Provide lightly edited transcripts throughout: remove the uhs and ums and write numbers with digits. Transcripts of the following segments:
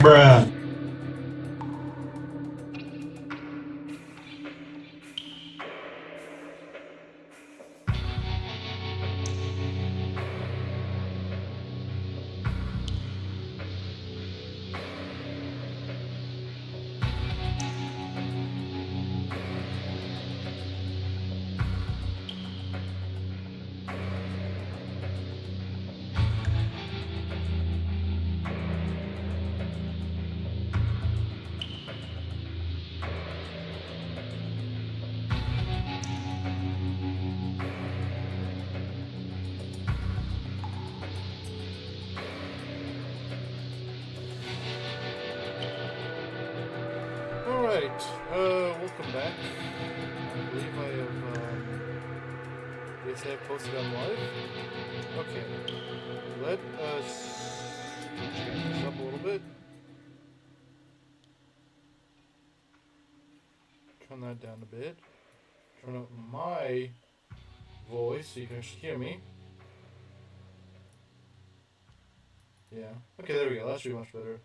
Bruh. Alright, welcome back. I believe I have, yes, I have posted on live. Okay, let us change this up a little bit. Turn that down a bit. Turn up my voice so you can actually hear me. Yeah. Okay, there we go. That should be much better.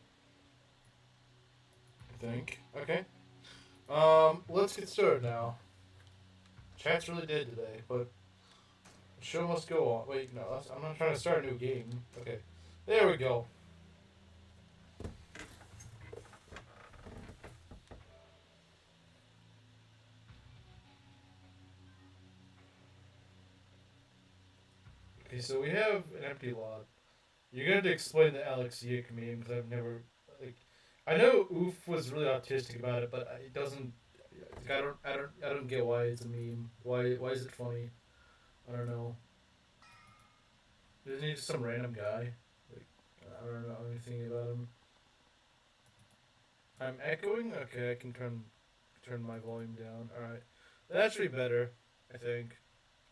I think. Okay. Let's get started now. Chat's really dead today, but the show must go on. Wait, no, I'm not trying to start a new game. Okay. There we go. Okay, so we have an empty lot. You're gonna have to explain the Alex Yick meme because I've never like. I know Oof was really autistic about it, but it doesn't. Like, I don't get why it's a meme. Why is it funny? I don't know. Isn't he just some random guy? Like, I don't know anything about him. I'm echoing. Okay, I can turn my volume down. All right, that should be better. I think.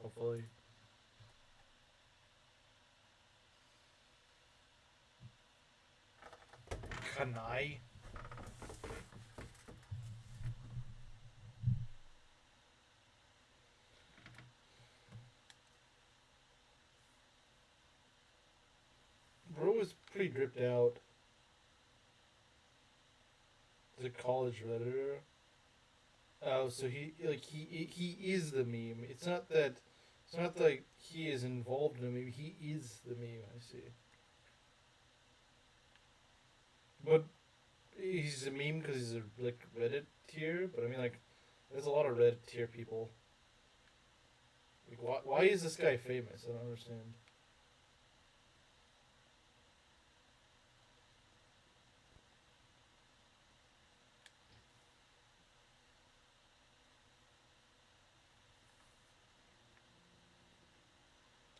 Hopefully. Kanai. Bro was pretty dripped out. He's a college redditor. Oh, so he is the meme. It's not like he is involved in the meme. He is the meme. I see. But he's a meme because he's a like Reddit tier. But I mean like, there's a lot of Reddit tier people. Like why is this guy famous? I don't understand.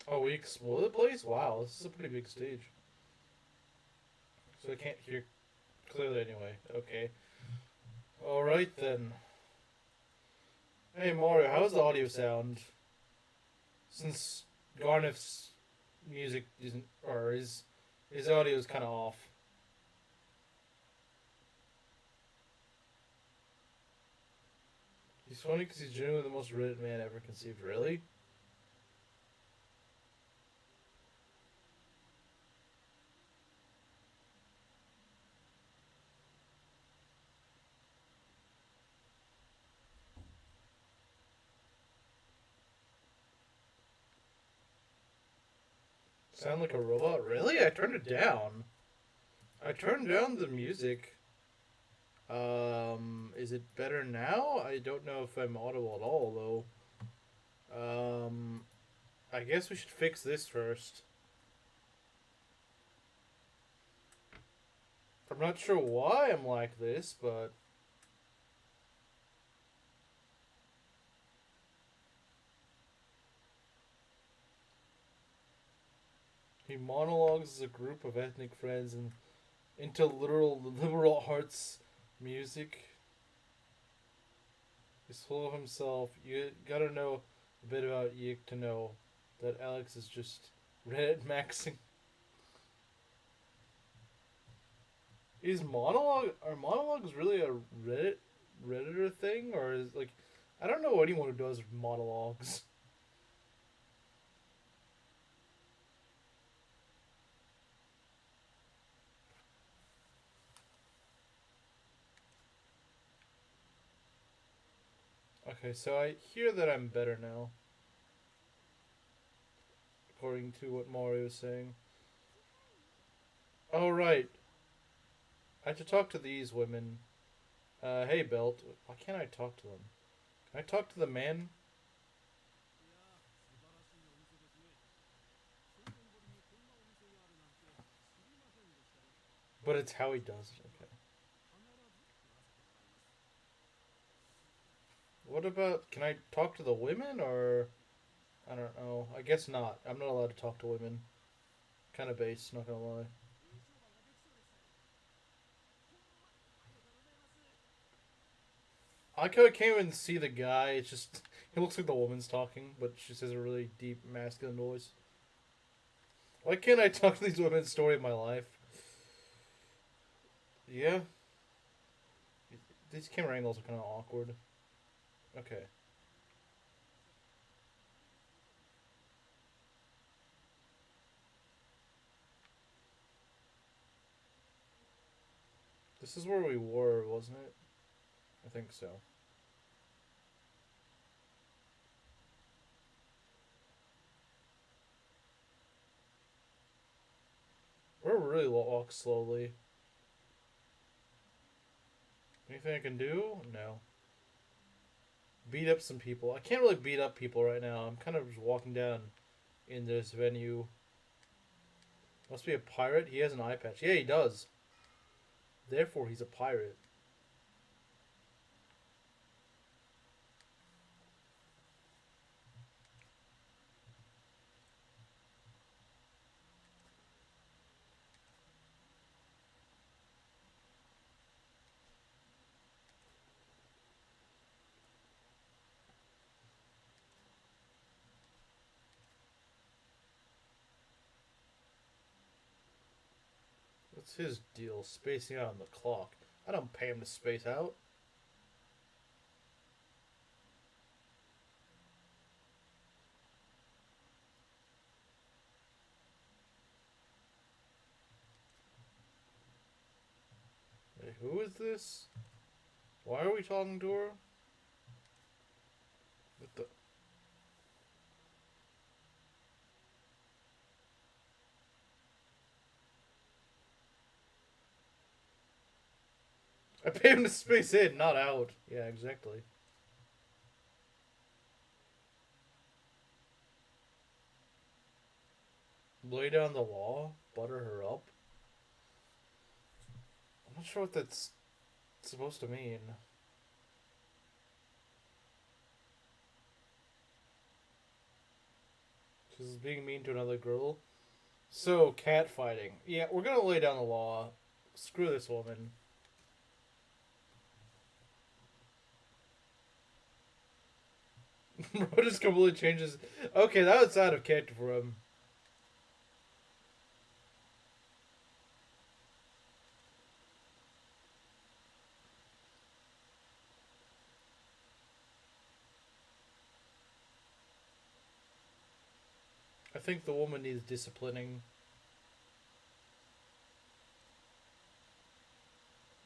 Oh, we explode the place? Wow, this is a pretty big stage. So I can't hear clearly anyway. Okay. Alright then. Hey Mario, how's the audio sound? Since Garneff's music isn't, or his audio is kind of off. He's funny because he's genuinely the most Reddit man ever conceived. Really? Sound like a robot? Really? I turned it down. I turned down the music. Is it better now? I don't know if I'm audible at all though. I guess we should fix this first. I'm not sure why I'm like this, but he monologues as a group of ethnic friends and into literal liberal arts music. He's full of himself. You gotta know a bit about Yik to know that Alex is just Reddit maxing. Is monologue are monologues really a Redditor thing, or is like I don't know anyone who does monologues. Okay, so I hear that I'm better now, according to what Mario was saying. Oh, right. I have to talk to these women. Hey, Belt. Why can't I talk to them? Can I talk to the man? But it's how he does it. Okay. What about... Can I talk to the women, or... I don't know. I guess not. I'm not allowed to talk to women. Kind of base, not gonna lie. I can't even see the guy. It's just... He looks like the woman's talking, but she says a really deep, masculine voice. Why can't I talk to these women's story of my life? Yeah. These camera angles are kind of awkward. Okay. This is where we were, wasn't it? I think so. We're really walk slowly. Anything I can do? No. Beat up some people. I can't really beat up people right now. I'm kind of just walking down in this venue. Must be a pirate. He has an eye patch. Yeah, he does. Therefore, he's a pirate. What's his deal? Spacing out on the clock. I don't pay him to space out. Wait, who is this? Why are we talking to her? What the? I pay him to space in, not out. Yeah, exactly. Lay down the law? Butter her up? I'm not sure what that's supposed to mean. She's being mean to another girl. So, cat fighting. Yeah, we're gonna lay down the law. Screw this woman. Bro just completely changes. Okay, that was out of character for him. I think the woman needs disciplining.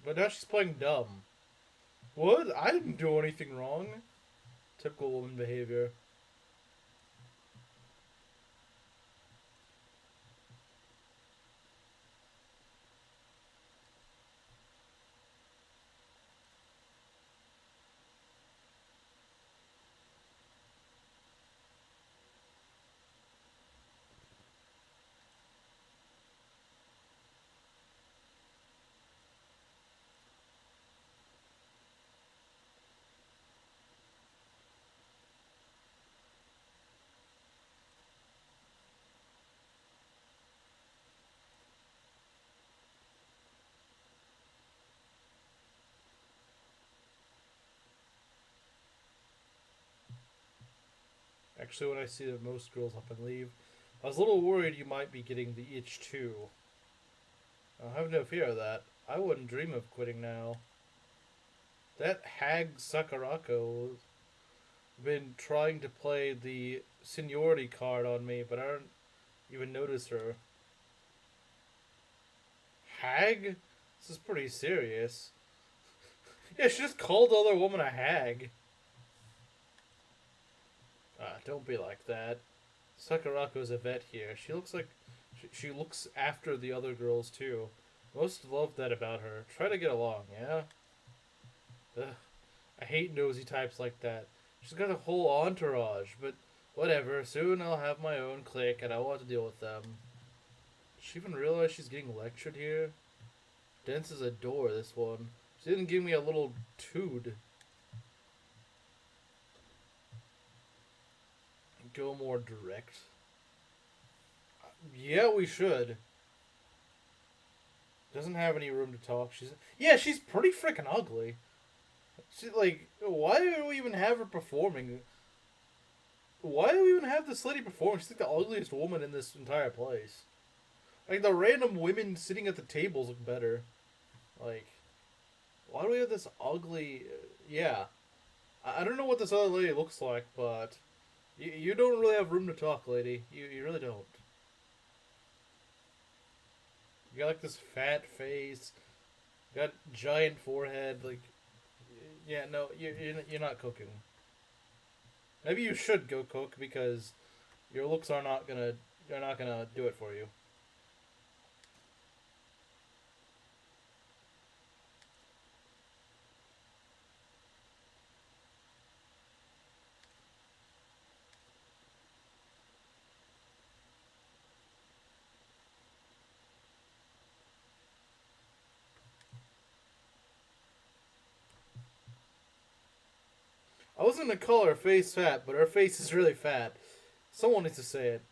But now she's playing dumb. What? I didn't do anything wrong. Typical woman behavior. Actually, when I see that most girls up and leave, I was a little worried you might be getting the itch too. I have no fear of that. I wouldn't dream of quitting now. That hag Sakurako been trying to play the seniority card on me, but I don't even notice her. Hag? This is pretty serious. Yeah, she just called the other woman a hag. don't be like that. Sakurako's a vet here. She looks like she looks after the other girls too. Most love that about her. Try to get along, yeah? Ugh. I hate nosy types like that. She's got a whole entourage, but whatever. Soon I'll have my own clique and I won't have to deal with them. Does she even realize she's getting lectured here? Dense as a door, this one. She didn't give me a little tood. Go more direct. Yeah, we should. Doesn't have any room to talk. She's pretty freaking ugly. She like, why do we even have her performing? Why do we even have this lady performing? She's like the ugliest woman in this entire place. Like the random women sitting at the tables look better. Like, why do we have this ugly? Yeah, I don't know what this other lady looks like, but you don't really have room to talk, lady. You really don't. You got like this fat face, you got giant forehead. Like, yeah, no, you're not cooking. Maybe you should go cook because your looks are not gonna they're not gonna do it for you. I wasn't gonna call her face fat, but her face is really fat. Someone needs to say it.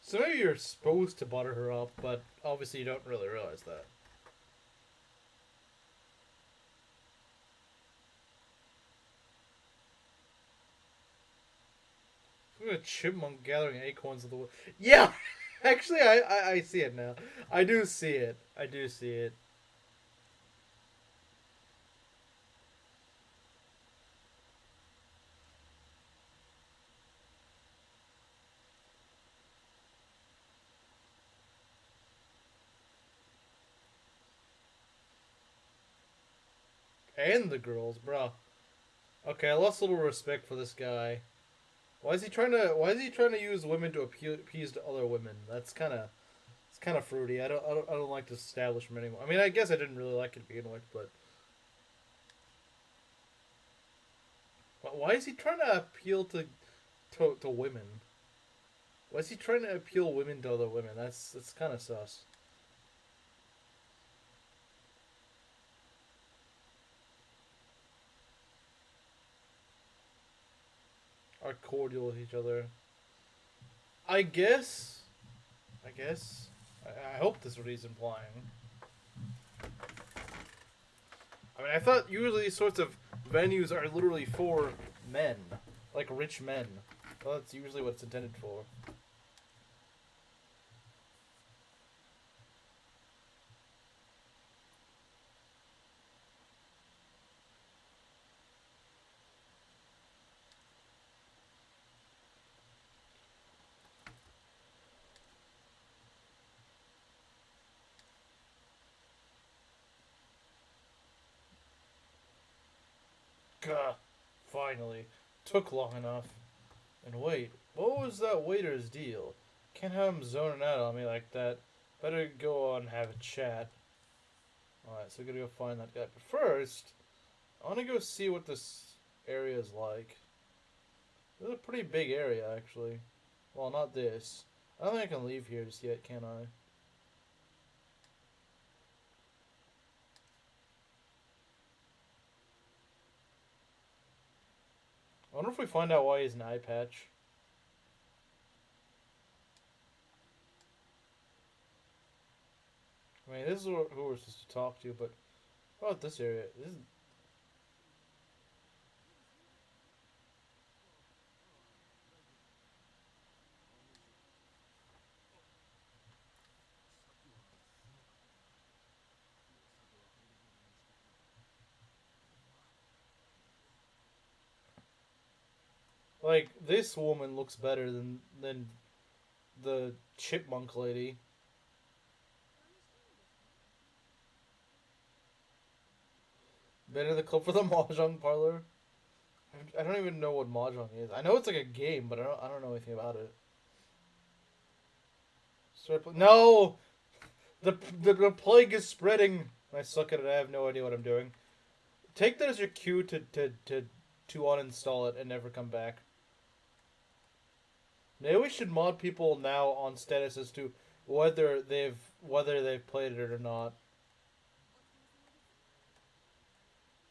So maybe you're supposed to butter her up, but obviously you don't really realize that. Look at a chipmunk gathering acorns of the wood. Yeah, actually, I see it now. I do see it. I do see it. And the girls, bro. Okay, I lost a little respect for this guy. Why is he trying to use women to appease to other women? It's kind of fruity. I don't like this establishment anymore. I mean, I guess I didn't really like it to begin with, but why is he trying to appeal to women? Why is he trying to appeal women to other women? That's kind of sus. Are cordial with each other. I guess. I guess. I hope this is what he's implying. I mean, I thought usually these sorts of venues are literally for men, like rich men. Well, that's usually what it's intended for. Gah, finally. Took long enough. And wait, what was that waiter's deal? Can't have him zoning out on me like that. Better go on and have a chat. Alright, so we gotta go find that guy. But first, I wanna go see what this area is like. This is a pretty big area, actually. Well, not this. I don't think I can leave here just yet, can I? I wonder if we find out why he's an eye patch. I mean, this is who we're supposed to talk to, but what about this area? This is Like this woman looks better than the chipmunk lady. Been in the club for the mahjong parlor. I don't even know what mahjong is. I know it's like a game, but I don't know anything about it. No, the plague is spreading. I suck at it. I have no idea what I'm doing. Take that as your cue to uninstall it and never come back. Maybe we should mod people now on status as to whether they've played it or not.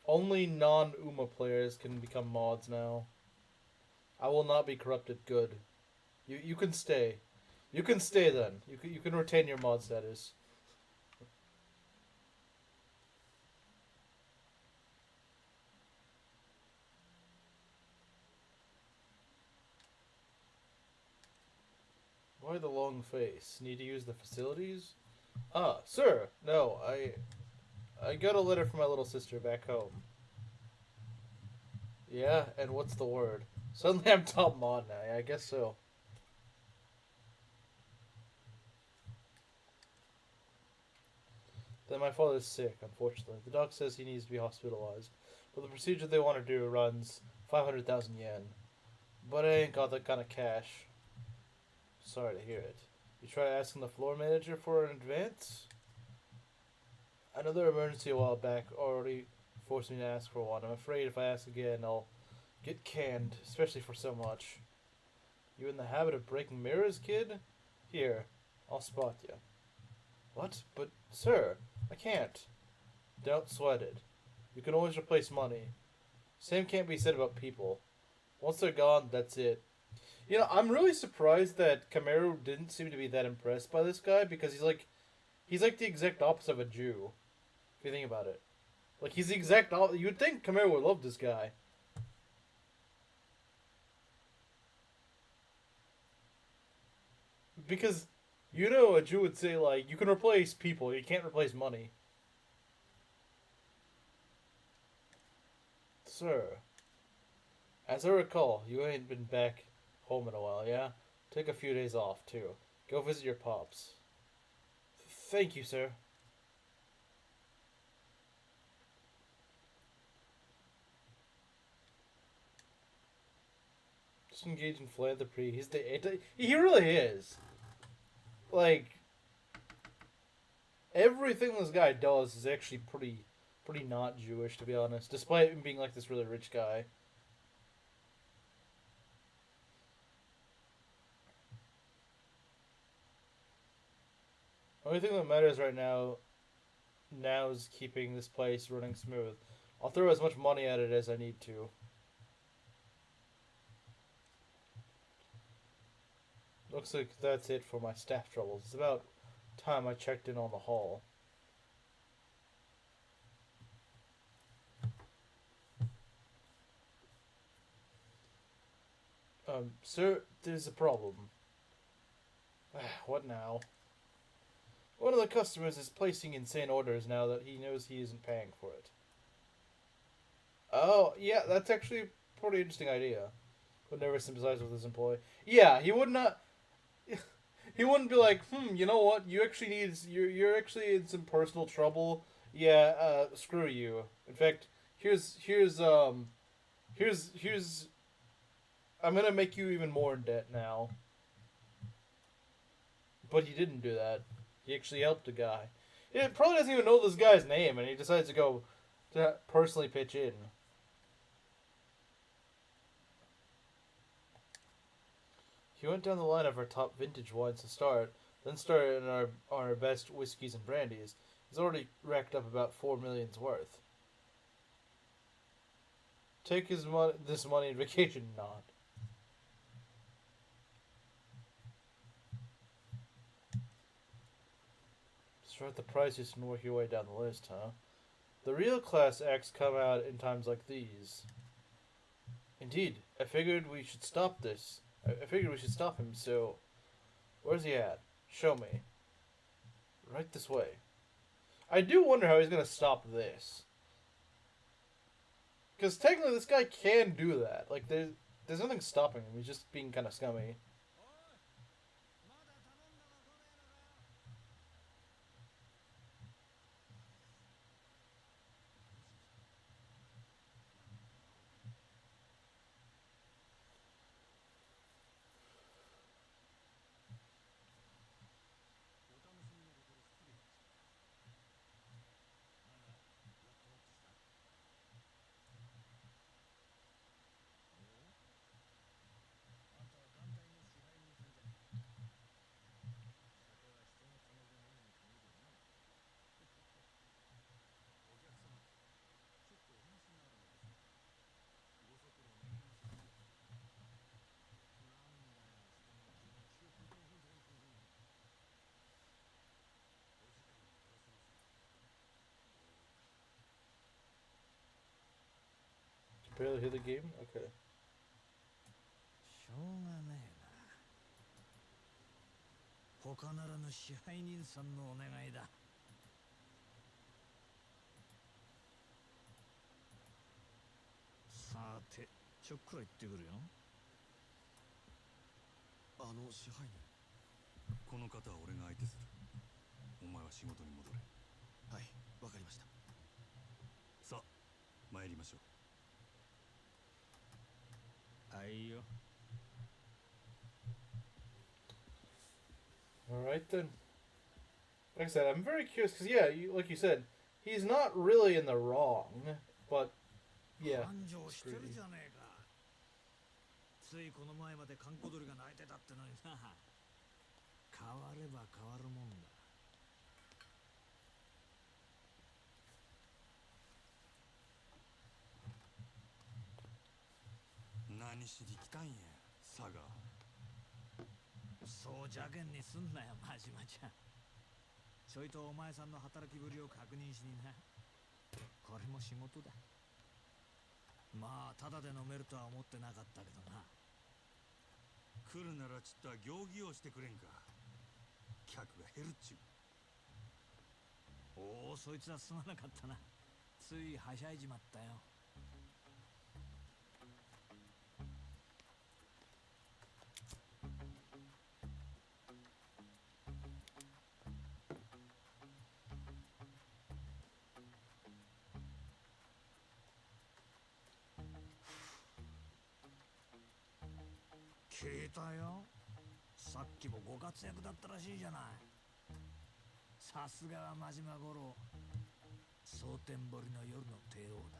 Only non-UMA players can become mods now. I will not be corrupted. Good. You can stay. You can stay then. You can retain your mod status. Why the long face? Need to use the facilities? Ah, sir. No, I got a letter from my little sister back home. Yeah, and what's the word? Suddenly I'm top mod now. Yeah, I guess so. Then my father's sick, unfortunately. The doc says he needs to be hospitalized. But the procedure they want to do runs 500,000 yen. But I ain't got that kind of cash. Sorry to hear it. You try asking the floor manager for an advance? Another emergency a while back already forced me to ask for one. I'm afraid if I ask again, I'll get canned, especially for so much. You in the habit of breaking mirrors, kid? Here, I'll spot you. What? But, sir, I can't. Don't sweat it. You can always replace money. Same can't be said about people. Once they're gone, that's it. You know, I'm really surprised that Camaro didn't seem to be that impressed by this guy because he's like the exact opposite of a Jew. If you think about it, like he's the exact opposite. You'd think Camaro would love this guy. Because, a Jew would say, like, you can replace people, you can't replace money. Sir, as I recall, you ain't been back home in a while, yeah? Take a few days off, too. Go visit your pops. Thank you, sir. Just engage in philanthropy. He really is. Like, everything this guy does is actually pretty not Jewish, to be honest, despite him being like this really rich guy. The only thing that matters right now is keeping this place running smooth. I'll throw as much money at it as I need to. Looks like that's it for my staff troubles. It's about time I checked in on the hall. Sir, there's a problem. What now? One of the customers is placing insane orders now that he knows he isn't paying for it. Oh, yeah, that's actually a pretty interesting idea. Would never sympathize with his employee. Yeah, he would not. He wouldn't be like, you know what? You're actually in some personal trouble. Yeah, screw you. In fact, here's I'm gonna make you even more in debt now. But he didn't do that. He actually helped a guy. He probably doesn't even know this guy's name, and he decides to go to personally pitch in. He went down the line of our top vintage wines to start, then started on our best whiskeys and brandies. He's already racked up about 4 million's worth. Take this money in vacation, not. Start the prices and work your way down the list, huh? The real class acts come out in times like these. Indeed, I figured we should stop this. I figured we should stop him, so... Where's he at? Show me. Right this way. I do wonder how he's gonna stop this. Because technically this guy can do that. Like, there's nothing stopping him. He's just being kind of scummy. Barely hear the game? Okay. しょうがねえな。他ならぬ支配人さんのお願いだ。さて、ちょっくら行ってくるよ。支配人。この方は俺が相手する。お前は仕事に戻れ。はい、わかりました。さあ、参りましょう。はいよ。Alright then. Like I said, I'm very curious because, yeah, like you said, he's not really in the wrong, but yeah. 繁盛してるじゃねえか。ついこの前まで閑古鳥が鳴いてたってのにな。変われば変わるもんだ。何しに来たんや、佐賀。そう邪険にすんなよ、マジマちゃん。ちょいとお前さんの働きぶりを確認しにな。これも仕事だ。まあ、ただで飲めるとは思ってなかったけどな。来るならちったら行儀をしてくれんか。客が減るっちゅう。おお、そいつはすまなかったな。ついはしゃいじまったよ。聞いたよ。さっきもご活躍だったらしいじゃない。さすがは真島五郎。蒼天堀の夜の帝王だ。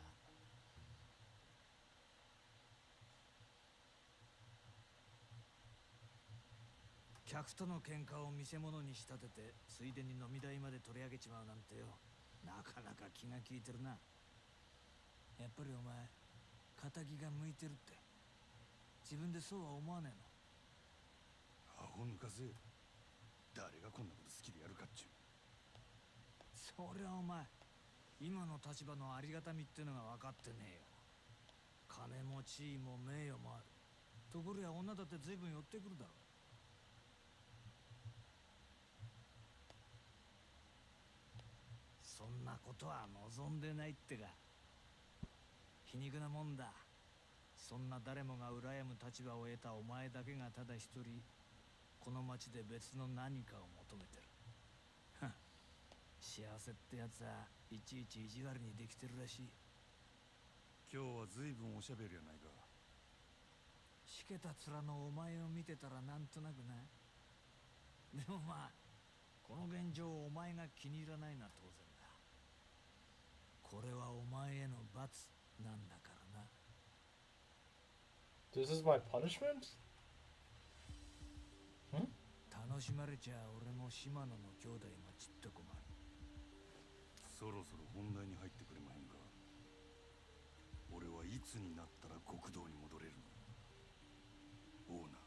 客との喧嘩を見せ物に仕立てて、ついでに飲み代まで取り上げちまうなんてよ。なかなか気が利いてるな。やっぱりお前、仇が向いてるって。自分でそうは思わねえの？アホ抜かせ。誰がこんなこと好きでやるかっちゅう。そりゃお前、今の立場のありがたみってのが分かってねえよ。金も地位も名誉もある。ところや女だって随分寄ってくるだろう。そんなことは望んでないってか。皮肉なもんだ。そんな誰もが羨む立場を得たお前だけがただ一人、この町で別の何かを求めてる。幸せってやつはいちいち意地悪にできてるらしい。今日は随分おしゃべりやないか。しけた面のお前を見てたらなんとなくな。でもまあ、この現状をお前が気に入らないのは当然だ。これはお前への罰なんだからな。This is my punishment? 楽しまれちゃ俺も島野の兄弟がちっと困る。そろそろ本題に入ってくれまへんか。俺はいつになったら極道に戻れるの？オーナ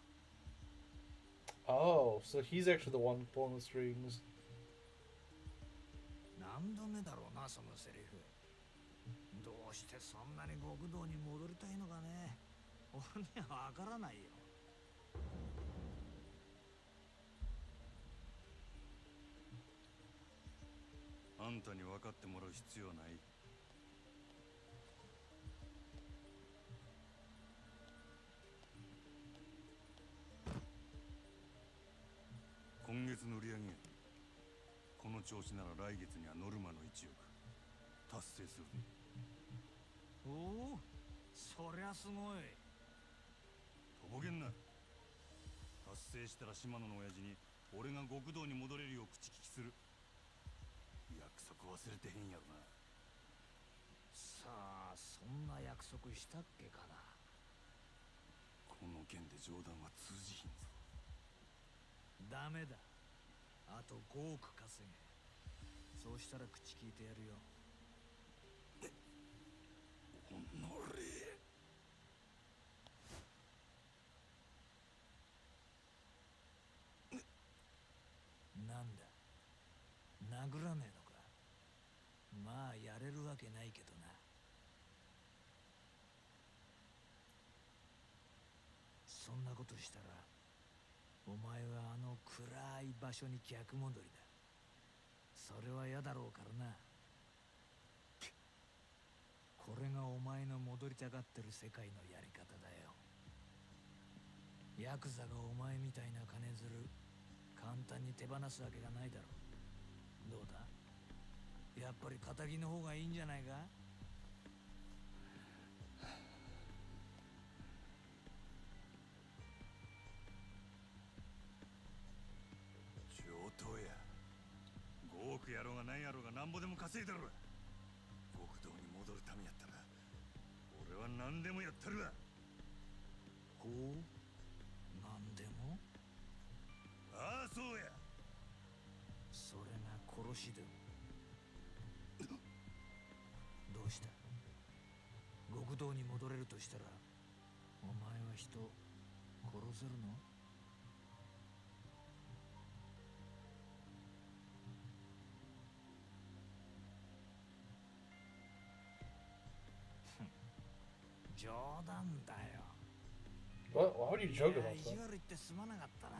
ー。Oh, so he's actually the one pulling the strings. 何度目だろうな、そのセリフ。どうしてそんなに極道に戻りたいのかね。俺にはわからないよ。あんたに分かってもらう必要はない。調子なら来月にはノルマの1億達成するで。おお、そりゃすごい。とぼけんな。達成したら島野の親父に俺が極道に戻れるよう口利きする。約束忘れてへんやろな。さあ、そんな約束したっけかな。この件で冗談は通じひんぞ。ダメだ。あと5億稼げ。そうしたら口聞いてやるよ。おのれ。なんだ、殴らねえのか。まあやれるわけないけどな。そんなことしたらお前はあの暗い場所に逆戻りだ。それは嫌だろうからな。これがお前の戻りたがってる世界のやり方だよ。ヤクザがお前みたいな金づる簡単に手放すわけがないだろう。どうだ、やっぱり仇の方がいいんじゃないか。上等や。5億やろうが何やろうがなんぼでも稼いだろ。極道に戻るためやったら俺は何でもやったるわ。ほう、なんでも。ああ、そうや。それが殺しでも。どうした。極道に戻れるとしたらお前は人殺せるの？冗談だよ。What? Why would you joke いや、 about 意地 that? 悪言ってすまなかったな。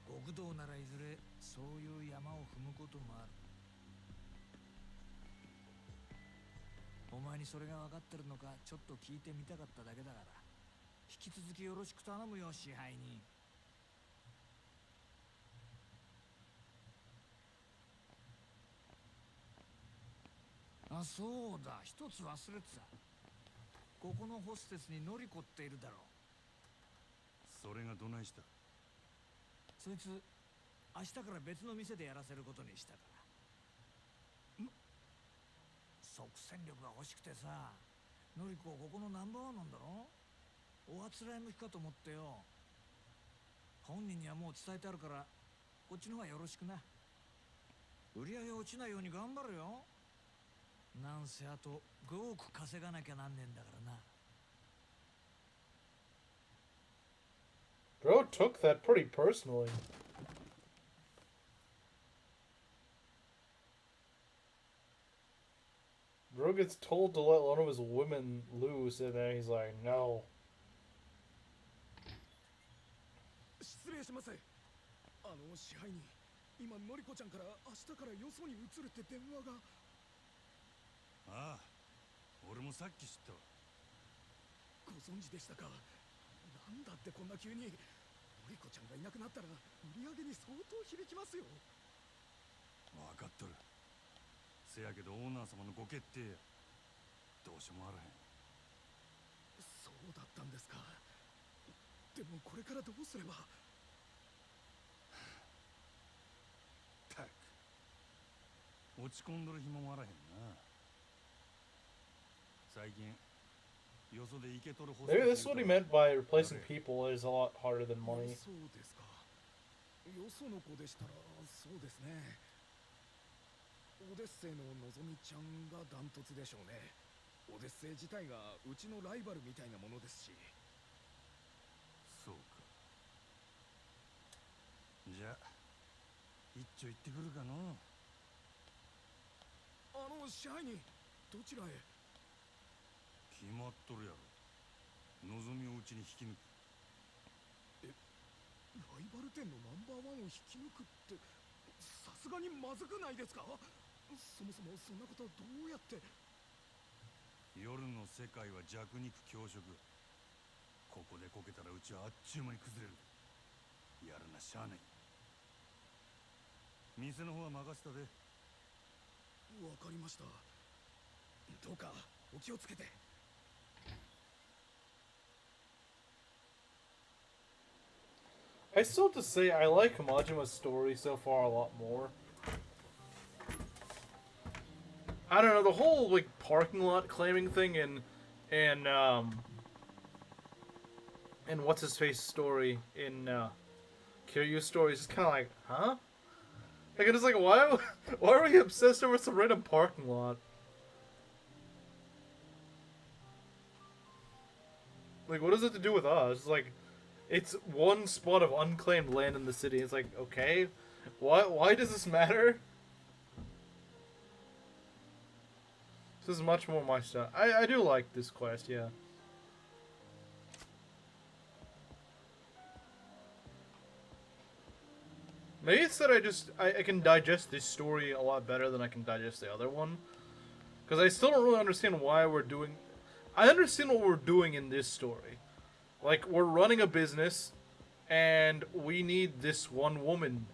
極道ならいずれそういう山を踏むこともある。お前にそれが分かってるのかちょっと聞いてみたかっただけだから、引き続きよろしく頼むよ、支配人。あ、そうだ、一つ忘れてた。ここのホステスにノリコっているだろう。それがどないした。そいつ明日から別の店でやらせることにしたから。即戦力が欲しくてさ。ノリコここのナンバーワンなんだろ。おあつらい向きかと思ってよ。本人にはもう伝えてあるからこっちの方がよろしくな。売り上げ落ちないように頑張るよ。なんせあと5億稼がなきゃなんねえんだからな。Bro took that pretty personally. Bro gets told to let one of his women loose, and then he's like, no. 失礼します。支配人、今のりこちゃんから明日からよそに移るって電話が。ああ、俺もさっき知ったわ。ご存知でしたか。なんだってこんな急に。のりこちゃんがいなくなったら売り上げに相当響きますよ。分かっとる。せやけどオーナー様のご決定や。どうしようもあらへん。そうだったんですか。でもこれからどうすれば。たく落ち込んどる暇もあらへんな。最近よそでイケとるホステ Maybe ス this is what he いるから meant by replacing people is a lot harder than そう money. ですか。よその子でしたらそうですね。オデッセイののぞみちゃんがダントツでしょうね。オデッセイ自体がうちのライバルみたいなものですし。そうか。じゃあ一丁行ってくるかの。支配人、どちらへ。決まっとるやろ。望みをうちに引き抜く。ライバル店のナンバーワンを引き抜くって、さすがにまずくないですか。そもそもそんなことどうやって。夜の世界は弱肉強食。ここでこけたらうちはあっちゅう間に崩れる。やるなしゃあない。店の方は任せたで。わかりました。どうかお気をつけて。I still have to say, I like Majima's story so far a lot more. I don't know, the whole, like, parking lot claiming thing and what's-his-face story in, Kiryu's story is just kind of like, huh? Like, it's like, why are we obsessed over some random parking lot? Like, what does it to do with us? Like, it's one spot of unclaimed land in the city. It's like, okay, why does this matter? This is much more my style. I do like this quest, yeah. Maybe it's that I can digest this story a lot better than I can digest the other one. Because I still don't really understand why we're doing... I understand what we're doing in this story. Like, we're running a business, and we need this one woman.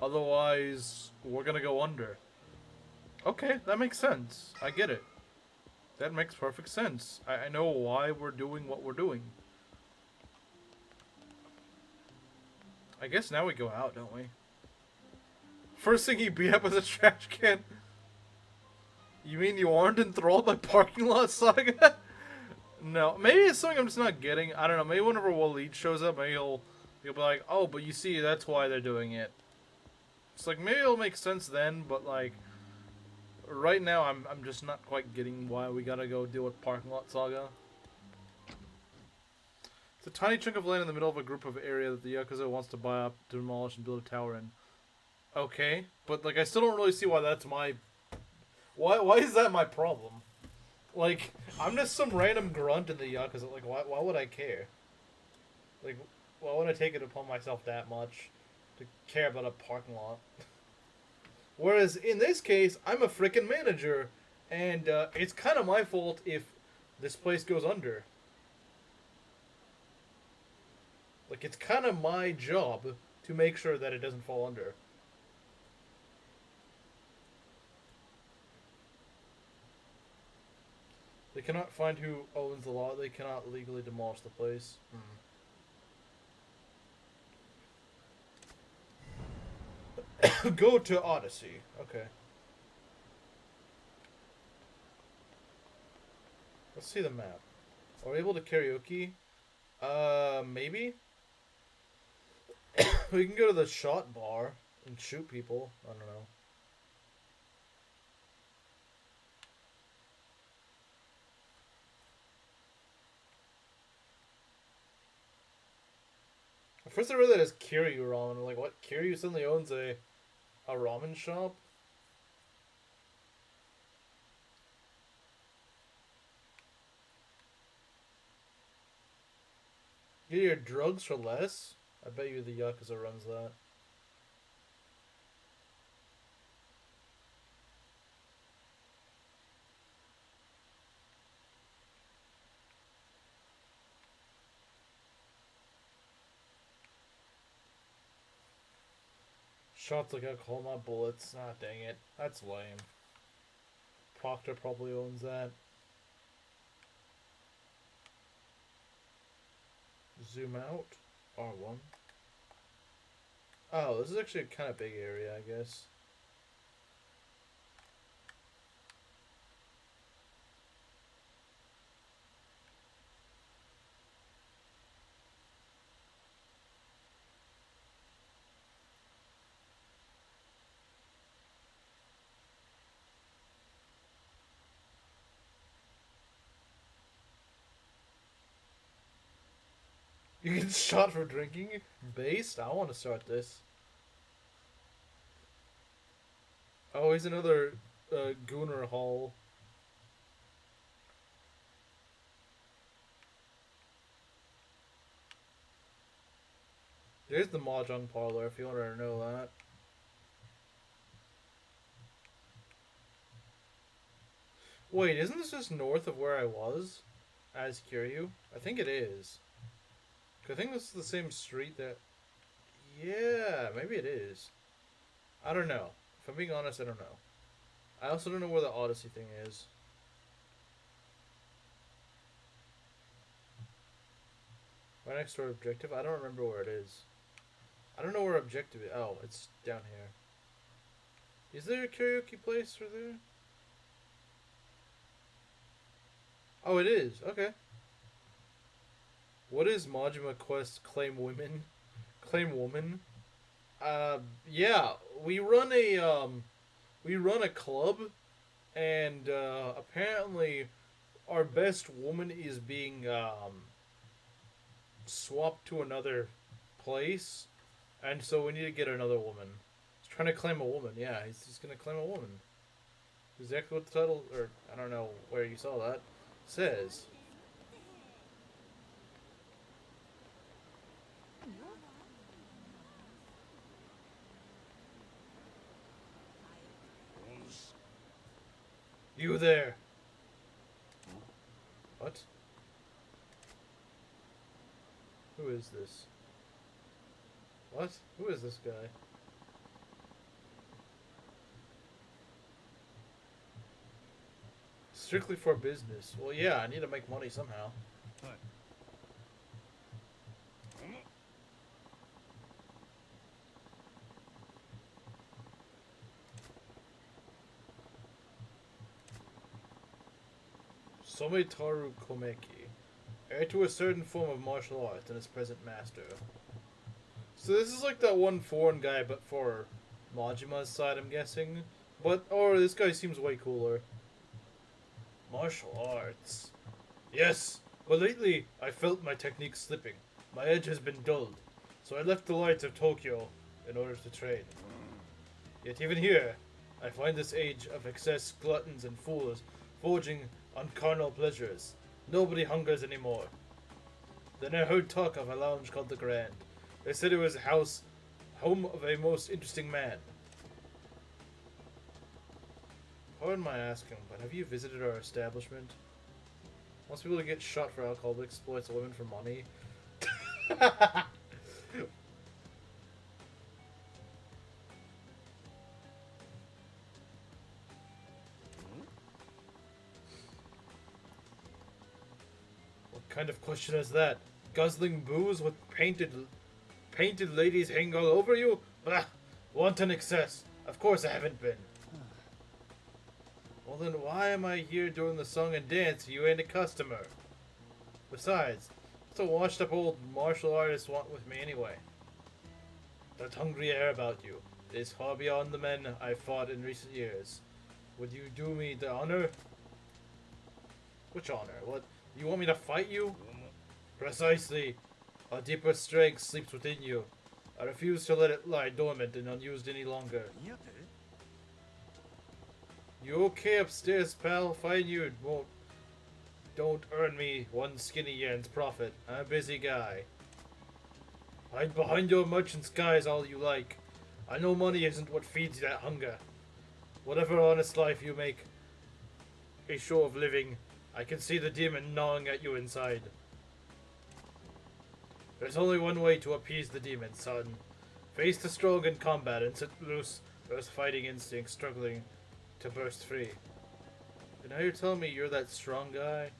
Otherwise, we're gonna go under. Okay, that makes sense. I get it. That makes perfect sense. I know why we're doing what we're doing. I guess now we go out, don't we? First thing he beat up was a trash can. You mean you aren't enthralled by parking lot saga? No, maybe it's something I'm just not getting. I don't know. Maybe whenever Waleed shows up, maybe he'll be like, oh, but you see, that's why they're doing it. It's like, maybe it'll make sense then, but like, right now I'm just not quite getting why we gotta go deal with parking lot saga. It's a tiny chunk of land in the middle of a group of area that the Yakuza wants to buy up, demolish, and build a tower in. Okay, but like, I still don't really see why that's my... Why is that my problem? Like, I'm just some random grunt in the Yakuza. Like, why would I care? Like, why would I take it upon myself that much to care about a parking lot? Whereas, in this case, I'm a frickin' manager, and it's kind of my fault if this place goes under. Like, it's kind of my job to make sure that it doesn't fall under. They cannot find who owns the lot. They cannot legally demolish the place. Go to Odyssey. Okay. Let's see the map. Are we able to karaoke? Maybe? We can go to the shot bar and shoot people. I don't know. At first I read that as Kiryu Ramen. I'm like, what? Kiryu suddenly owns a ramen shop? Get your drugs for less? I bet you the Yakuza runs that. Shots like alcohol, not bullets. Ah, dang it. That's lame. Proctor probably owns that. Zoom out. R1. Oh, this is actually a kind of big area, I guess. You get shot for drinking? Based? I want to start this. Oh, here's another Gooner Hall. There's the Mahjong Parlor if you want to know that. Wait, isn't this just north of where I was? As Kiryu? I think it is. I think this is the same street that... Yeah, maybe it is. I don't know. If I'm being honest, I don't know. I also don't know where the Odyssey thing is. My next door objective? I don't remember where it is. I don't know where objective is. Oh, it's down here. Is there a karaoke place for there? Oh, it is. Okay. What is Majima Quest Claim Women? Claim Woman? Yeah, we run a club, and apparently our best woman is being swapped to another place, and so we need to get another woman. He's trying to claim a woman. Yeah, he's gonna claim a woman. Exactly what the title, or I don't know where you saw that, says. You there. What? Who is this? What? Who is this guy? Strictly for business. Well, yeah, I need to make money somehow. Sometaru Komeki, heir to a certain form of martial art and his present master. So this is like that one foreign guy, but for Majima's side, I'm guessing. But, or this guy seems way cooler. Martial arts. Yes, but lately I felt my technique slipping. My edge has been dulled, so I left the lights of Tokyo in order to train. Yet even here, I find this age of excess gluttons and fools forging on carnal pleasures. Nobody hungers anymore. Then I heard talk of a lounge called the Grand. They said it was a home of a most interesting man. Pardon my asking, but have you visited our establishment? Wants people to get shot for alcohol but exploits women for money. What kind of question is that? Guzzling booze with painted ladies hanging all over you? Bah! Wanton excess. Of course I haven't been. Well then why am I here doing the song and dance? You ain't a customer. Besides, what's a washed up old martial artist want with me anyway? That hungry air about you is far beyond the men I've fought in recent years. Would you do me the honor? Which honor? What? You want me to fight you? Precisely. A deeper strength sleeps within you. I refuse to let it lie dormant and unused any longer. You okay upstairs, pal? Fine, you don't earn me one skinny yen's profit. I'm a busy guy. Hide behind your merchant's guise all you like. I know money isn't what feeds that hunger. Whatever honest life you make a show of living, I can see the demon gnawing at you inside. There's only one way to appease the demon, son. Face the strong in combat and set loose those fighting instincts struggling to burst free. And now you're telling me you're that strong guy?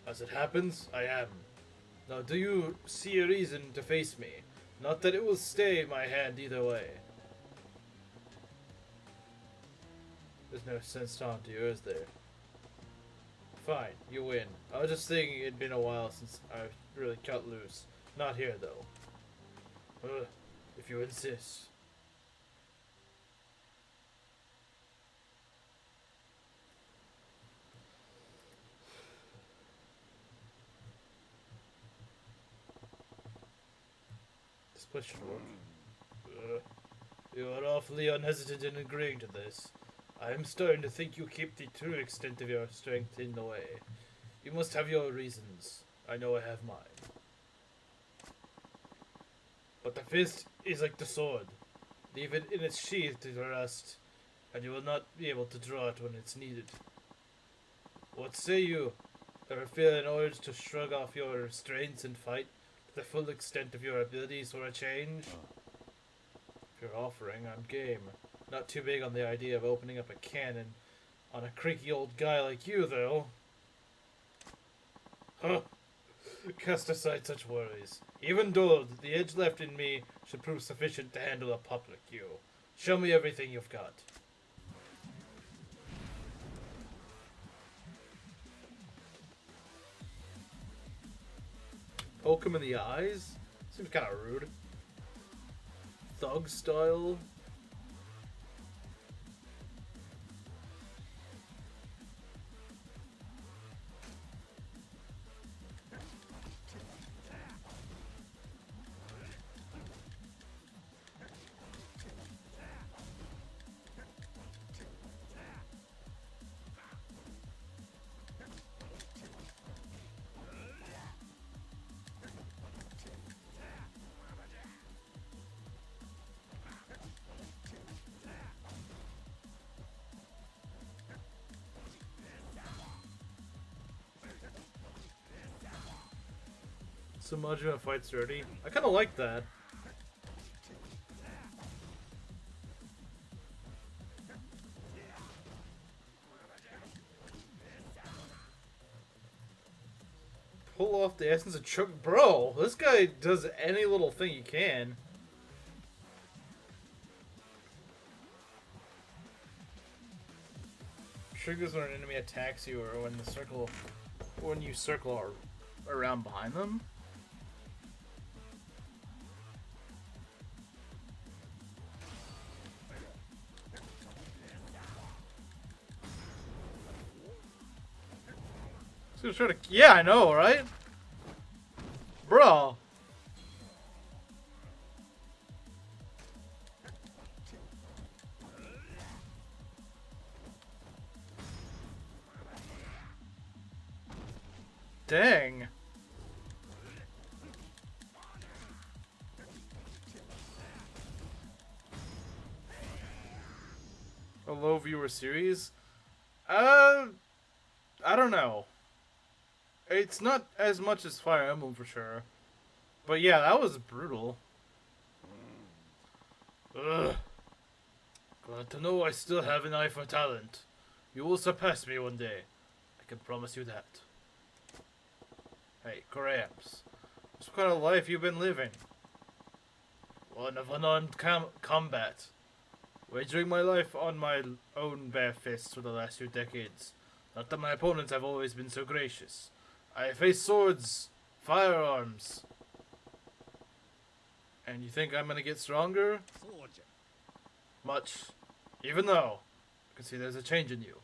As it happens, I am. Now do you see a reason to face me? Not that it will stay my hand either way. There's no sense talking to you, is there? Fine, you win. I was just thinking it'd been a while since I really cut loose. Not here, though. If you insist. This place should work. You are awfully unhesitant in agreeing to this. I am starting to think you keep the true extent of your strength in the way. You must have your reasons. I know I have mine. But the fist is like the sword. Leave it in its sheath to rust, and you will not be able to draw it when it's needed. What say you? Ever feel an urge to shrug off your restraints and fight to the full extent of your abilities for a change? you're offering, I'm game. Not too big on the idea of opening up a cannon on a creaky old guy like you, though. Huh. Cast aside such worries. Even though the edge left in me should prove sufficient to handle a pup like you. Show me everything you've got. Poke him in the eyes? Seems kind of rude. Thug style. So Majima fights dirty. I kind of like that. Pull off the essence of Chuck. Bro, this guy does any little thing he can. Triggers when an enemy attacks you or when you circle around behind them. Yeah, I know, right? Bro. Dang. A low viewer series? I don't know. It's not as much as Fire Emblem for sure. But yeah, that was brutal. Ugh. Glad to know I still have an eye for talent. You will surpass me one day. I can promise you that. Hey, Gramps. What kind of life you been living? One of unarmed combat. Wagering my life on my own bare fists for the last 2 decades. Not that my opponents have always been so gracious. I face swords, firearms. And you think I'm gonna get stronger? Much. Even though I can see there's a change in you.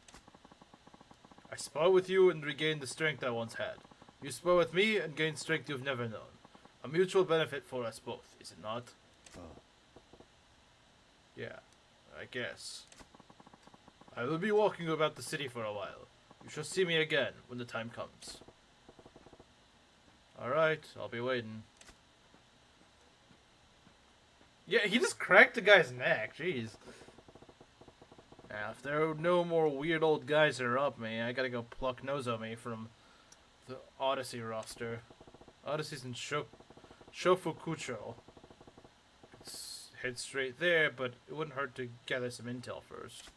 I spar with you and regain the strength I once had. You spar with me and gain strength you've never known. A mutual benefit for us both, is it not? Yeah, I guess. I will be walking about the city for a while. You shall see me again when the time comes. Alright, I'll be waiting. Yeah, he just cracked the guy's neck, jeez. Now, if there are no more weird old guys that are up me, I gotta go pluck Nozomi from the Odyssey roster. Odyssey's in Shofukucho. Let's head straight there, but it wouldn't hurt to gather some intel first.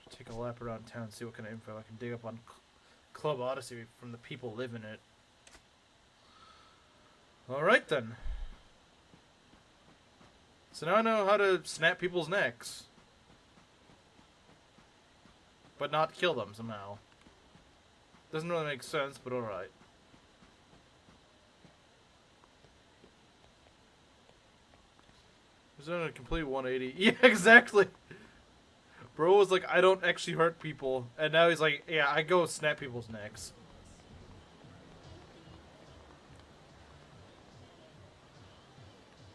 Take a lap around town, see what kind of info I can dig up on Club Odyssey from the people living it. Alright then. So now I know how to snap people's necks. But not kill them somehow. Doesn't really make sense, but alright. Was that a complete 180? Yeah, exactly! Bro was like, I don't actually hurt people. And now he's like, yeah, I go snap people's necks.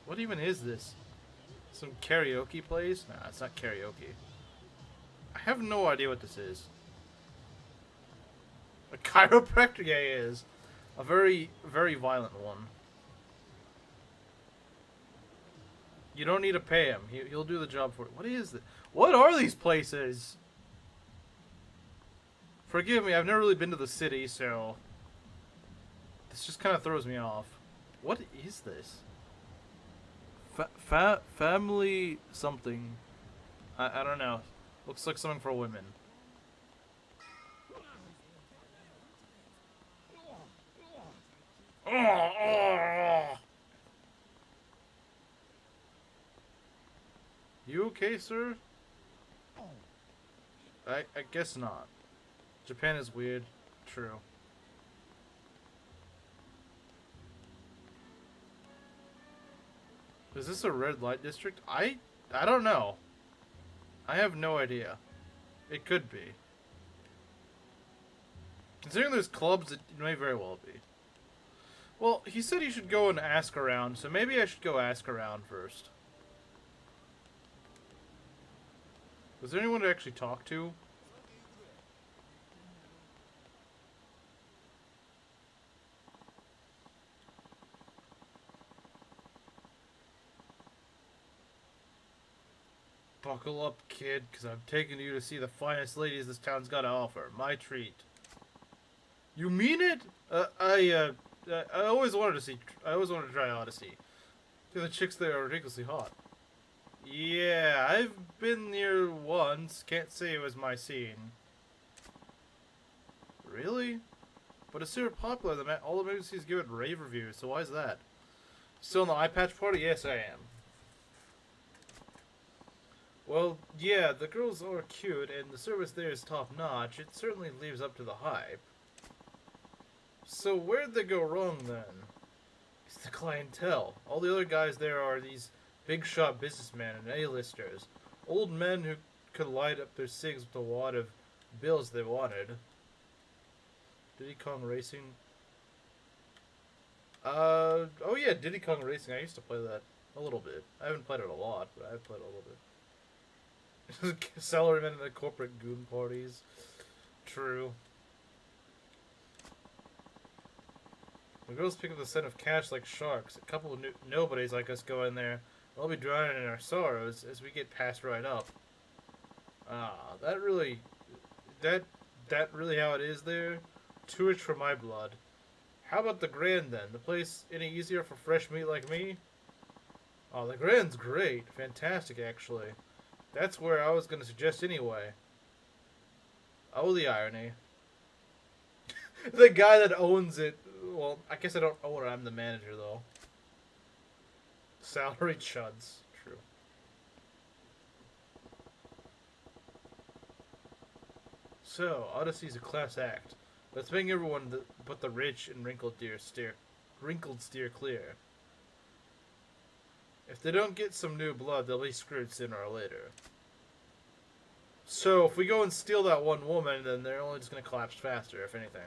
What even is this? Some karaoke place? Nah, it's not karaoke. I have no idea what this is. A chiropractor? Yeah, he is. A very, very violent one. You don't need to pay him. He'll do the job for you. What is this? What are these places? Forgive me, I've never really been to the city, so... This just kind of throws me off. What is this? Family something. I don't know. Looks like something for women. You okay, sir? I guess not. Japan is weird. True. Is this a red light district? I don't know. I have no idea. It could be. Considering there's clubs, it may very well be. Well, he said he should go and ask around, so maybe I should go ask around first. Was there anyone to actually talk to? Buckle up, kid, because I'm taking you to see the finest ladies this town's got to offer. My treat. You mean it? I always wanted to see. I always wanted to try Odyssey. The chicks there are ridiculously hot. Yeah, I've been there once. Can't say it was my scene. Really? But it's super popular. All the magazines give it rave reviews. So why is that? Still in the eye patch party? Yes, I am. Well, yeah, the girls are cute, and the service there is top-notch. It certainly lives up to the hype. So where'd they go wrong, then? It's the clientele. All the other guys there are these big-shot businessmen and A-listers. Old men who could light up their cigs with a wad of bills they wanted. Diddy Kong Racing? Oh yeah, Diddy Kong Racing. I used to play that a little bit. I haven't played it a lot, but I've played it a little bit. Salarymen in the corporate goon parties. True. The girls pick up the scent of cash like sharks. A couple of nobodies like us go in there. We'll be drowning in our sorrows as we get passed right up. That really how it is there? Too rich for my blood. How about the Grand then? The place any easier for fresh meat like me? Oh, the Grand's great. Fantastic, actually. That's where I was going to suggest anyway. Oh, the irony. The guy that owns it. Well, I guess I don't own it. I'm the manager, though. Salary chuds. True. So, Odyssey's a class act. Let's make everyone but the rich and wrinkled steer clear. If they don't get some new blood, they'll be screwed sooner or later. So, if we go and steal that one woman, then they're only just going to collapse faster, if anything.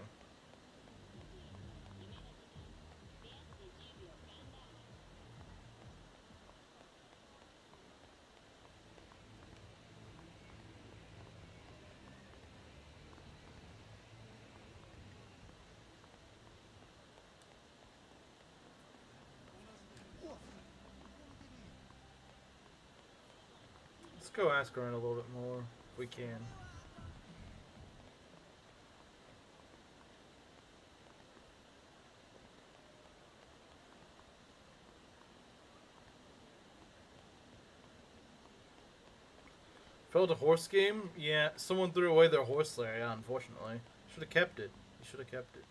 Let's go ask around a little bit more, if we can. Failed a horse game? Yeah, someone threw away their horse there, yeah, unfortunately. Should have kept it. You should have kept it.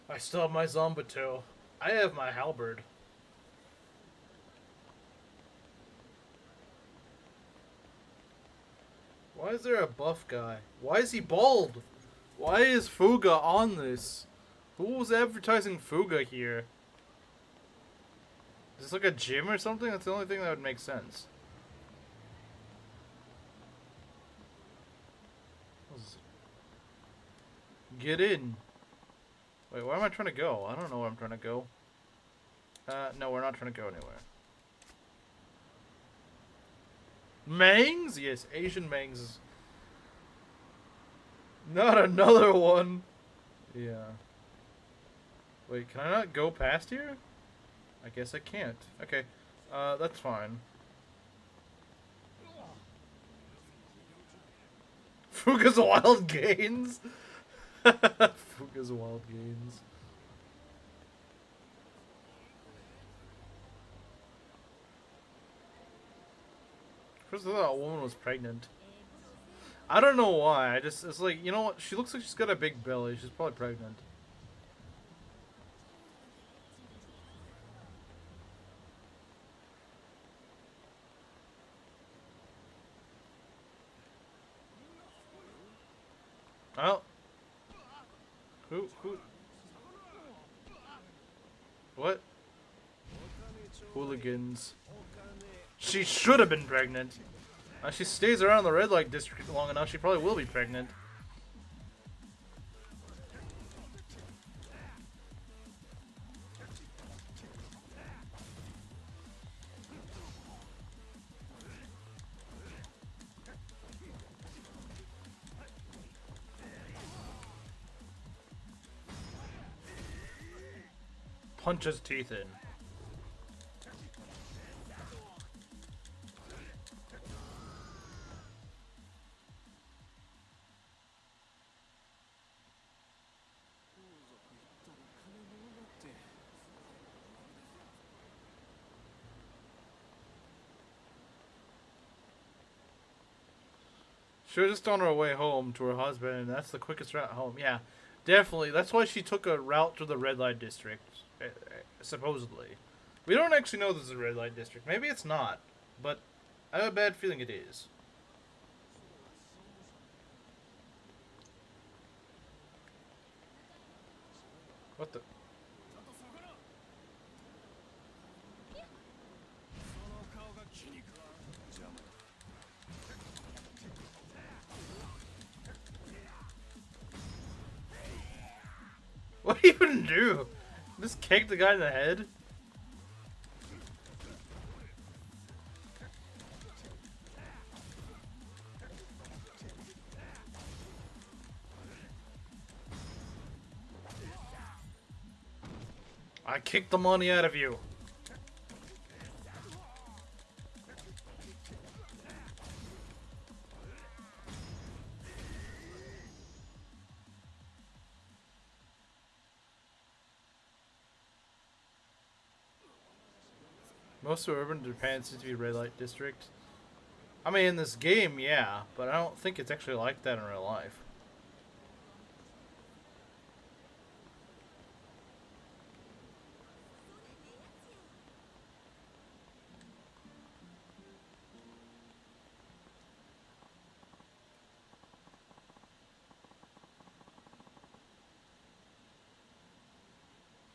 I still have my Zombato. I have my halberd. Why is there a buff guy? Why is he bald? Why is Fuga on this? Who was advertising Fuga here? Is this like a gym or something? That's the only thing that would make sense. Get in. Wait, where am I trying to go? I don't know where I'm trying to go. No, we're not trying to go anywhere. Mangs? Yes, Asian Mangs. Not another one! Yeah. Wait, can I not go past here? I guess I can't. Okay, that's fine. Fuga's Wild Gains? Fuka's Wild Games. First I thought that woman was pregnant. I don't know why. It's like, you know what? She looks like she's got a big belly. She's probably pregnant. Oh. Who? What? Hooligans. She should have been pregnant. She stays around the red light district long enough, she probably will be pregnant. Punch his teeth in. She was just on her way home to her husband, and that's the quickest route home. Yeah, definitely. That's why she took a route to the red light district, supposedly. We don't actually know this is a red light district. Maybe it's not, but I have a bad feeling it is. What the? What do you even do? Just kick the guy in the head? I kicked the money out of you. Most of urban Japan seems to be red light district. I mean, in this game, yeah, but I don't think it's actually like that in real life.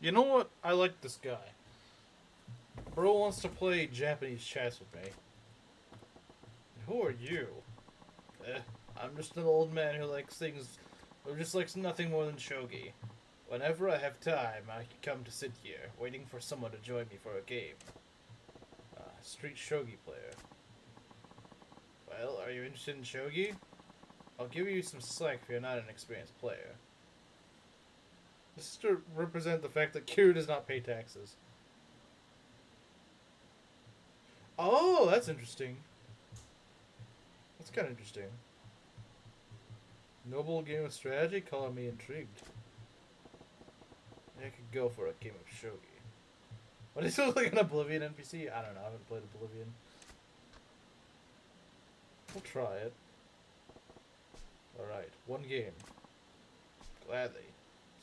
You know what? I like this guy. Bro wants to play Japanese chess with me. Who are you? I'm just an old man who likes things, who just likes nothing more than shogi. Whenever I have time, I come to sit here, waiting for someone to join me for a game. Street shogi player. Well, are you interested in shogi? I'll give you some slack if you're not an experienced player. This is to represent the fact that Kiryu does not pay taxes. Oh, that's interesting. That's kind of interesting. Noble game of strategy? Calling me intrigued. I could go for a game of shogi. What does he look like an Oblivion NPC? I don't know, I haven't played Oblivion. We'll try it. Alright, one game. Gladly.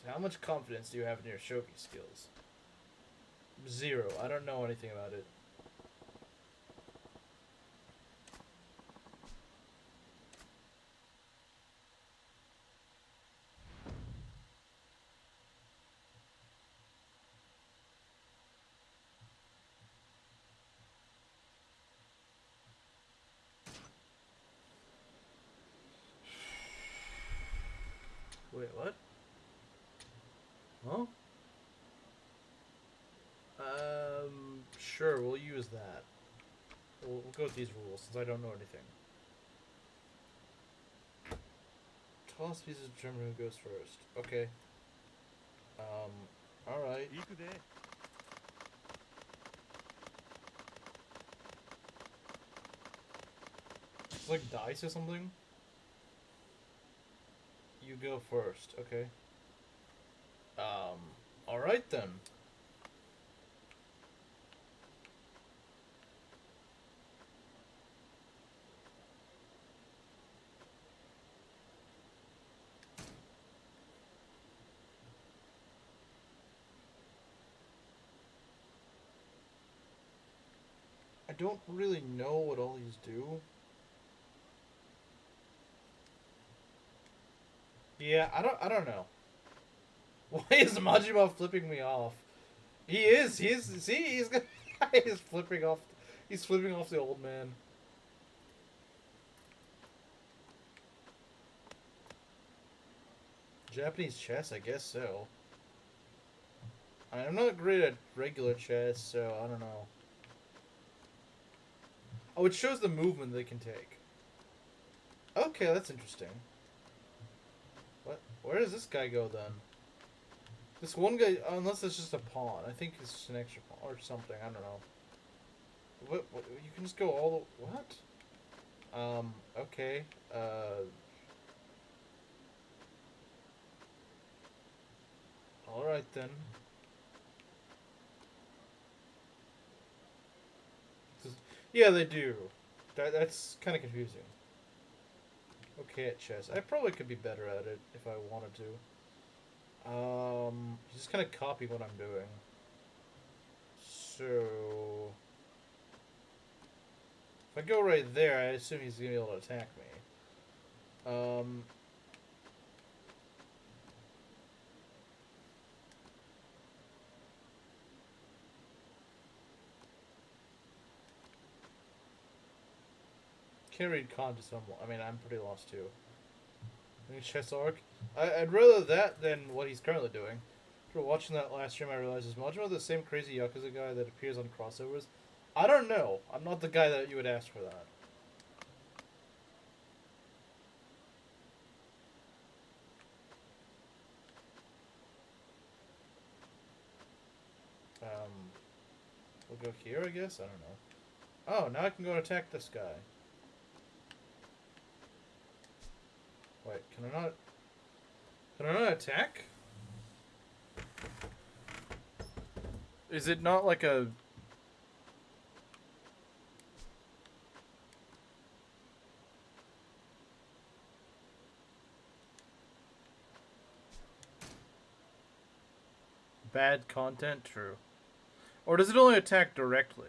So how much confidence do you have in your shogi skills? 0. I don't know anything about it. Wait, what? Huh? Sure, we'll use that. We'll go with these rules, since I don't know anything. Toss pieces to determine who goes first. Okay. Alright. It's like dice or something? You go first. Okay. All right then. I don't really know what all these do. Yeah, I don't know. Why is Majima flipping me off? He is. See, he's flipping off. He's flipping off the old man. Japanese chess, I guess so. I'm not great at regular chess, so I don't know. Oh, it shows the movement they can take. Okay, that's interesting. What? Where does this guy go then? This one guy, unless it's just a pawn. I think it's just an extra pawn or something. I don't know. What? You can just go all the... What? Okay. Alright then. Yeah, they do. That's kind of confusing. Okay at chess. I probably could be better at it if I wanted to. Just kind of copy what I'm doing. So... If I go right there, I assume he's going to be able to attack me. Can't read kanji somewhat. I mean, I'm pretty lost too. Chess arc. I'd rather that than what he's currently doing. After watching that last stream, I realized is Majima the same crazy Yakuza guy that appears on crossovers? I don't know. I'm not the guy that you would ask for that. We'll go here, I guess? I don't know. Oh, now I can go and attack this guy. Wait, can I not... Can I not attack? Is it not like a... Bad content? True. Or does it only attack directly?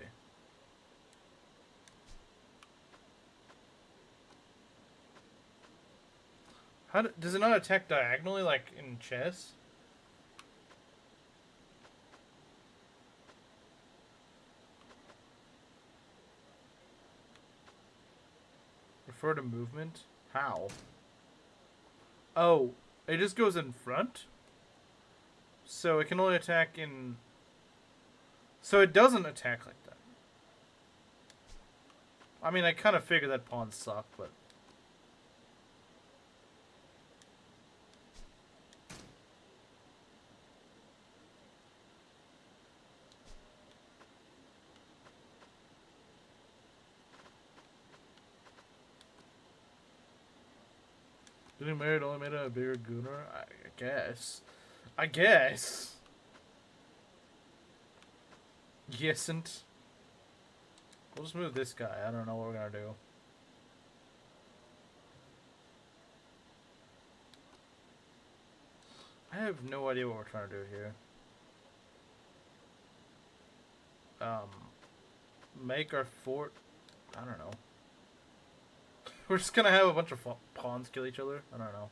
Does it not attack diagonally like in chess? Refer to movement? How? Oh, it just goes in front? So it can only attack in... So it doesn't attack like that. I mean, I kind of figured that pawns suck, but... Getting married only made him a bigger gooner? I guess. I guess. Yesn't. We'll just move this guy. I don't know what we're gonna do. I have no idea what we're trying to do here. Make our fort... I don't know. We're just gonna have a bunch of pawns kill each other? I don't know.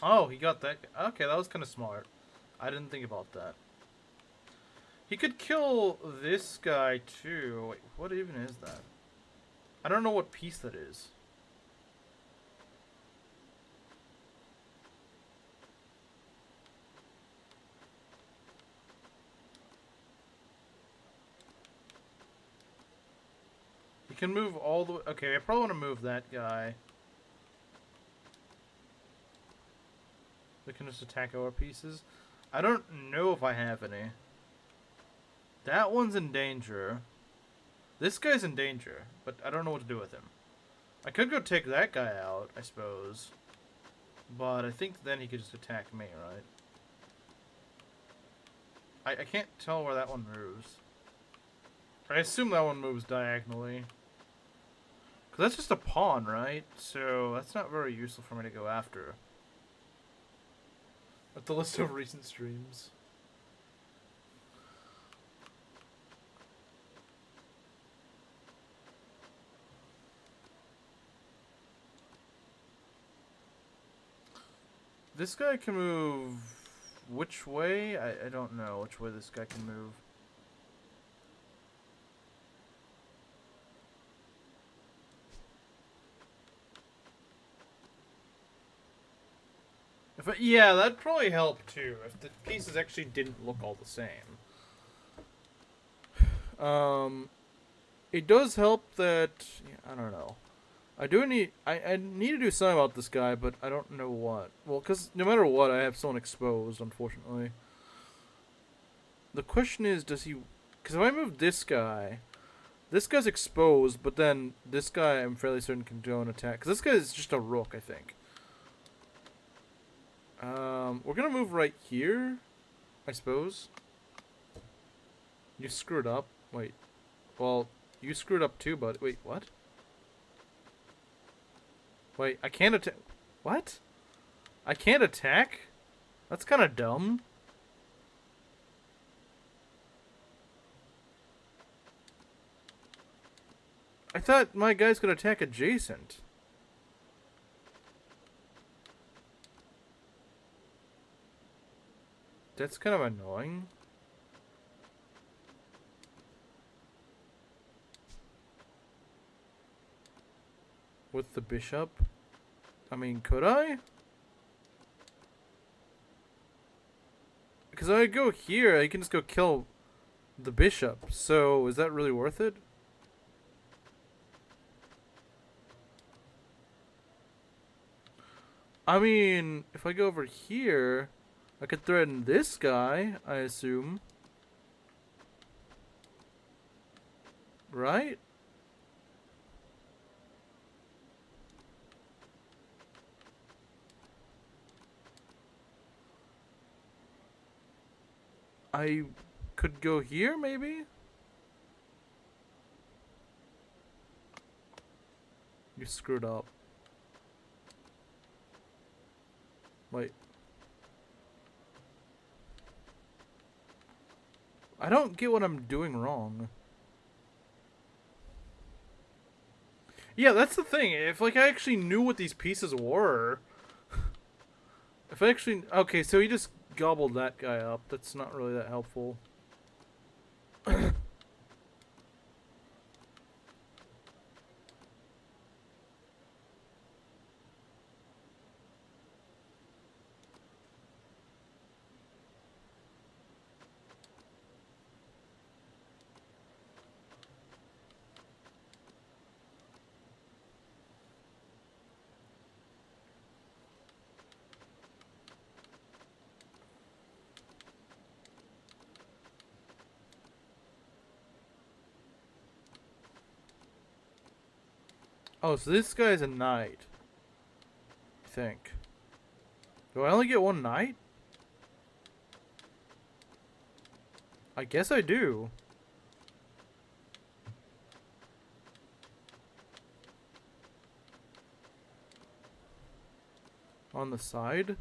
Oh, he got that. Okay, that was kind of smart. I didn't think about that. He could kill this guy too. Wait, what even is that? I don't know what piece that is. He can move all the way. Okay, I probably want to move that guy. We can just attack our pieces. I don't know if I have any. That one's in danger. This guy's in danger, but I don't know what to do with him. I could go take that guy out, I suppose. But I think then he could just attack me, right? I can't tell where that one moves. I assume that one moves diagonally. Because that's just a pawn, right? So that's not very useful for me to go after. At the list of recent streams. This guy can move which way? I don't know which way this guy can move. Yeah, that'd probably help too, if the pieces actually didn't look all the same. It does help that, yeah, I don't know. I need to do something about this guy, but I don't know what. Well, because no matter what, I have someone exposed, unfortunately. The question is, does he... Because if I move this guy's exposed, but then this guy I'm fairly certain can go and attack. Because this guy is just a rook, I think. We're gonna move right here, I suppose. You screwed up. Wait. Well, you screwed up too, but wait, what? Wait, I can't attack. What? I can't attack? That's kind of dumb. I thought my guys could attack adjacent. That's kind of annoying. With the bishop? I mean, could I? Because I go here, I can just go kill the bishop. So, is that really worth it? I mean, if I go over here, I could threaten this guy, I assume. Right? I could go here, maybe? You screwed up. Wait. I don't get what I'm doing wrong. Yeah, that's the thing. If, like, I actually knew what these pieces were... If I actually... Okay, so he just gobbled that guy up. That's not really that helpful. Oh, so this guy's a knight. I think. Do I only get one knight? I guess I do. On the side?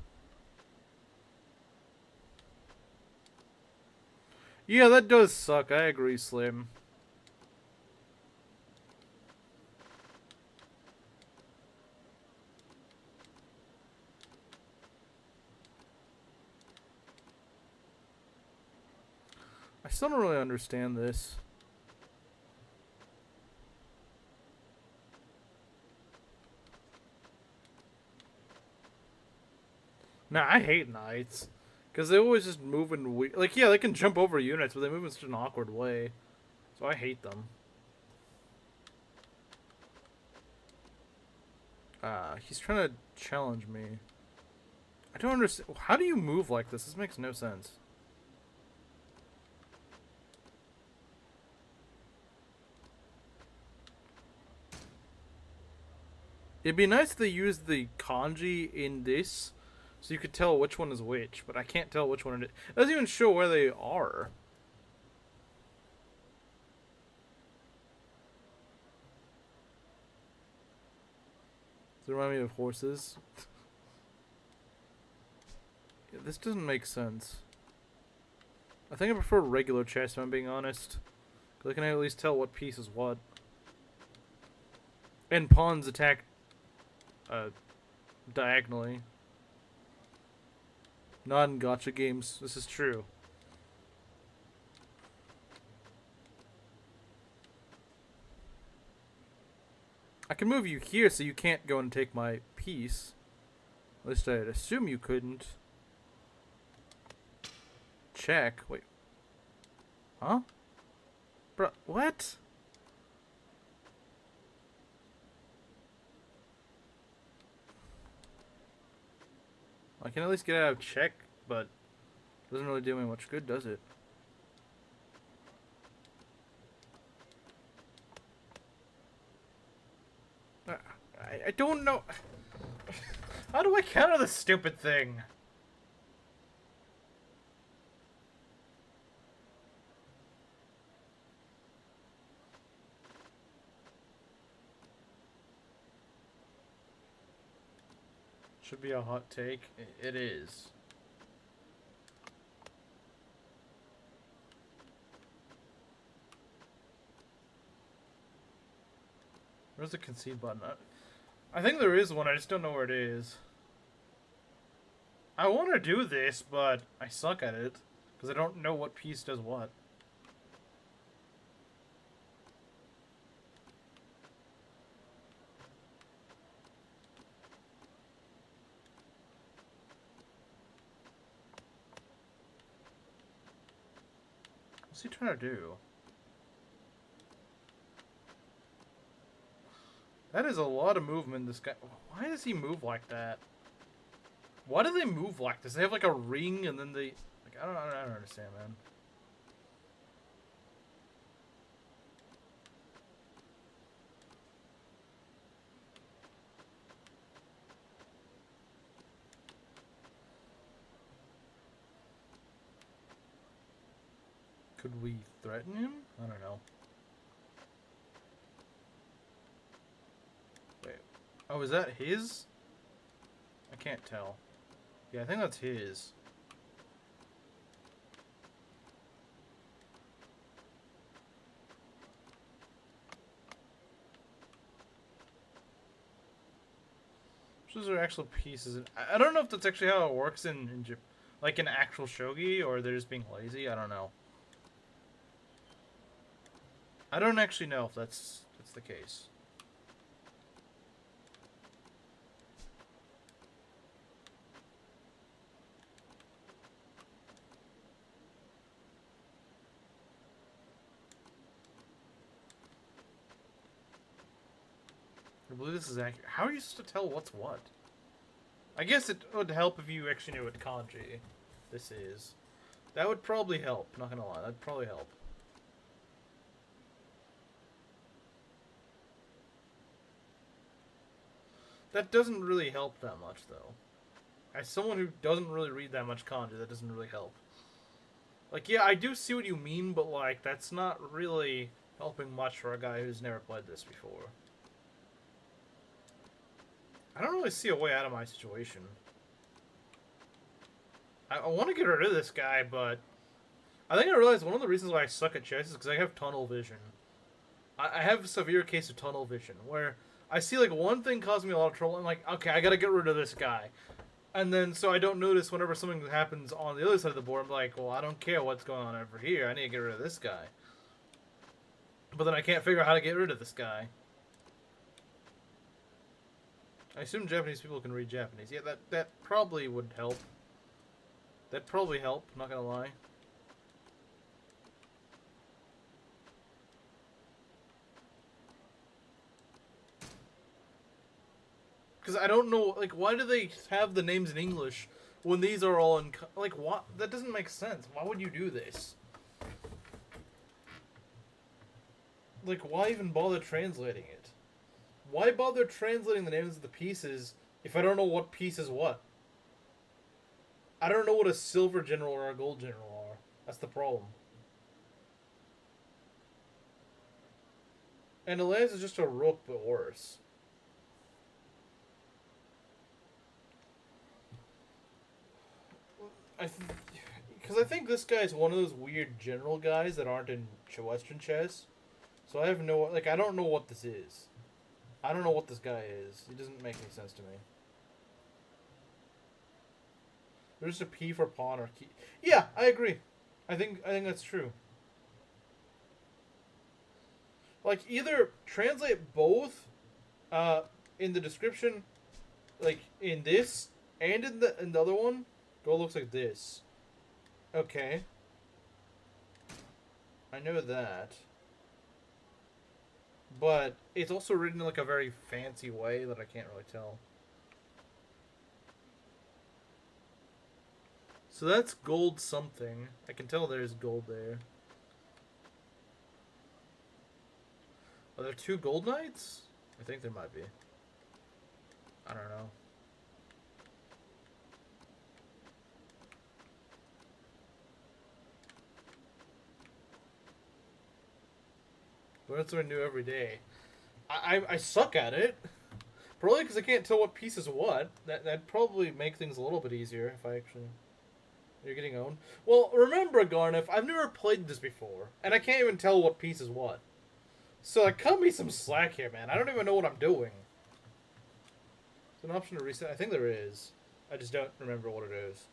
Yeah, that does suck. I agree, Slim. I still don't really understand this. Nah, I hate knights. Because they always just move in weird... Like, yeah, they can jump over units, but they move in such an awkward way. So I hate them. He's trying to challenge me. I don't understand. How do you move like this? This makes no sense. It'd be nice if they used the kanji in this, so you could tell which one is which, but I can't tell which one it is. It doesn't even show where they are. Does it remind me of horses? Yeah, this doesn't make sense. I think I prefer regular chess, if I'm being honest. Because I can at least tell what piece is what. And pawns attack diagonally. Not in gacha games. This is true. I can move you here so you can't go and take my piece. At least I'd assume you couldn't. Check. Wait. Huh? Bro, what? I can at least get out of check, but it doesn't really do me much good, does it? I don't know. How do I counter this stupid thing? Should be a hot take. It is. Where's the concede button? I think there is one, I just don't know where it is. I want to do this, but I suck at it. Because I don't know what piece does what. What's he trying to do? That is a lot of movement, this guy. Why does he move like that? Why do they move like this? They have like a ring and then they... Like, I don't understand, man. Could we threaten him? I don't know. Wait. Oh, is that his? I can't tell. Yeah, I think that's his. Those are actual pieces. I don't know if that's actually how it works in like in actual shogi, or they're just being lazy. I don't know. I don't actually know if that's the case. I believe this is accurate. How are you supposed to tell what's what? I guess it would help if you actually knew what kanji this is. That would probably help, not gonna lie. That'd probably help. That doesn't really help that much, though. As someone who doesn't really read that much kanji, that doesn't really help. Like, yeah, I do see what you mean, but, like, that's not really helping much for a guy who's never played this before. I don't really see a way out of my situation. I want to get rid of this guy, but... I think I realized one of the reasons why I suck at chess is because I have tunnel vision. I have a severe case of tunnel vision, where I see, like, one thing causing me a lot of trouble, and I'm like, okay, I gotta get rid of this guy. And then, so I don't notice whenever something happens on the other side of the board, I'm like, well, I don't care what's going on over here, I need to get rid of this guy. But then I can't figure out how to get rid of this guy. I assume Japanese people can read Japanese. Yeah, that probably would help. That'd probably help, not gonna lie. Because I don't know, like, why do they have the names in English when these are all in... Like, what? That doesn't make sense. Why would you do this? Like, why even bother translating it? Why bother translating the names of the pieces if I don't know what piece is what? I don't know what a silver general or a gold general are. That's the problem. And Elias is just a rook, but worse. Because I think this guy is one of those weird general guys that aren't in Western chess. So I have no... Like, I don't know what this is. I don't know what this guy is. He doesn't make any sense to me. There's a P for pawn or key. Yeah, I agree. I think that's true. Like, either translate both in the description, like, in this, and in the other one. Go looks like this. Okay. I know that. But it's also written in, like, a very fancy way that I can't really tell. So that's gold something. I can tell there's gold there. Are there 2 gold knights? I think there might be. I don't know. Learn something new every day. I suck at it. Probably because I can't tell what piece is what. That'd probably make things a little bit easier if I actually... You're getting owned? Well, remember, Garniff, I've never played this before. And I can't even tell what piece is what. So, like, cut me some slack here, man. I don't even know what I'm doing. Is there an option to reset? I think there is. I just don't remember what it is.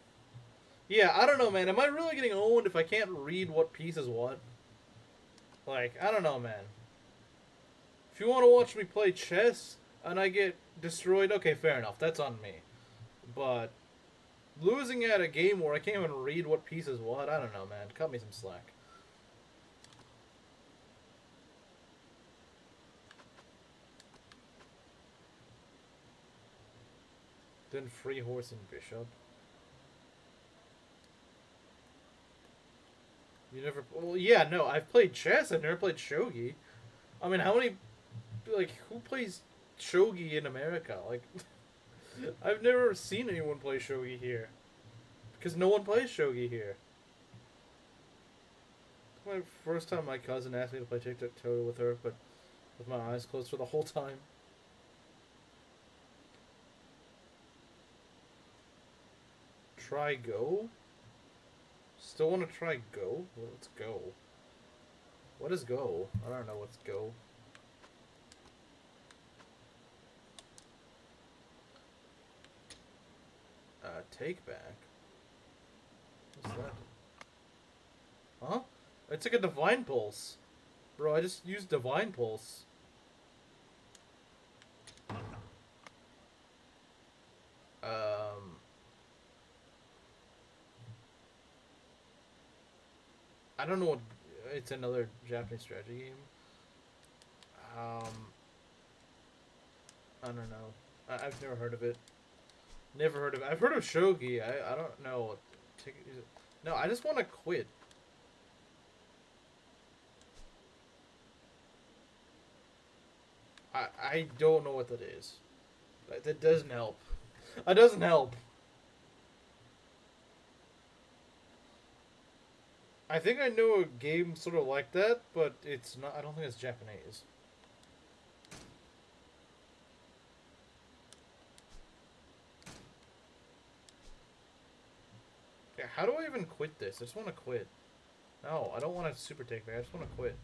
Yeah, I don't know, man. Am I really getting owned if I can't read what piece is what? Like, I don't know, man. If you want to watch me play chess and I get destroyed, okay, fair enough. That's on me. But losing at a game where I can't even read what piece is what, I don't know, man. Cut me some slack. Then free horse and bishop. You never... Well, yeah, no, I've played chess. I've never played shogi. I mean, how many... Like, who plays shogi in America? Like, I've never seen anyone play shogi here. Because no one plays shogi here. My first time my cousin asked me to play tic-tac-toe with her, but with my eyes closed for the whole time. Try go? Still want to try go? Well, let's go. What is go? I don't know what's go. Take back? What's that? Huh? I took a divine pulse. Bro, I just used divine pulse. I don't know what... It's another Japanese strategy game. I don't know. I've never heard of it. Never heard of it. I've heard of shogi. I don't know. No, I just want to quit. I don't know what that is. That doesn't help. That doesn't help. I think I know a game sort of like that, but it's not. I don't think it's Japanese. Yeah, how do I even quit this? I just want to quit. No, I don't want to super take back. I just want to quit.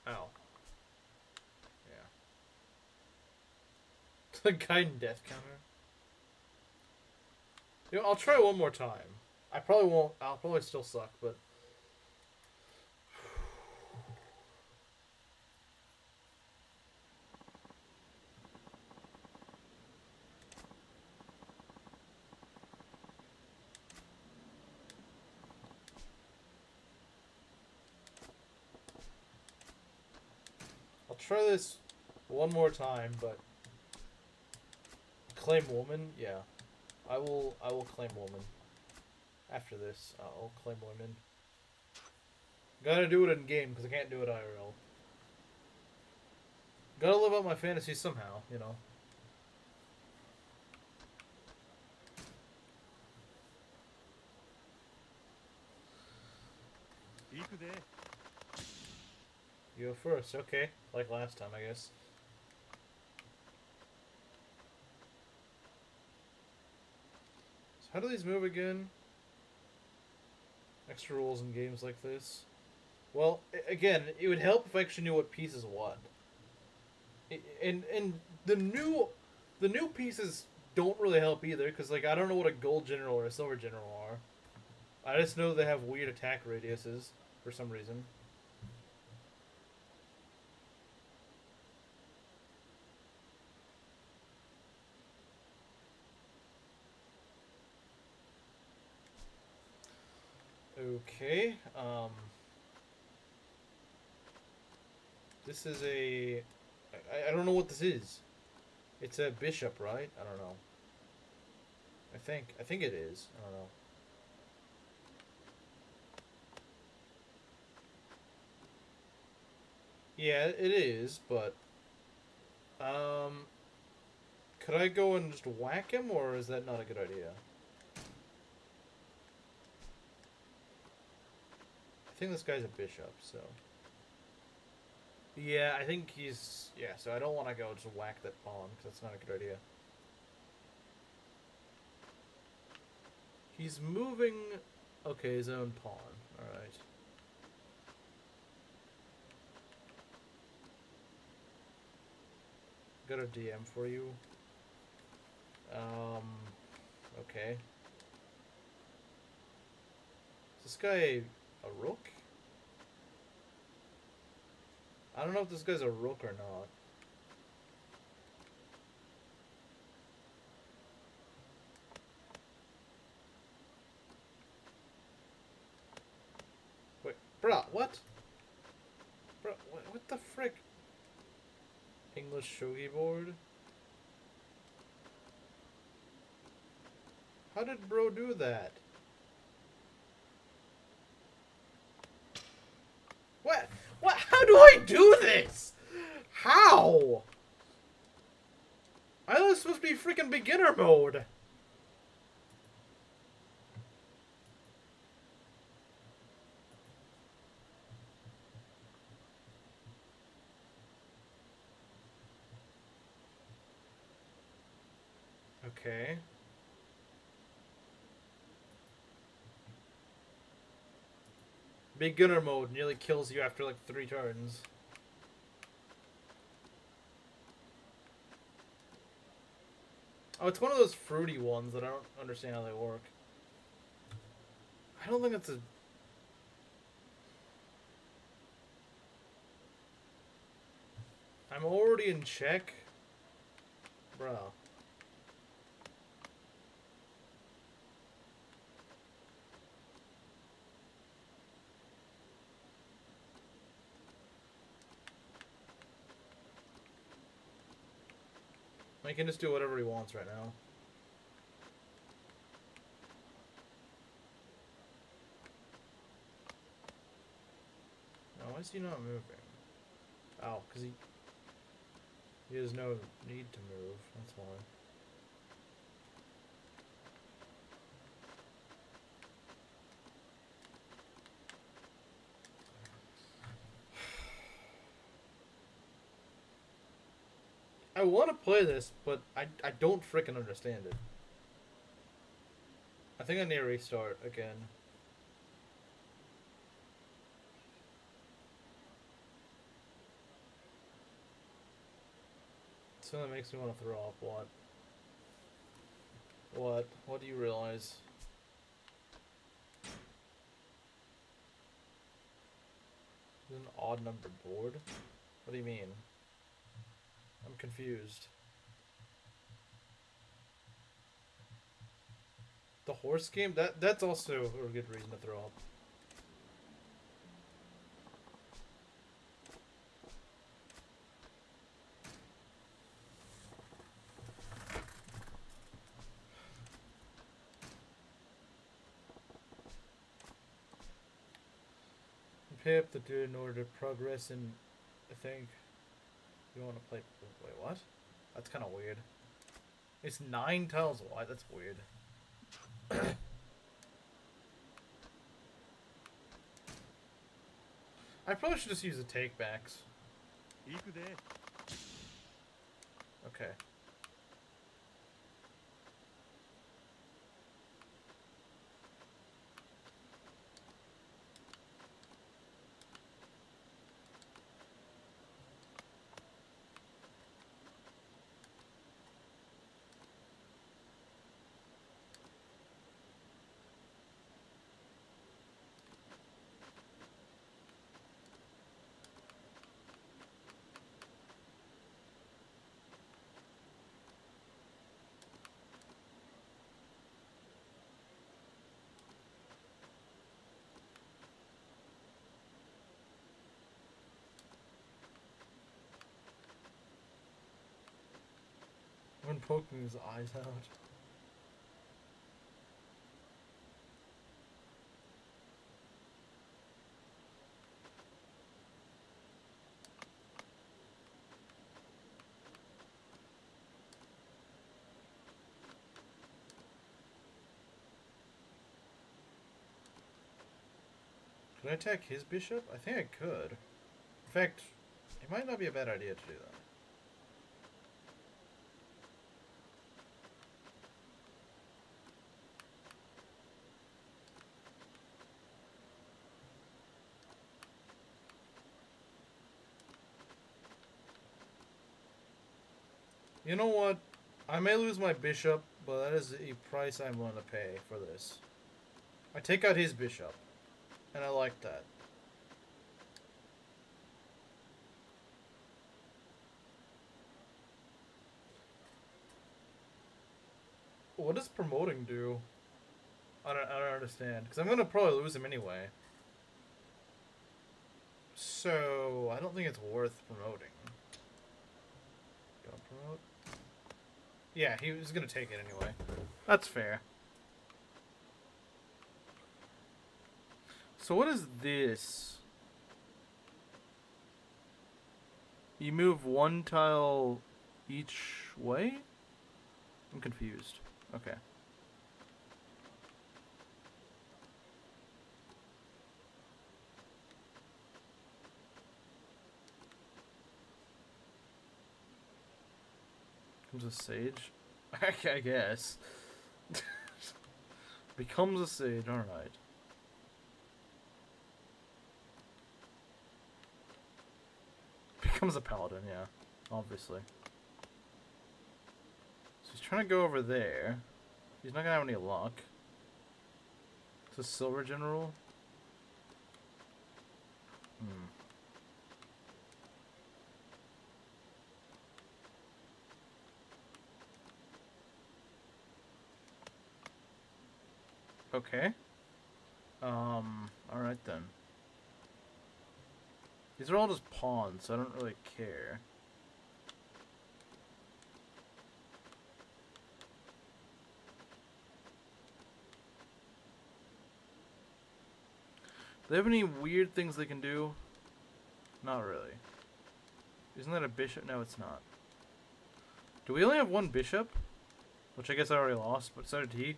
Ow. Yeah. The guiding death counter. You know, I'll try one more time. I probably won't. I'll probably still suck, but... I'll try this one more time, but claim woman, yeah. I will claim woman. After this, I'll claim women. Gotta do it in game because I can't do it IRL. Gotta live out my fantasy somehow, you know. You go first, okay. Like last time, I guess. So how do these move again? Extra rules in games like this. Well, again, it would help if I actually knew what piece is what. And the new pieces don't really help either, because like I don't know what a gold general or a silver general are. I just know they have weird attack radiuses for some reason. Okay, this is a... I don't know what this is. It's a bishop, right? I don't know. I think it is. I don't know. Yeah, it is, but... Could I go and just whack him, or is that not a good idea? I think this guy's a bishop, so... Yeah, I think he's... Yeah, so I don't want to go just whack that pawn, because that's not a good idea. He's moving... Okay, his own pawn. Alright. Got a DM for you. Okay. Is this guy a rook? I don't know if this guy's a rook or not. Wait, bruh, what? Bruh, what the frick? English shogi board? How did bro do that? What? What? How do I do this? How? I thought this was supposed to be freaking beginner mode. Okay. Beginner mode nearly kills you after like 3 turns. Oh, it's one of those fruity ones that I don't understand how they work. I don't think it's a... I'm already in check. Bruh. He can just do whatever he wants right now. Why is he not moving? Oh, because he has no need to move. That's why. I want to play this, but I don't freaking understand it. I think I need to restart again. So that makes me want to throw up. What? What? What do you realize? This is an odd numbered board? What do you mean? I'm confused. The horse game? That's also a good reason to throw up. Pay up the dude in order to progress in, I think. You want to play... Wait, what? That's kind of weird. It's 9 tiles wide. That's weird. I probably should just use the takebacks. Okay. When poking his eyes out. Can I attack his bishop? I think I could. In fact, it might not be a bad idea to do that. You know what? I may lose my bishop, but that is a price I'm willing to pay for this. I take out his bishop, and I like that. What does promoting do? I don't understand. Because I'm going to probably lose him anyway. So, I don't think it's worth promoting. Don't promote? Yeah, he was going to take it anyway. That's fair. So what is this? You move 1 tile each way? I'm confused. Okay. Becomes a sage? I guess. Becomes a sage, alright. Becomes a paladin, yeah. Obviously. So he's trying to go over there. He's not gonna have any luck. It's a silver general. Okay. Alright then. These are all just pawns, so I don't really care. Do they have any weird things they can do? Not really. Isn't that a bishop? No, it's not. Do we only have 1 bishop? Which I guess I already lost, but so did he.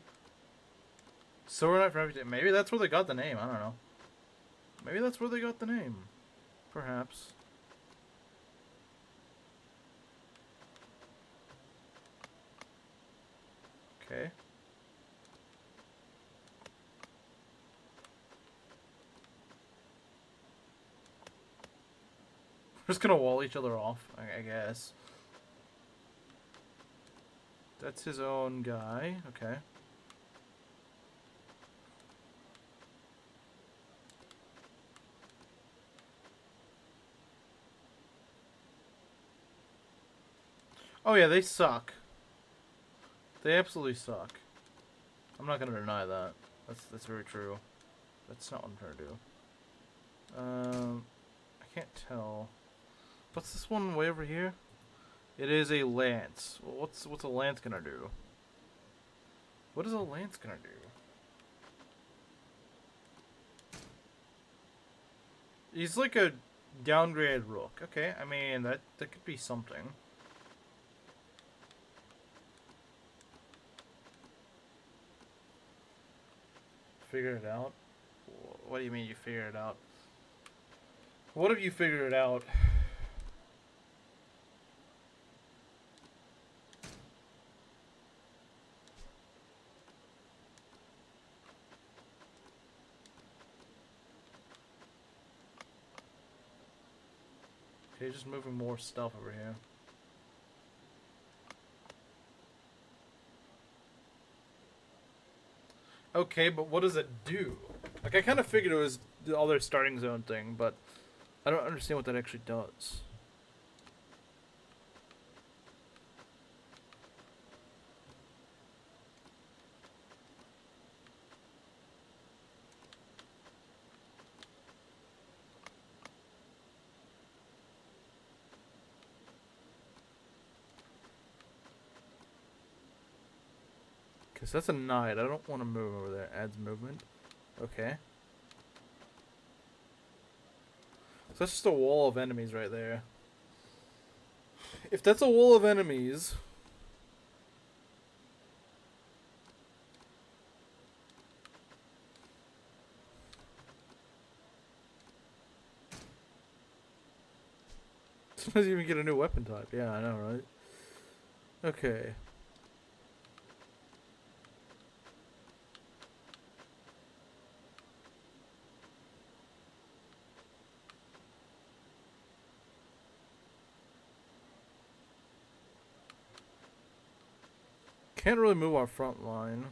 Sword Knight for everything. Maybe that's where they got the name. I don't know. Maybe that's where they got the name. Perhaps. Okay. We're just gonna wall each other off, I guess. That's his own guy. Okay. Oh yeah, they suck. They absolutely suck. I'm not gonna deny that. That's very true. That's not what I'm trying to do. I can't tell. What's this one way over here? It is a lance. Well, what's a lance gonna do? What is a lance gonna do? He's like a downgraded rook. Okay, I mean, that could be something. Figure it out? What do you mean you figure it out? What have you figured it out? Okay, just moving more stuff over here. Okay, but what does it do? Like, I kind of figured it was the other starting zone thing, but I don't understand what that actually does. Because that's a knight. I don't want to move over there. Adds movement. Okay. So that's just a wall of enemies right there. If that's a wall of enemies... Sometimes you even get a new weapon type. Yeah, I know, right? Okay. Can't really move our front line.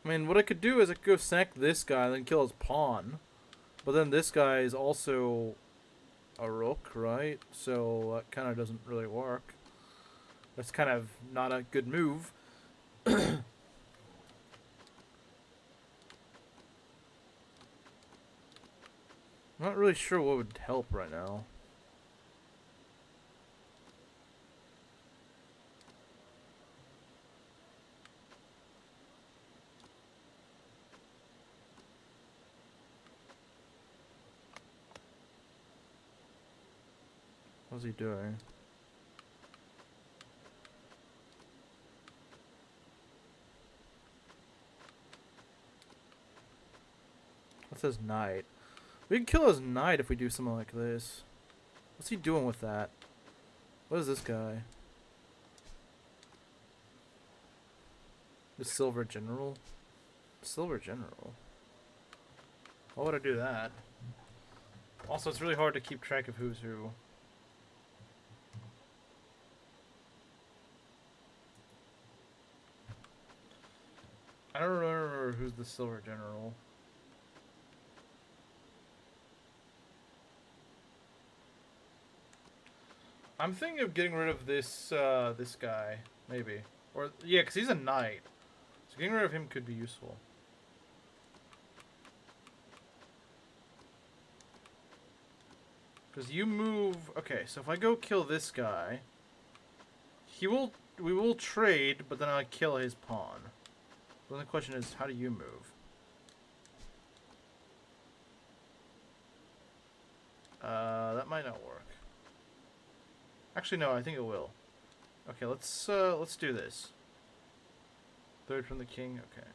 I mean, what I could do is I could go sack this guy and then kill his pawn. But then this guy is also a rook, right? So that kind of doesn't really work. That's kind of not a good move. I'm not really sure what would help right now. What's he doing? What's his knight? We can kill his knight if we do something like this. What's he doing with that? What is this guy? The Silver General? Silver General? Why would I do that? Also, it's really hard to keep track of who's who. I don't remember who's the Silver General. I'm thinking of getting rid of this this guy, maybe. Or yeah, because he's a knight. So getting rid of him could be useful. Because you move... Okay, so if I go kill this guy, we will trade, but then I'll kill his pawn. Then the question is, how do you move? That might not work. Actually, no, I think it will. Okay, let's do this. Third from the king, okay.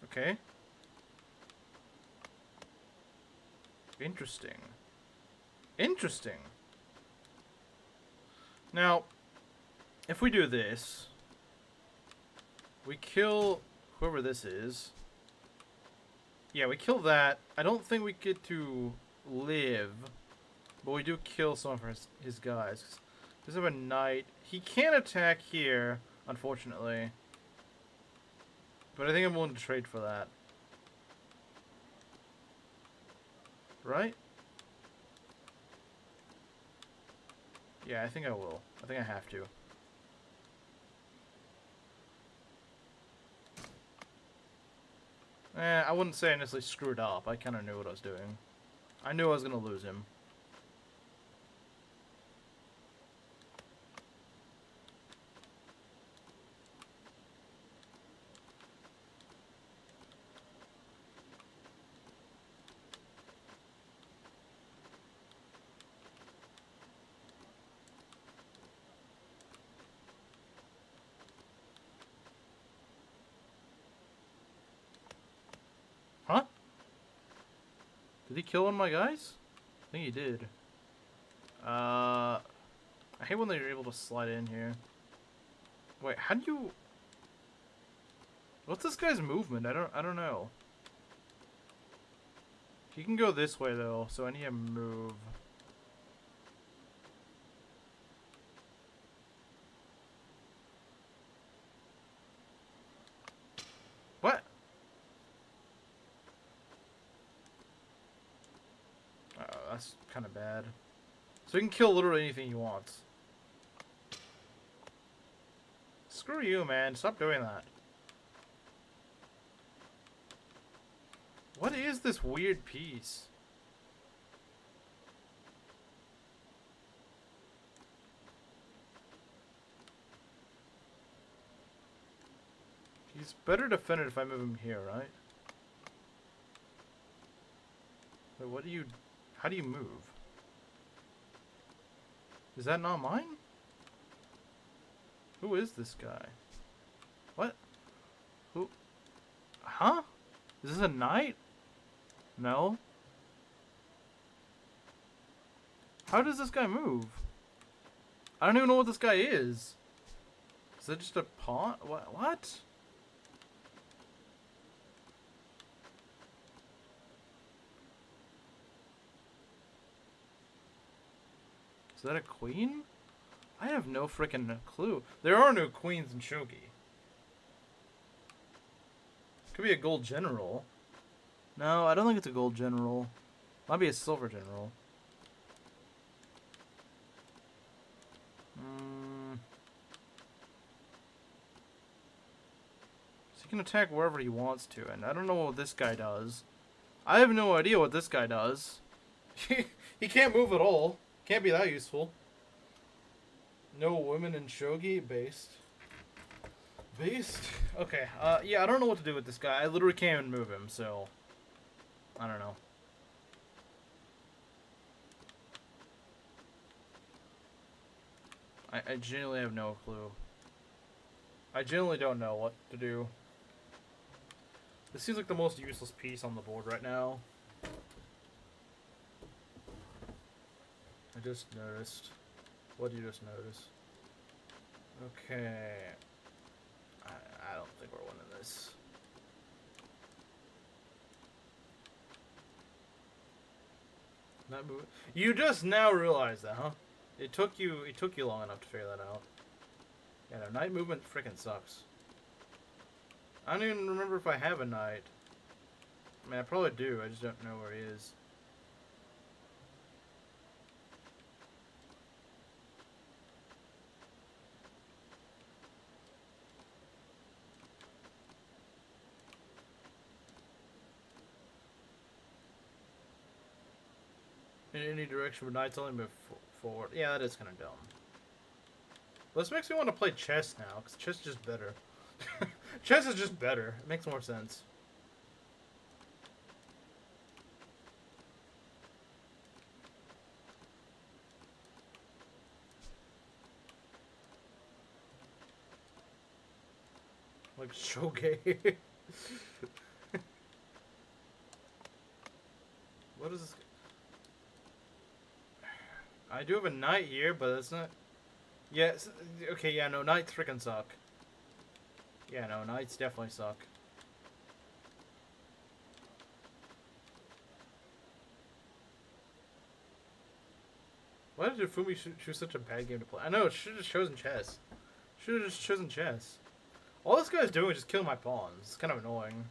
Okay. Interesting. Interesting. Now, if we do this, we kill whoever this is. Yeah, we kill that. I don't think we get to live, but we do kill some of his guys. Does have a knight. He can attack here, unfortunately. But I think I'm willing to trade for that. Right? Yeah, I think I will. I think I have to. I wouldn't say I necessarily screwed up. I kind of knew what I was doing. I knew I was going to lose him. Huh? Did he kill one of my guys? I think he did. I hate when they're able to slide in here. Wait, how do you... What's this guy's movement? I don't know. He can go this way though, so I need to move. What? That's kind of bad. So he can kill literally anything he wants. Screw you, man. Stop doing that. What is this weird piece? He's better defended if I move him here, right? Wait, what do you... How do you move? Is that not mine? Who is this guy? What? Who? Huh? Is this a knight? No. How does this guy move? I don't even know what this guy is. Is that just a pawn? What? Is that a queen? I have no freaking clue. There are no queens in shogi. Could be a gold general. No, I don't think it's a gold general. Might be a silver general. So he can attack wherever he wants to, and I don't know what this guy does. I have no idea what this guy does. He can't move at all. Can't be that useful. No women in shogi? Based. Based? Okay, yeah, I don't know what to do with this guy. I literally can't even move him, so... I don't know. I genuinely have no clue. I genuinely don't know what to do. This seems like the most useless piece on the board right now. I just noticed. What did you just notice? Okay. I don't think we're winning this. Not moving. You just now realized that, huh? It took you long enough to figure that out. Yeah, no, night movement freaking sucks. I don't even remember if I have a knight. I mean, I probably do. I just don't know where he is. In any direction, but knights only move forward. Yeah, that is kind of dumb. Well, this makes me want to play chess now, because chess is just better. Chess is just better. It makes more sense. Like shoge. What is this? I do have a knight here, but it's not... Yes, okay, yeah, no, knights freaking suck. Yeah, no, knights definitely suck. Why did Fumi choose such a bad game to play? I know, it should have just chosen chess. Should have just chosen chess. All this guy's doing is just killing my pawns. It's kind of annoying.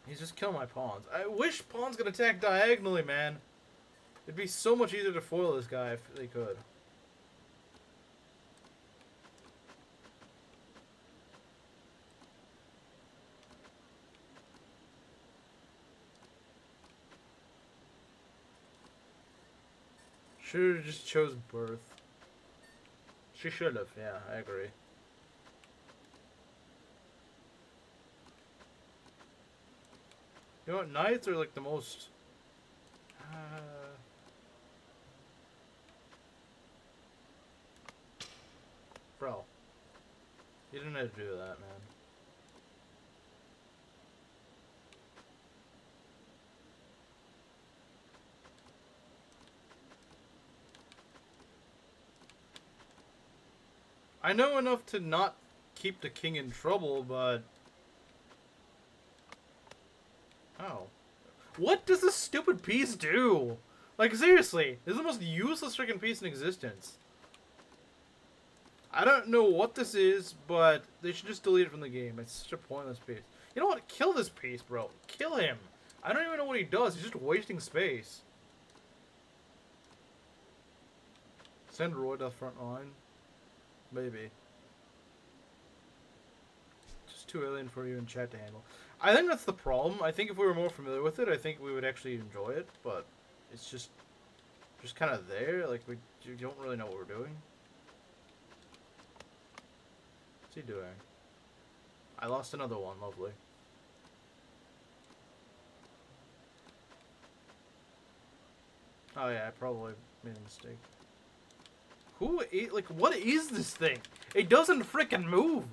He's just killing my pawns. I wish pawns could attack diagonally, man. It'd be so much easier to foil this guy if they could. Should have just chose birth. She should have, yeah, I agree. You know what, knights are like the most... Bro. You didn't have to do that, man. I know enough to not keep the king in trouble, but... Oh. What does this stupid piece do? Like, seriously, this is the most useless freaking piece in existence. I don't know what this is, but they should just delete it from the game. It's such a pointless piece. You know what? Kill this piece, bro. Kill him. I don't even know what he does. He's just wasting space. Send Roy to the front line. Maybe. Just too alien for you in chat to handle. I think that's the problem. I think if we were more familiar with it, I think we would actually enjoy it. But it's just kind of there. Like, we don't really know what we're doing. What's he doing? I lost another one. Lovely. Oh yeah, I probably made a mistake. Like, what is this thing? It doesn't frickin' move!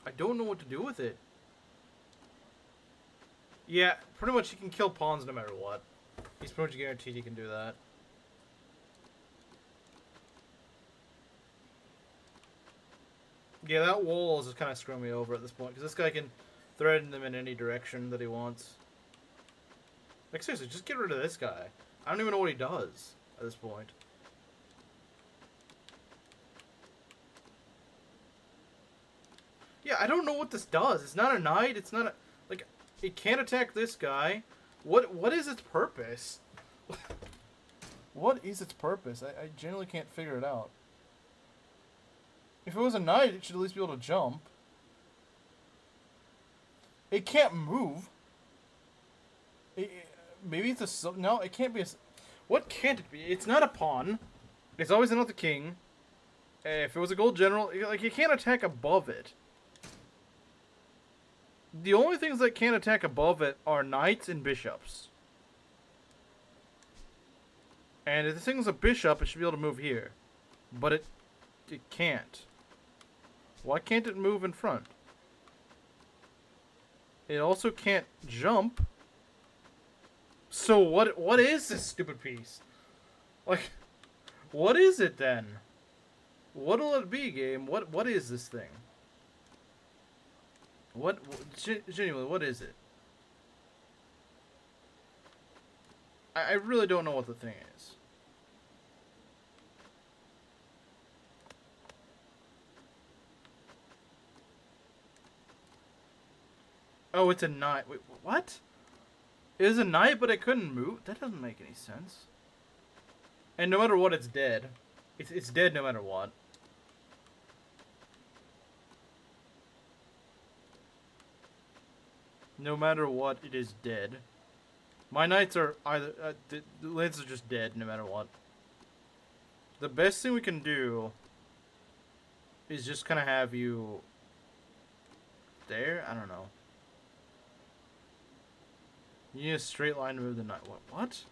I don't know what to do with it. Yeah, pretty much he can kill pawns no matter what. He's pretty much guaranteed he can do that. Yeah, that wall is just kind of screwing me over at this point, because this guy can threaten them in any direction that he wants. Like, seriously, just get rid of this guy. I don't even know what he does at this point. Yeah, I don't know what this does. It's not a knight. It's not a... Like, it can't attack this guy. What is its purpose? What is its purpose? I genuinely can't figure it out. If it was a knight, it should at least be able to jump. It can't move. Maybe it's a... No, it can't be a... What can't it be? It's not a pawn. It's always another king. If it was a gold general, like, you can't attack above it. The only things that can't attack above it are knights and bishops. And if this thing's a bishop, it should be able to move here. But it can't. Why can't it move in front? It also can't jump. So what is this stupid piece? Like, what is it then? What'll it be, game? What is this thing? Genuinely, what is it? I really don't know what the thing is. Oh, it's a knight. Wait, what? It was a knight, but it couldn't move? That doesn't make any sense. And no matter what, it's dead. It's dead no matter what. No matter what, it is dead. My knights are either... the lances are just dead no matter what. The best thing we can do is just kind of have you... there? I don't know. You need a straight line to move the knight. What?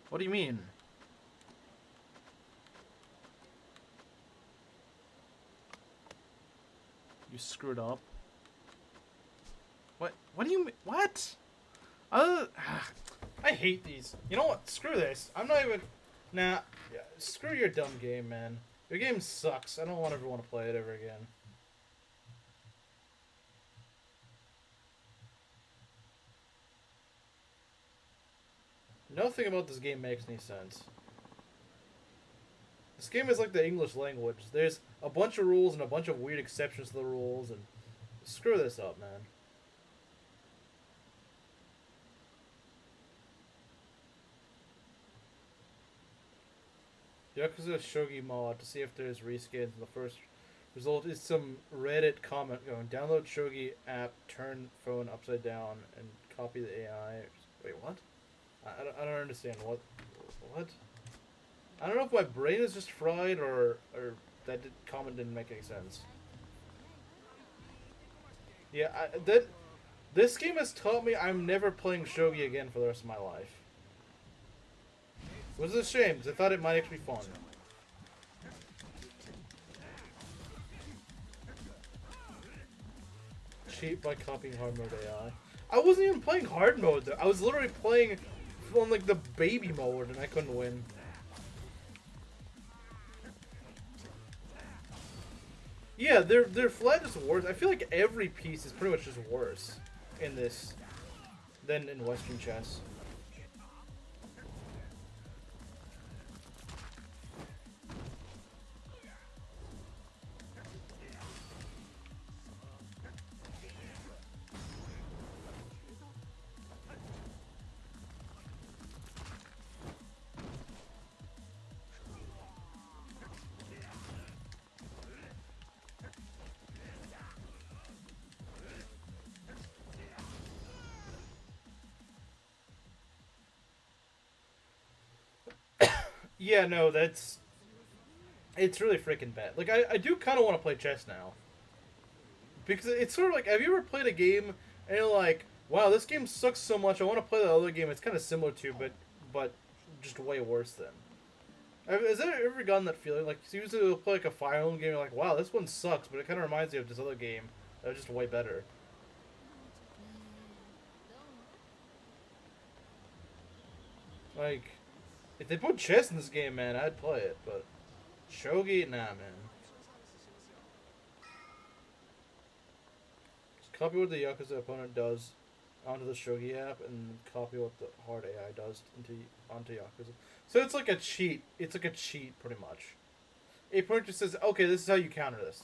What do you mean? You screwed up. What do you mean? What? I hate these. You know what? Screw this. I'm not even... Nah. Yeah, screw your dumb game, man. Your game sucks. I don't ever want to play it ever again. Nothing about this game makes any sense. This game is like the English language. There's a bunch of rules and a bunch of weird exceptions to the rules, and screw this up, man. Yakuza Shogi mod to see if there's reskins in the Result is some Reddit comment going, download Shogi app, turn phone upside down, and copy the AI. Wait, what? I don't understand. What? I don't know if my brain is just fried or comment didn't make any sense. Yeah, this game has taught me I'm never playing Shogi again for the rest of my life. Which is a shame, because I thought it might actually be fun. Cheat by copying hard mode AI. I wasn't even playing hard mode though. I was literally playing on like the baby mode and I couldn't win. Yeah, their flat is worse. I feel like every piece is pretty much just worse in this than in Western chess. Yeah, no, it's really freaking bad. Like, I do kind of want to play chess now. Because it's sort of like, have you ever played a game and you're like, wow, this game sucks so much, I want to play the other game it's kind of similar to, but just way worse than. Has that ever gotten that feeling? Like, you usually will play like a Fire Emblem game, you're like, wow, this one sucks, but it kind of reminds you of this other game that was just way better. Like, if they put chess in this game, man, I'd play it, but Shogi, nah, man. Just copy what the Yakuza opponent does onto the Shogi app, and copy what the hard AI does onto Yakuza. So it's like a cheat. It's like a cheat, pretty much. A opponent just says, okay, this is how you counter this.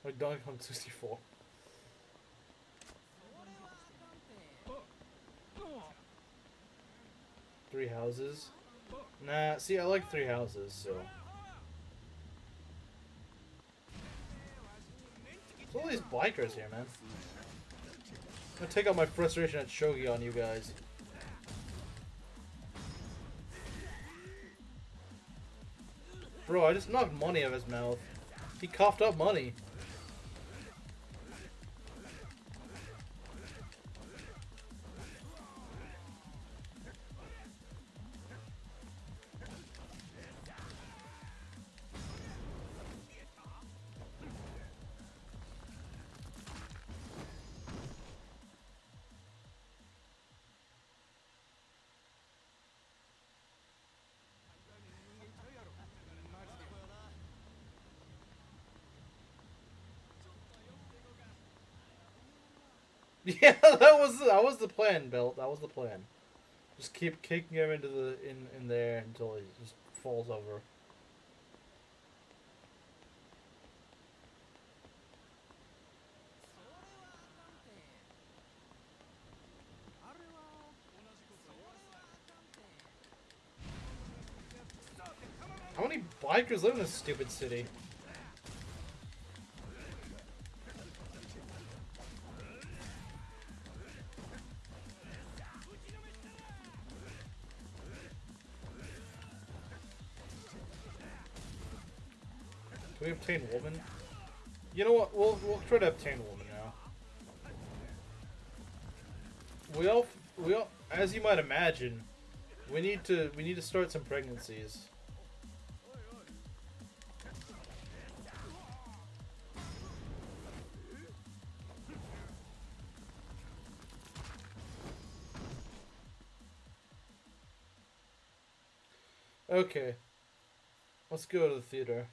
Like Donkey Kong 64. Three houses? Nah, see, I like three houses, so. There's all these bikers here, man. I'm gonna take out my frustration at Shogi on you guys. Bro, I just knocked money out of his mouth. He coughed up money. Yeah, that was the plan, Belt. That was the plan. Just keep kicking him into the in there until he just falls over. How many bikers live in this stupid city? Can we obtain woman? You know what? We'll try to obtain woman now. We all, as you might imagine, we need to start some pregnancies. Okay. Let's go to the theater.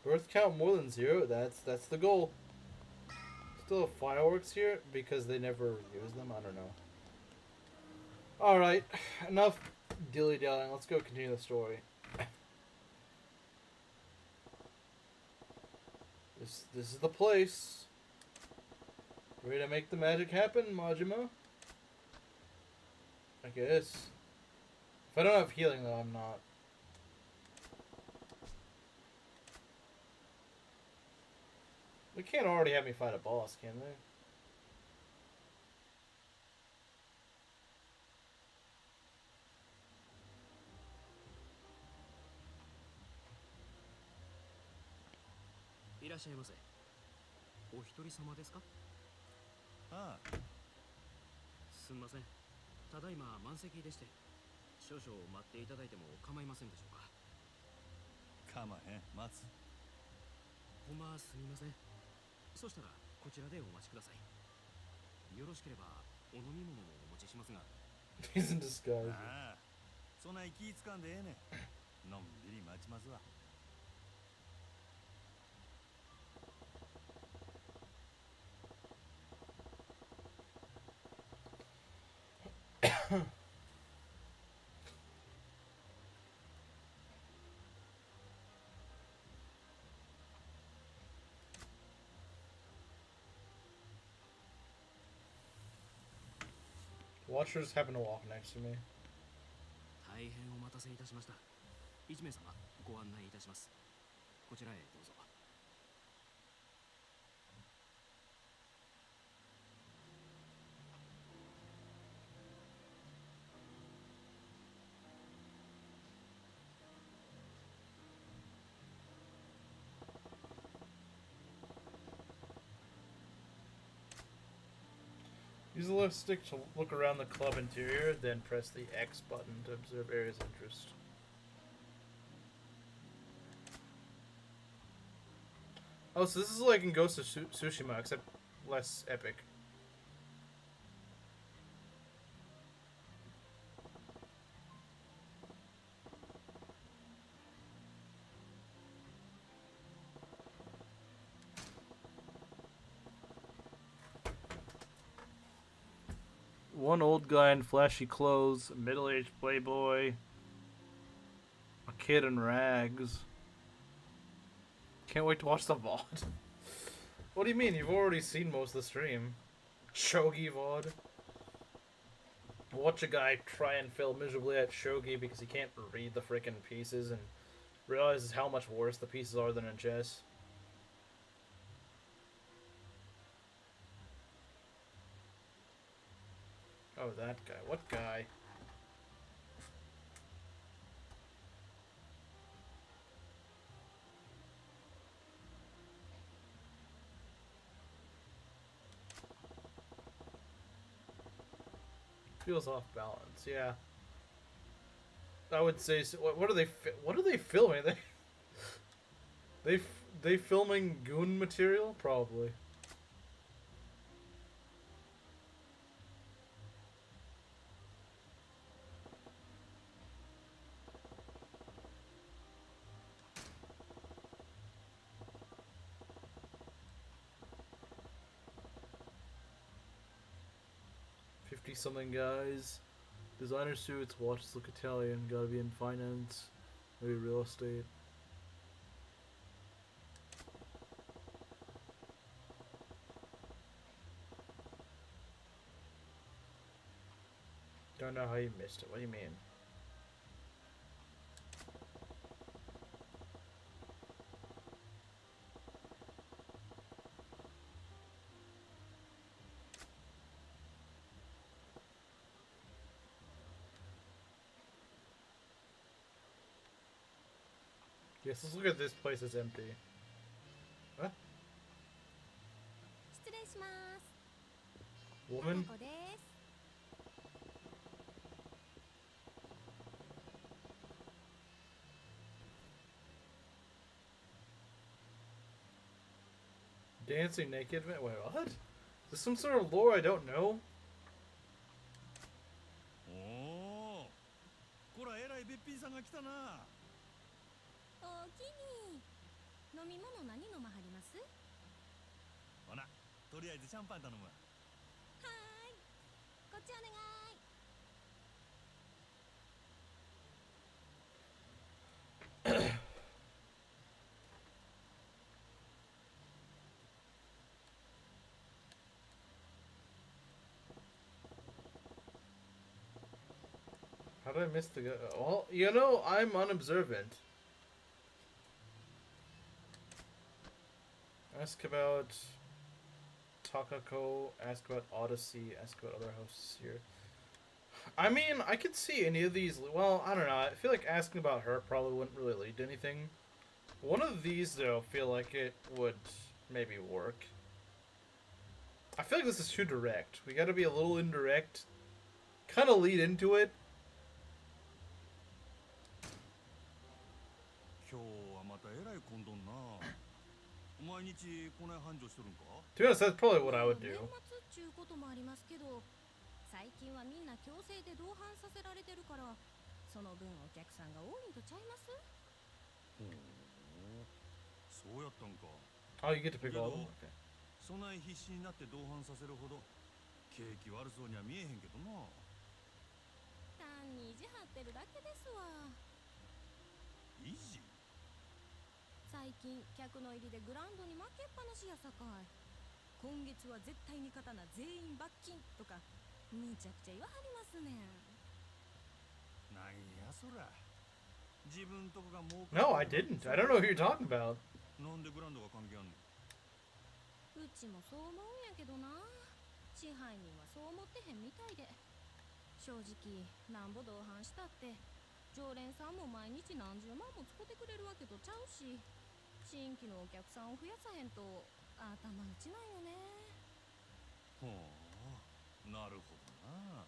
Birth count more than 0? That's the goal. Still have fireworks here because they never use them? I don't know. Alright. Enough dilly-dallying. Let's go continue the story. This is the place. Ready to make the magic happen, Majima? I guess. If I don't have healing, though, I'm not. They can't already have me fight a boss, can they? いらっしゃいませ。お一人様ですか？ああ、すんません。ただいま満席でして、少々待っていただいても構いませんでしょうか。かまへん、待つ。ほんますみません。そしたらこちらでお待ちください。よろしければお飲み物もお持ちしますが。He's in disguise. ああ、そんな気つかんでええねん。のんびり待ちますわ。Watcher just happened to walk next to me. 大変お待たせいたしました。1名様ご案内いたします。こちらへどうぞ。Use the left stick to look around the club interior, then press the X button to observe areas of interest. Oh, so this is like in Ghost of Tsushima, except less epic. One old guy in flashy clothes, a middle-aged playboy, a kid in rags. Can't wait to watch the VOD. What do you mean? You've already seen most of the stream. Shogi VOD. Watch a guy try and fail miserably at Shogi because he can't read the frickin' pieces and realizes how much worse the pieces are than in chess. Oh, that guy. What guy? Feels off balance, yeah. I would say. So. What are they? What are they filming? They filming goon material, probably. Something guys. Designer suits, watches look Italian, gotta be in finance, maybe real estate. Don't know how you missed it. What do you mean? Yes, let's look at this place. It's empty. What? 失礼します。 Woman? ここです。 Dancing naked? Wait, what? Is this some sort of lore I don't know? おお、こらえらいべっぴんさんが来たな。おおきに。飲み物何飲まはります？ほな、とりあえずシャンパン頼むわ。はーい。こっちお願い。How did I miss the... Well, you know, I'm unobservant. Ask about Takako, ask about Odyssey, ask about other hosts here. I mean, I could see any of these... Well, I don't know. I feel like asking about her probably wouldn't really lead to anything. One of these, though, I feel like it would maybe work. I feel like this is too direct. We gotta be a little indirect. Kind of lead into it. 今日はまたえらい混んどんな。毎日こない繁盛しとるんか？ To be honest, that's probably what I would do. 年末っちゅうこともありますけど、最近はみんな強制で同伴させられてるから、その分お客さんが多いんとちゃいます？ほう、そうやったんか。 Oh, you get to pick all of them? Okay. そない必死になって同伴させるほど景気悪そうには見えへんけどな。単に意地張ってるだけですわ。意地？最近客の入りでグラウンドに負けっぱなしやさかい。今月は絶対に勝たな全員罰金とかむちゃくちゃ言わはりますねん。なんやそら。自分とこが儲かる。 No, I didn't. I don't know who you're talking about. なんでグラウンドが関係あんの？うちもそう思うんやけどな。支配人はそう思ってへんみたいで。正直なんぼ同伴したって常連さんも毎日何十万も使ってくれるわけとちゃうし、新規のお客さんを増やさへんと頭打ちなんよね。ほう、なるほどな。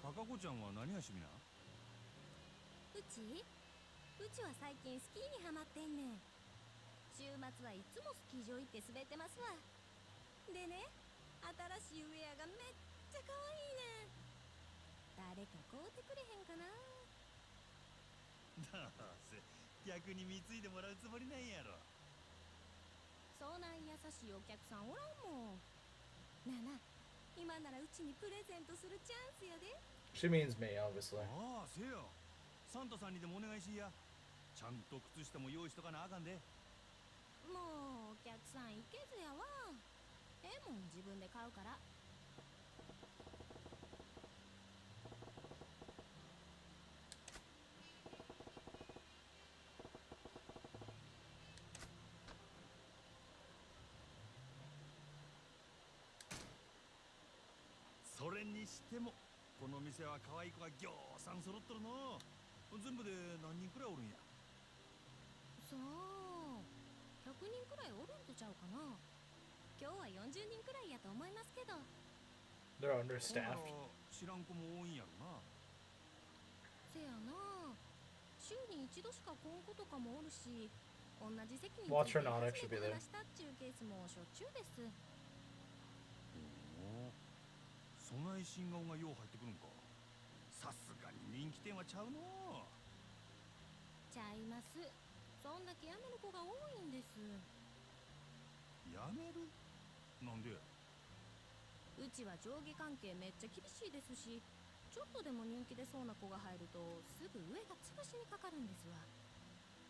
高子ちゃんは何が趣味な？うちは最近スキーにハマってんねん。週末はいつもスキー場行って滑ってますわ。でね、新しいウェアがめっちゃ可愛いねん。誰か買うてくれへんかな。どうせ逆に貢いでもらうつもりなんやろ。そない優しいお客さんおらんもん。なあなあ、今ならうちにプレゼントするチャンスやで。 She means me, obviously. ああ、せや。サンタさんにでもお願いしや。ちゃんと靴下も用意しとかなあかんで。もうお客さんいけずやわ。ええもん自分で買うから。それにしてもこの店は可愛い子がぎょうさん揃っとるの。全部で何人くらいおるんや？さあ、100人くらいおるんとちゃうかな。今日は40人くらいやと思いますけど。 They're understaffed. 知らん子も多いんやろな。せやな、週に一度しか来ん子とかもおるし、同じ席につい Watch て her not 初 actually め be て there. 話したっちゅうケースもしょっちゅうです。おお、そない新顔がよう入ってくるんか。さすがに人気店はちゃうの。ちゃいます。そんだけ辞める子が多いんです。やめる？なんで？うちは上下関係めっちゃ厳しいですし、ちょっとでも人気出そうな子が入るとすぐ上が潰しにかかるんですわ。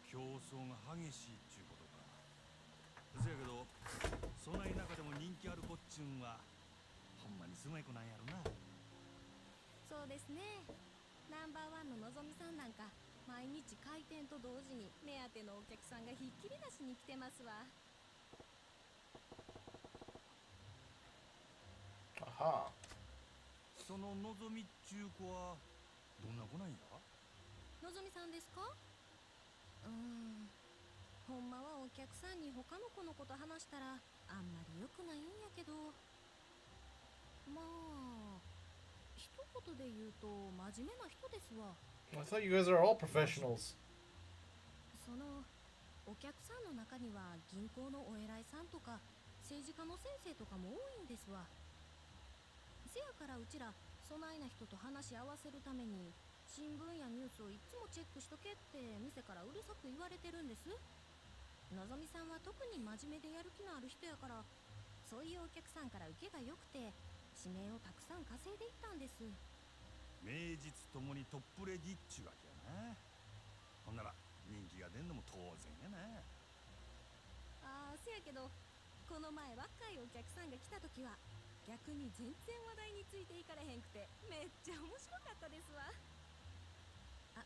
競争が激しいっちゅうことか。せやけどそない中でも人気ある子っちゅうんはほんまにすごい子なんやろな。そうですね。ナンバーワンののぞみさんなんか毎日開店と同時に目当てのお客さんがひっきりなしに来てますわ。 Aha. そののぞみっちゅう子はどんな子なんや？のぞみさんですか？ほんまはお客さんに他の子のこと話したらあんまり良くないんやけど、まあ一言で言うと真面目な人ですわ。 I thought you guys are all professionals. そのお客さんの中には銀行のお偉いさんとか政治家の先生とかも多いんですわ。せやからうちらそないな人と話し合わせるために新聞やニュースをいつもチェックしとけって店からうるさく言われてるんです。のぞみさんは特に真面目でやる気のある人やから、そういうお客さんから受けが良くて指名をたくさん稼いでいったんです。名実ともにトップレディっちゅうわけやな。ほんなら人気が出んのも当然やな。ああ、せやけどこの前若いお客さんが来た時は逆に全然話題についていかれへんくてめっちゃ面白かったですわ。あ、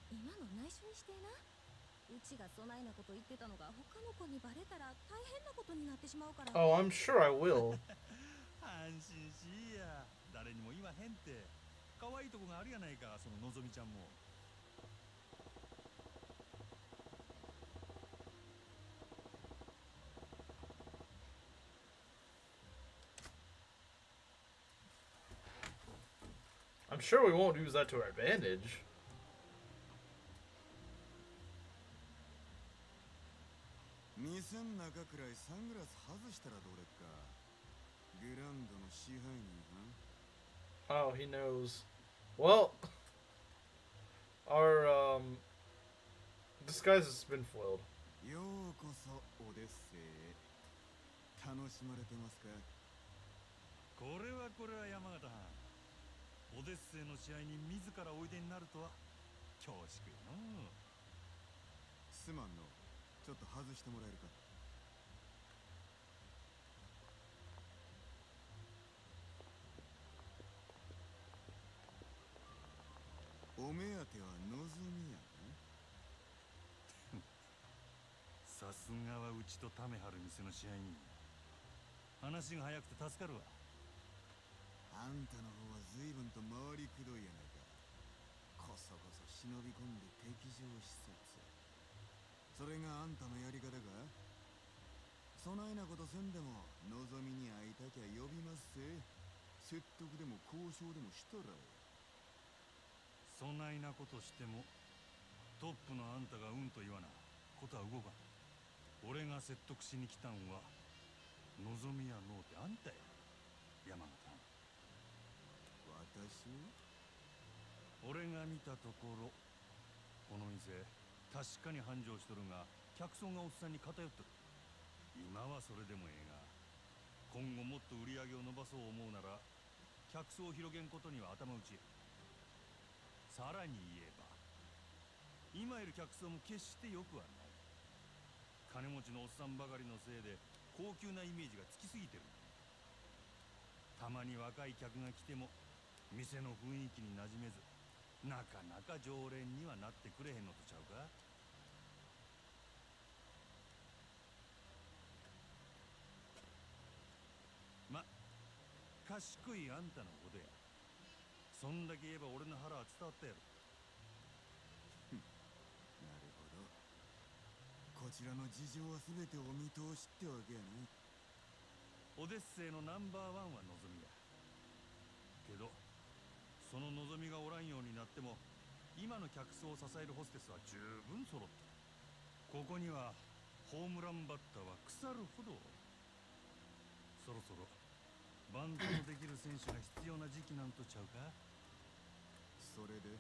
今の内緒にしてな。うちがそないなこと言ってたのが他の子にバレたら大変なことになってしまうから。 Oh, I'm sure I will. 安心しいや。誰にも言わへんって。可愛いとこがあるやないか、そののぞみちゃんも。I'm sure we won't use that to our advantage. 店ん中くらいサングラス外したらどれっか。グランドの支配人は。 Oh, he knows. Well, our disguise has been foiled. ようこそオデッセイへ。楽しまれてますか。これは山形藩。オデッセイの試合に自らおいでになるとは恐縮よの。すまんの。ちょっと外してもらえるか。お目当てはのぞみやな。さすがはうちとためはる店の支配人。話が早くて助かるわ。あんたの方は随分と回りくどいやないか。こそこそ忍び込んで敵情視察。それがあんたのやり方か。そないなことせんでものぞみに会いたきゃ呼びますせ。説得でも交渉でもしたら。そないなことしてもトップのあんたがうんと言わなことは動かん。俺が説得しに来たんはのぞみやのうてあんたや。山形。私？俺が見たところこの店確かに繁盛しとるが客層がおっさんに偏っとる。今はそれでもええが今後もっと売り上げを伸ばそう思うなら客層を広げんことには頭打ち。さらに言えば今いる客層も決して良くはない。金持ちのおっさんばかりのせいで高級なイメージがつきすぎてる。たまに若い客が来ても店の雰囲気に馴染めずなかなか常連にはなってくれへんのとちゃうか。ま、賢いあんたのことや。そんだけ言えば俺の腹は伝わったやろ。なるほど。こちらの事情は全てお見通しってわけやな。オデッセイのナンバーワンはのぞみや。けどそののぞみがおらんようになっても今の客層を支えるホステスは十分揃ってる。ここにはホームランバッターは腐るほど。そろそろバントのできる選手が必要な時期なんとちゃうか。それで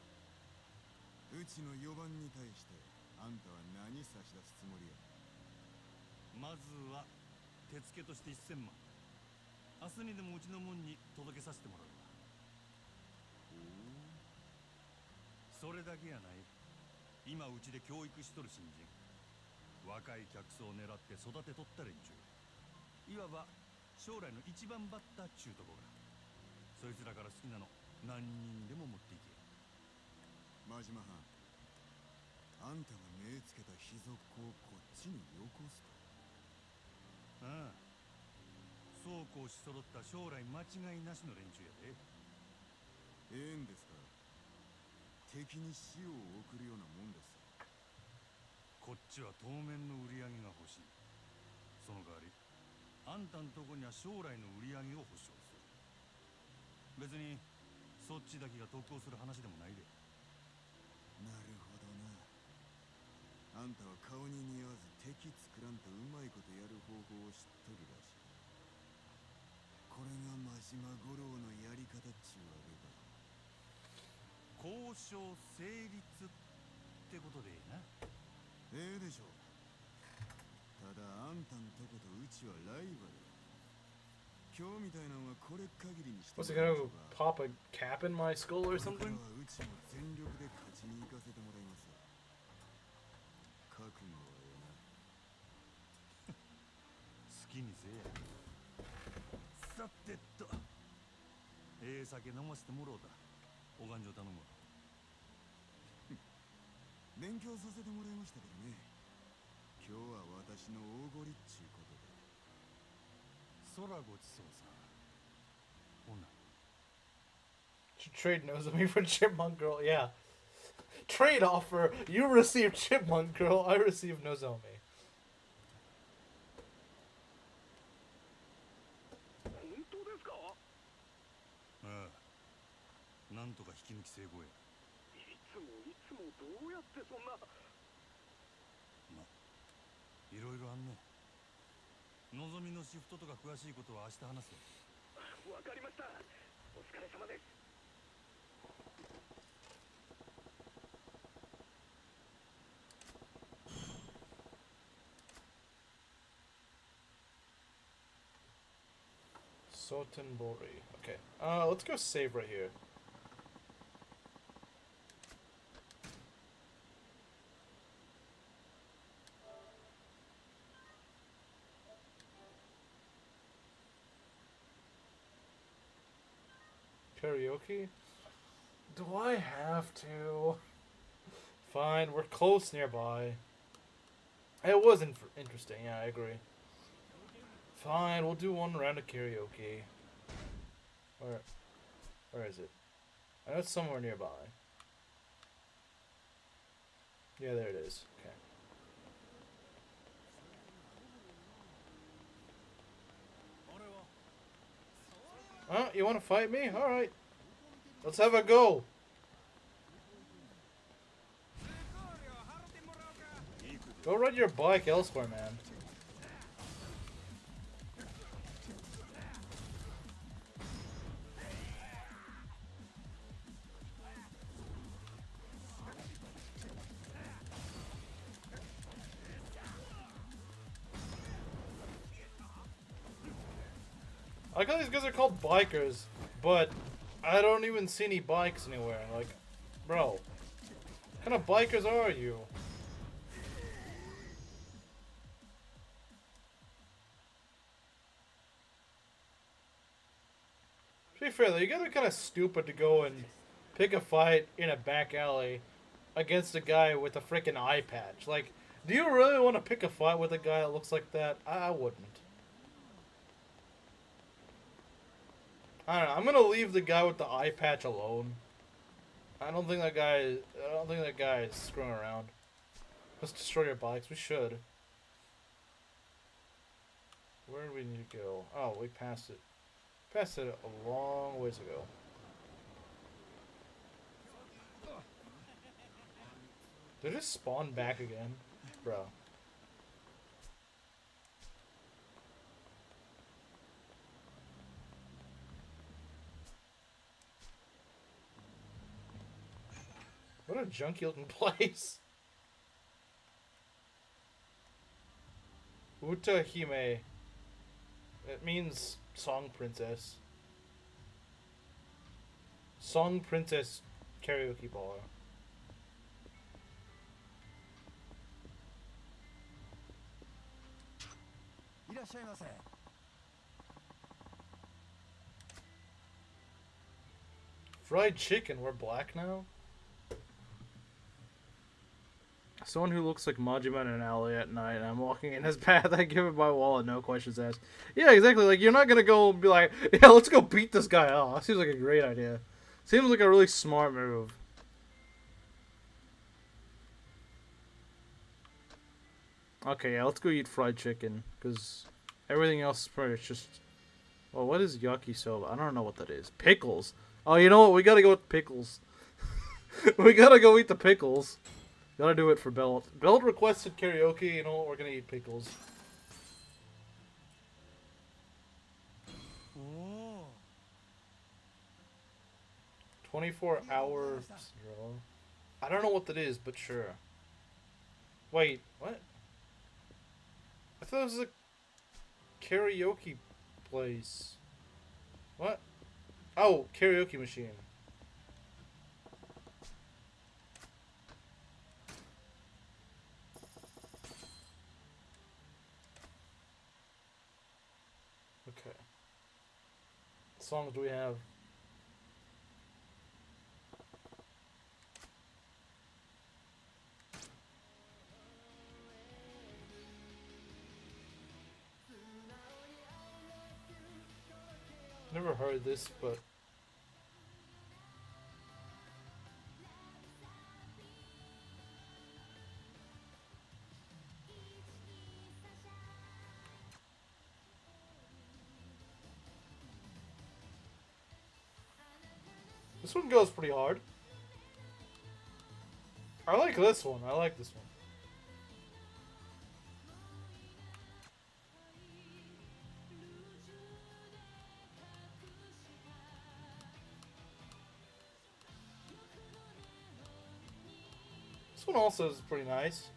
うちの4番に対してあんたは何差し出すつもりや。まずは手付けとして1000万。明日にでもうちの門に届けさせてもらうわ。それだけやない。今うちで教育しとる新人。若い客層を狙って育てとった連中。いわば将来の一番バッターっちゅうとこが。そいつらから好きなの何人でも持っていけ。真島藩、あんたが目つけた秘族をこっちによこすか。ああ、そうこうし揃った将来間違いなしの連中やで。ええんですか。敵に死を送るようなもんです。こっちは当面の売り上げが欲しい。その代わりあんたんとこには将来の売り上げを保証する。別にそっちだけが得をする話でもないで。なるほどな。あんたは顔に似合わず敵作らんとうまいことやる方法を知っとるらしい。これが真島五郎のやり方っちゅうわけか。交渉成立ってことでいいな。ええでしょう。ただあんたんとことうちはライバル。今日みたいなのはこれ限りにして What's he gonna pop a cap in my skull or something? うちも全力で勝ちに行かせてもらいます覚悟はええな好きにせえさてと酒飲ませてもろうたお勘定頼むわ勉強させてもらいましたけどね今日は私の大ごりっちゅうことで空ごちそうさほな Should trade Nozomi for Chipmunk Girl. Yeah. Trade offer. You receive Chipmunk Girl. I receive Nozomi. 本当ですか？ああなんとか引き抜き成功やいつもどうやってそんな。まいろいろあんねのぞみのシフトとか詳しいことは明日話すよわかりました。お疲れ様です。Sotenbori. Okay. Let's go save right here. Karaoke? Do I have to? Fine, we're close nearby. It was interesting, yeah, I agree. Fine, we'll do one round of karaoke. Where is it? I know it's somewhere nearby. Yeah, there it is. Okay. Oh, you want to fight me? Alright. Let's have a go. Go ride your bike elsewhere, man. I like how these guys are called bikers, but I don't even see any bikes anywhere. Like, bro, what kind of bikers are you? To be fair though, you gotta be kind of stupid to go and pick a fight in a back alley against a guy with a freaking eye patch. Like, do you really want to pick a fight with a guy that looks like that? I wouldn't. I don't know. I'm gonna leave the guy with the eye patch alone. I don't think that guy is screwing around. Let's destroy your bikes. We should. Where do we need to go? Oh, we passed it. Passed it a long ways ago. Did it just spawn back again? Bro. What a junky looking place. Uta Hime. It means song princess. Song princess karaoke bar. Fried chicken, we're black now? Someone who looks like Majima in an alley at night and I'm walking in his path, I give him my wallet, no questions asked. Yeah, exactly, like, you're not gonna go and be like, yeah, let's go beat this guy off. Seems like a great idea. Seems like a really smart move. Okay, yeah, let's go eat fried chicken, because everything else is pretty much just... Well, what is yakisoba? I don't know what that is. Pickles! Oh, you know what? We gotta go with pickles. We gotta go eat the pickles. Gotta do it for Belt. Belt requested karaoke, you know what? We're gonna eat pickles. Oh. 24-hour... I don't know what that is, but sure. Wait, what? I thought it was a karaoke place. What? Oh, karaoke machine. Okay. What songs do we have? Never heard this, but this one goes pretty hard. I like this one. I like this one. This one also is pretty nice.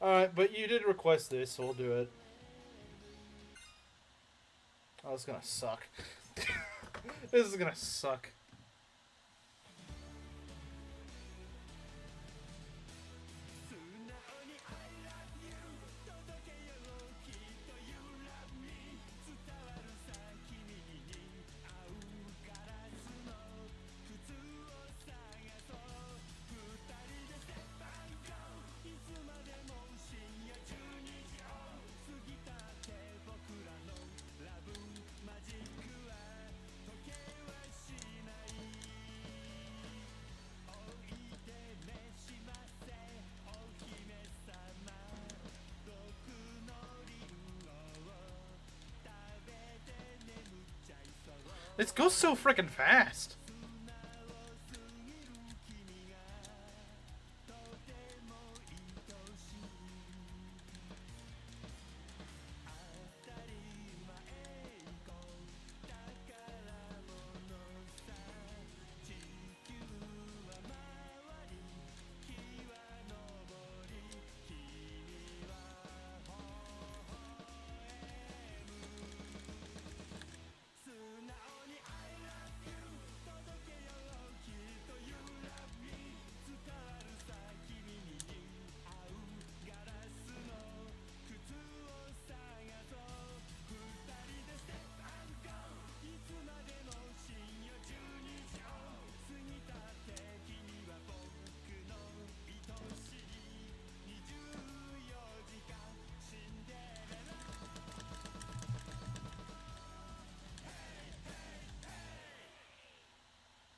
Alright, but you did request this, so we'll do it. Oh, it's gonna suck. This is gonna suck. This goes so freaking fast.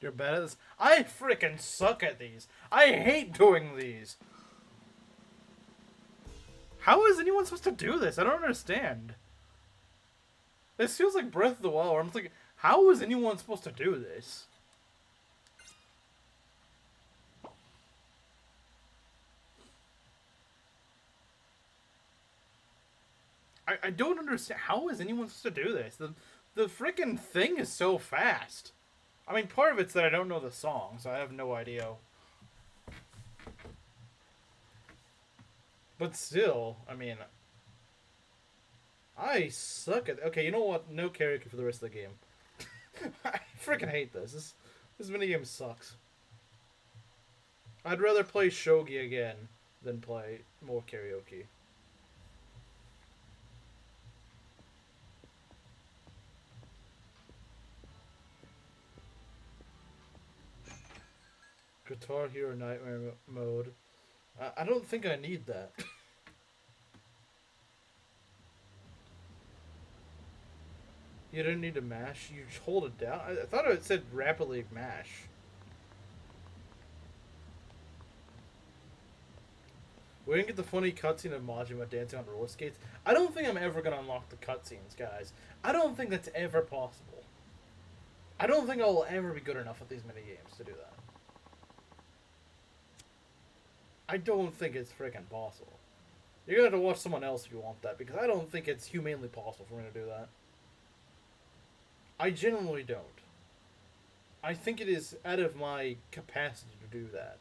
You're bad at this. I freaking suck at these. I hate doing these. How is anyone supposed to do this? I don't understand. This feels like Breath of the Wild, where I'm thinking, how is anyone supposed to do this? I don't understand. How is anyone supposed to do this? The freaking thing is so fast. I mean, part of it's that I don't know the song, so I have no idea. But still, I mean, I suck at... Okay, you know what? No karaoke for the rest of the game. I freaking hate this. This minigame sucks. I'd rather play Shogi again than play more karaoke. Guitar Hero Nightmare mode. I don't think I need that. You don't need to mash. You just hold it down. I thought it said rapidly mash. We didn't get the funny cutscene of Majima dancing on roller skates. I don't think I'm ever going to unlock the cutscenes, guys. I don't think that's ever possible. I don't think I'll ever be good enough at these minigames to do that. I don't think it's freaking possible. You're going to have to watch someone else if you want that, because I don't think it's humanly possible for me to do that. I genuinely don't. I think it is out of my capacity to do that.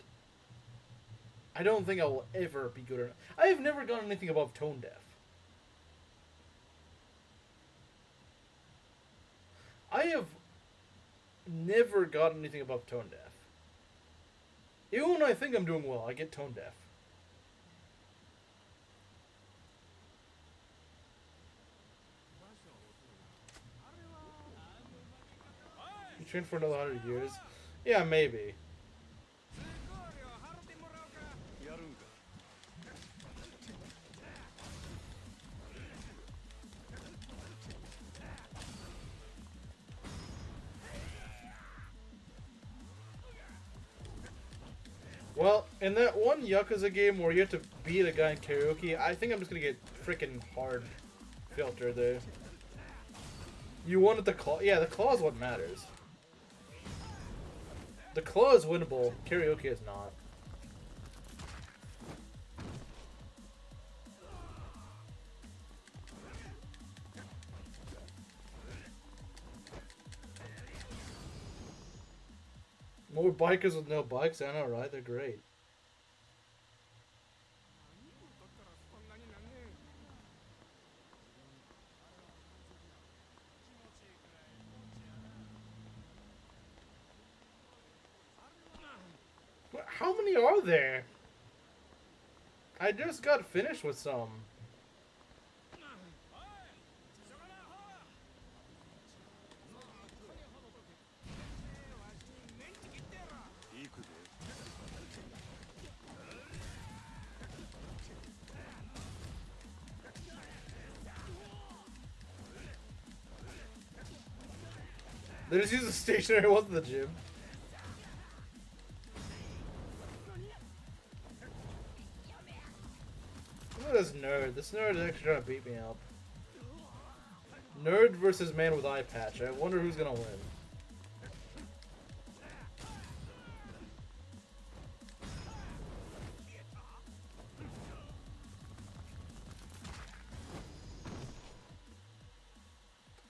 I don't think I will ever be good enough. I have never gotten anything above tone deaf. I have never gotten anything above tone deaf. Even when I think I'm doing well, I get tone deaf. You train for another 100 years? Yeah, maybe. Well, in that one Yakuza game where you have to beat a guy in karaoke, I think I'm just gonna get freaking hard filter there. You wanted the claw? Yeah, the claw is what matters. The claw is winnable. Karaoke is not. More bikers with no bikes? I know, right? They're great. How many are there? I just got finished with some. They just use a stationary one in the gym. Look at this nerd. This nerd is actually trying to beat me up. Nerd versus man with eye patch. I wonder who's gonna win.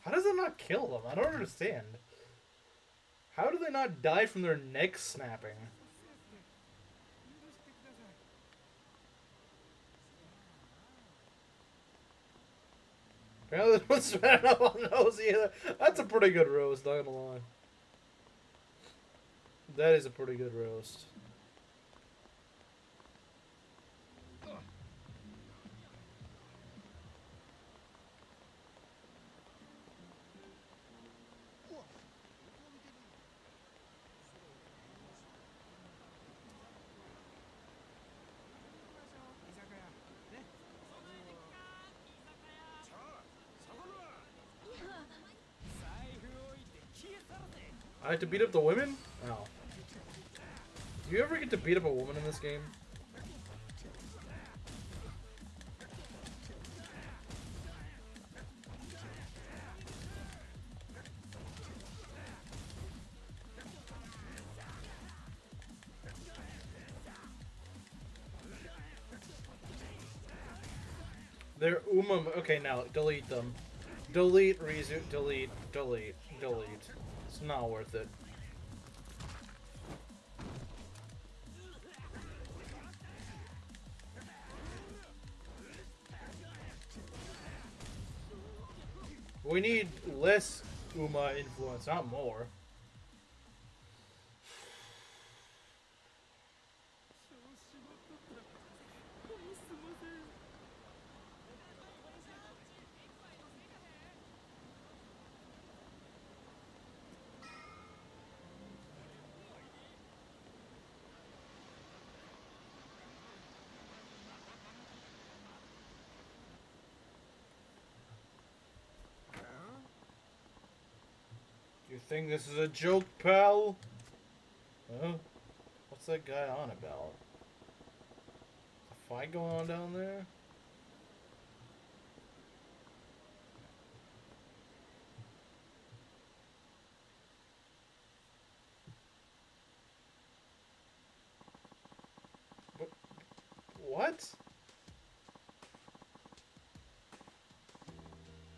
How does it not kill them? I don't understand. How do they not die from their necks snapping? Apparently this one's spreading up on nose either. That's a pretty good roast, not gonna lie. That is a pretty good roast. I have to beat up the women? Oh. Do you ever get to beat up a woman in this game? They're okay, now delete them. Delete, delete, delete, delete. It's not worth it. We need less Uma influence, not more. You think this is a joke, pal? Huh? What's that guy on about? A fight going on down there? What?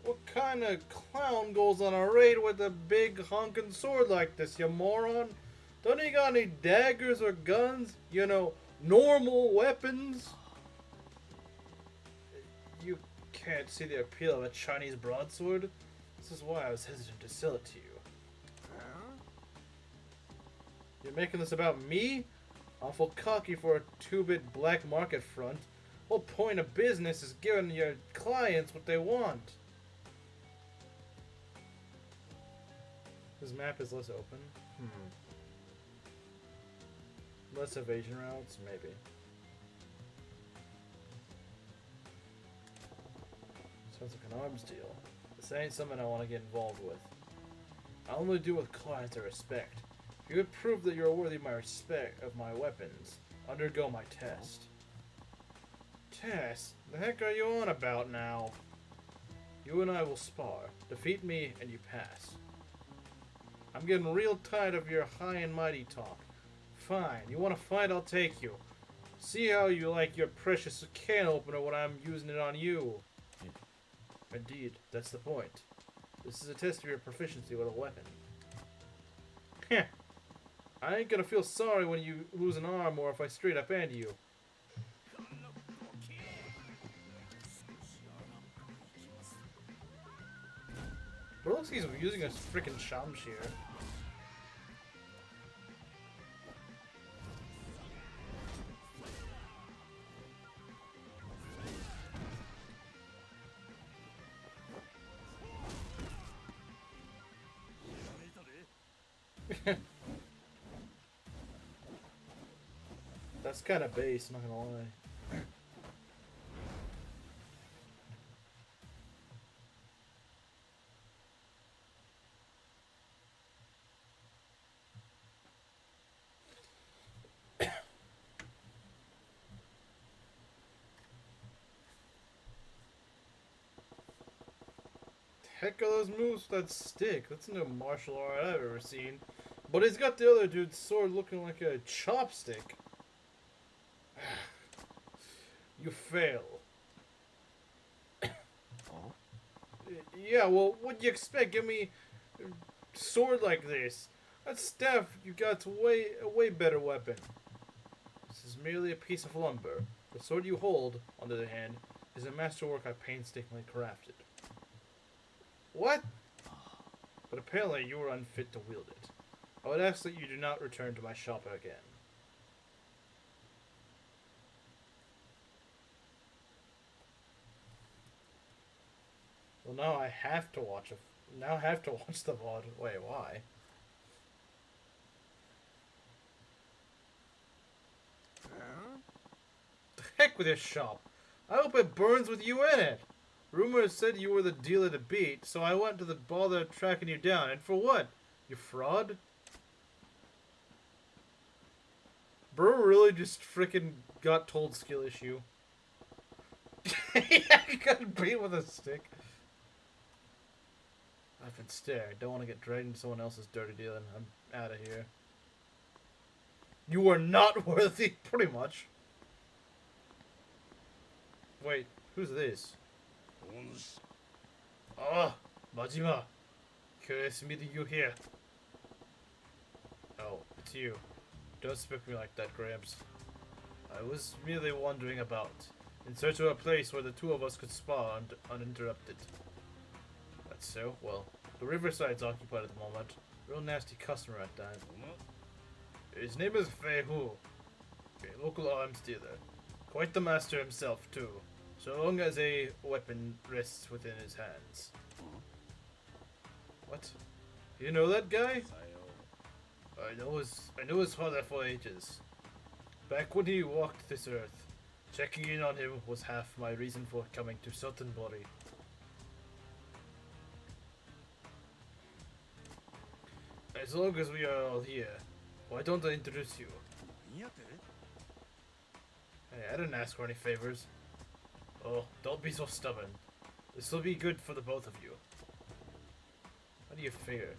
What kind of clown goes on a raid with a big honking sword like this, you moron? Don't you got any daggers or guns? You know, normal weapons? can't see the appeal of a Chinese broadsword. This is why I was hesitant to sell it to you. You're making this about me? Awful cocky for a two-bit black market front. Whole point of business is giving your clients what they want. This map is less open. Less evasion routes, maybe. Sounds like an arms deal. This ain't something I want to get involved with. I only deal with clients I respect. If you would prove that you're worthy of my respect of my weapons, undergo my test. Test? The heck are you on about now? You and I will spar. Defeat me and you pass. I'm getting real tired of your high and mighty talk. Fine, you want to fight, I'll take you. See how you like your precious can opener when I'm using it on you. Indeed, that's the point. This is a test of your proficiency with a weapon. Heh. I ain't gonna feel sorry when you lose an arm or if I straight up end you. But it looks like he's using a freaking shamshir. That's kind of base, not gonna lie. Heck are those moves with that stick? That's no martial art I've ever seen. But he's got the other dude's sword looking like a chopstick. You fail. Yeah, well, what do you expect? Give me a sword like this. That staff you got's a way better weapon. This is merely a piece of lumber. The sword you hold, on the other hand, is a masterwork I painstakingly crafted. What? But apparently you are unfit to wield it. I would ask that you do not return to my shop again. Well, now I have to watch the VOD. Wait, why? The heck with your shop. I hope it burns with you in it. Rumors said you were the dealer to beat, so I went to the bother of tracking you down. And for what? You fraud? Bro really just freaking got told skill issue. Yeah, he got beat with a stick. I've been stared. Don't want to get dragged into someone else's dirty dealing. I'm out of here. You are not worthy, pretty much. Wait, who's this? Ah, Majima. Curious to meet you here. Oh, it's you. Don't speak to me like that, Gramps. I was merely wandering about, in search of a place where the two of us could spar uninterrupted. That's so? Well, the riverside's occupied at the moment. Real nasty customer at times. His name is Fei Hu, a local arms dealer. Quite the master himself, too, so long as a weapon rests within his hands. What? You know that guy? I know his father for ages. Back when he walked this earth, checking in on him was half my reason for coming to Sotenbori. As long as we are all here, why don't I introduce you? Hey, I didn't ask for any favors. Oh, don't be so stubborn. This will be good for the both of you. How do you figure?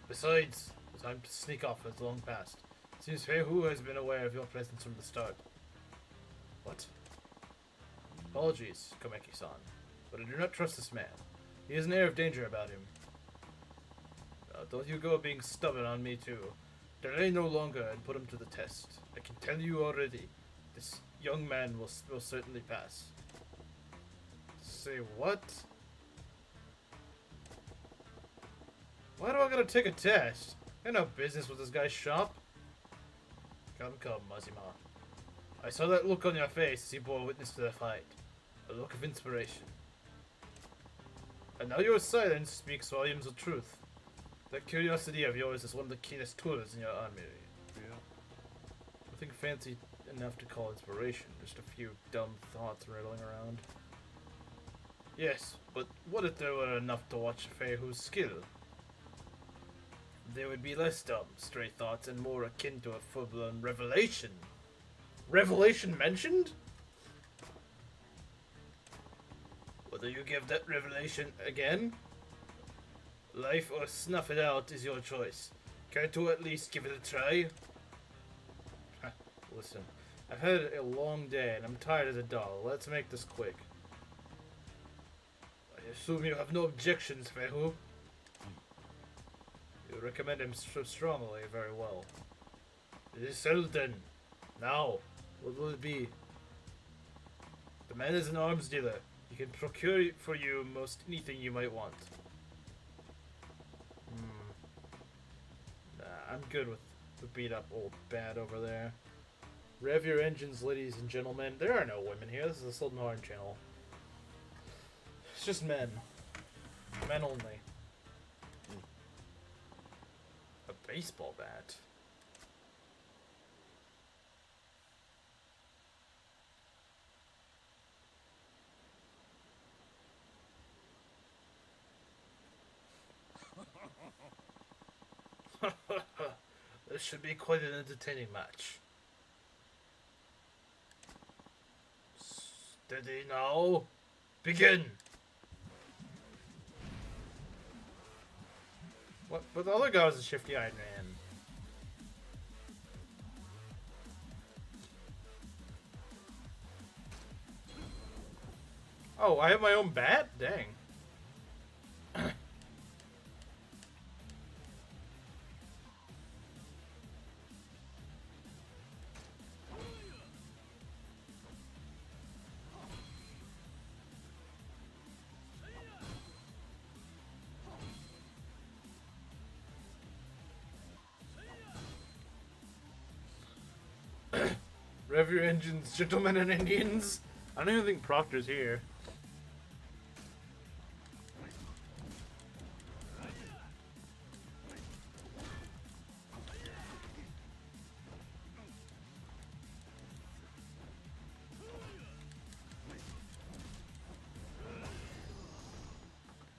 Besides, the time to sneak off has long passed. Seems Fei Hu has been aware of your presence from the start. What? Apologies, Komeki-san, but I do not trust this man. He has an air of danger about him. Don't you go being stubborn on me too. Delay no longer and put him to the test. I can tell you already, this young man will certainly pass. Say what? Why do I gotta take a test? I have no business with this guy's shop. Come, come, Mazima. I saw that look on your face as you bore witness to the fight. A look of inspiration. And now your silence speaks volumes of truth. That curiosity of yours is one of the keenest tools in your armory. Yeah. Nothing fancy enough to call inspiration, just a few dumb thoughts rattling around. Yes, but what if there were enough to watch Feihu's skill? There would be less dumb, stray thoughts and more akin to a full-blown revelation. Revelation mentioned? Whether you give that revelation again? Life or snuff it out is your choice. Care to at least give it a try? Listen, I've had a long day and I'm tired as a doll. Let's make this quick. I assume you have no objections, Feihu? You recommend him so strongly, very well. It is settled then. Now, what will it be? The man is an arms dealer. He can procure for you most anything you might want. Nah, I'm good with the beat up old bat over there. Rev your engines, ladies and gentlemen. There are no women here. This is a Sultan Horn channel. It's just men. Men only. A baseball bat. This should be quite an entertaining match. Steady now. Begin! What? But the other guy was a shifty-eyed man. Oh, I have my own bat? Dang. Rev your engines, gentlemen and Indians. I don't even think Proctor's here.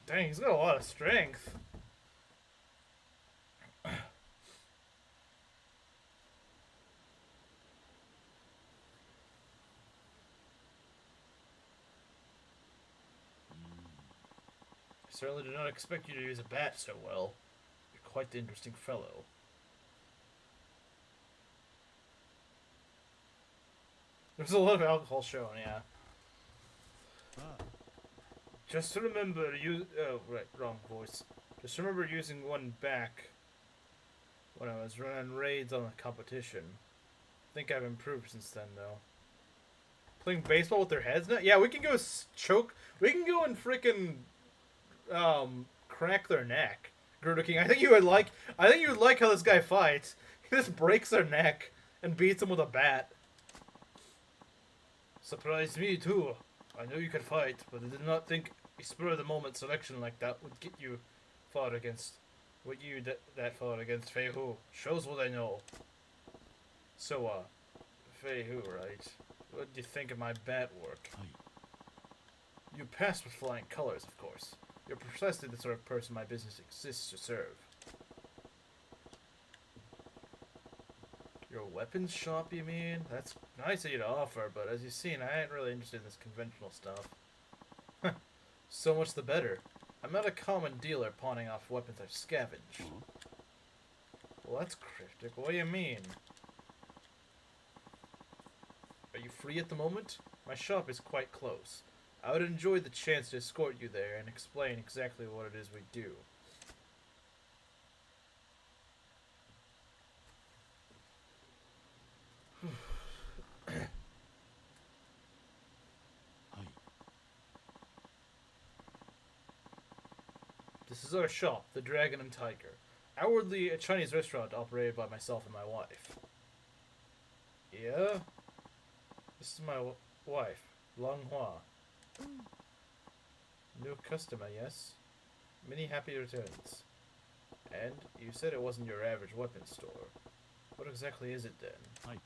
Dang, he's got a lot of strength. I certainly did not expect you to use a bat so well. You're quite the interesting fellow. There's a lot of alcohol shown, yeah. Just remember you. Oh, right, wrong voice. Just remember using one back when I was running raids on the competition. I think I've improved since then, though. Playing baseball with their heads now? Yeah, we can go choke. We can go and freaking crack their neck. Gerudo King, I think you would like how this guy fights. He just breaks their neck and beats them with a bat. Surprised me too. I know you can fight, but I did not think a spur of the moment selection like that would get you fought against that fought against Feihu. Shows what I know. So Feihu, right? What do you think of my bat work? You passed with flying colors, of course. You're precisely the sort of person my business exists to serve. Your weapons shop, you mean? That's nice of you to offer, but as you've seen, I ain't really interested in this conventional stuff. So much the better. I'm not a common dealer pawning off weapons I've scavenged. Well, that's cryptic. What do you mean? Are you free at the moment? My shop is quite close. I would enjoy the chance to escort you there and explain exactly what it is we do. This is our shop, the Dragon and Tiger. Outwardly, a Chinese restaurant operated by myself and my wife. Yeah? This is my wife, Longhua. うん New customer, yes? Many happy returns. And you said it wasn't your average weapon store. What exactly is it then? Hi.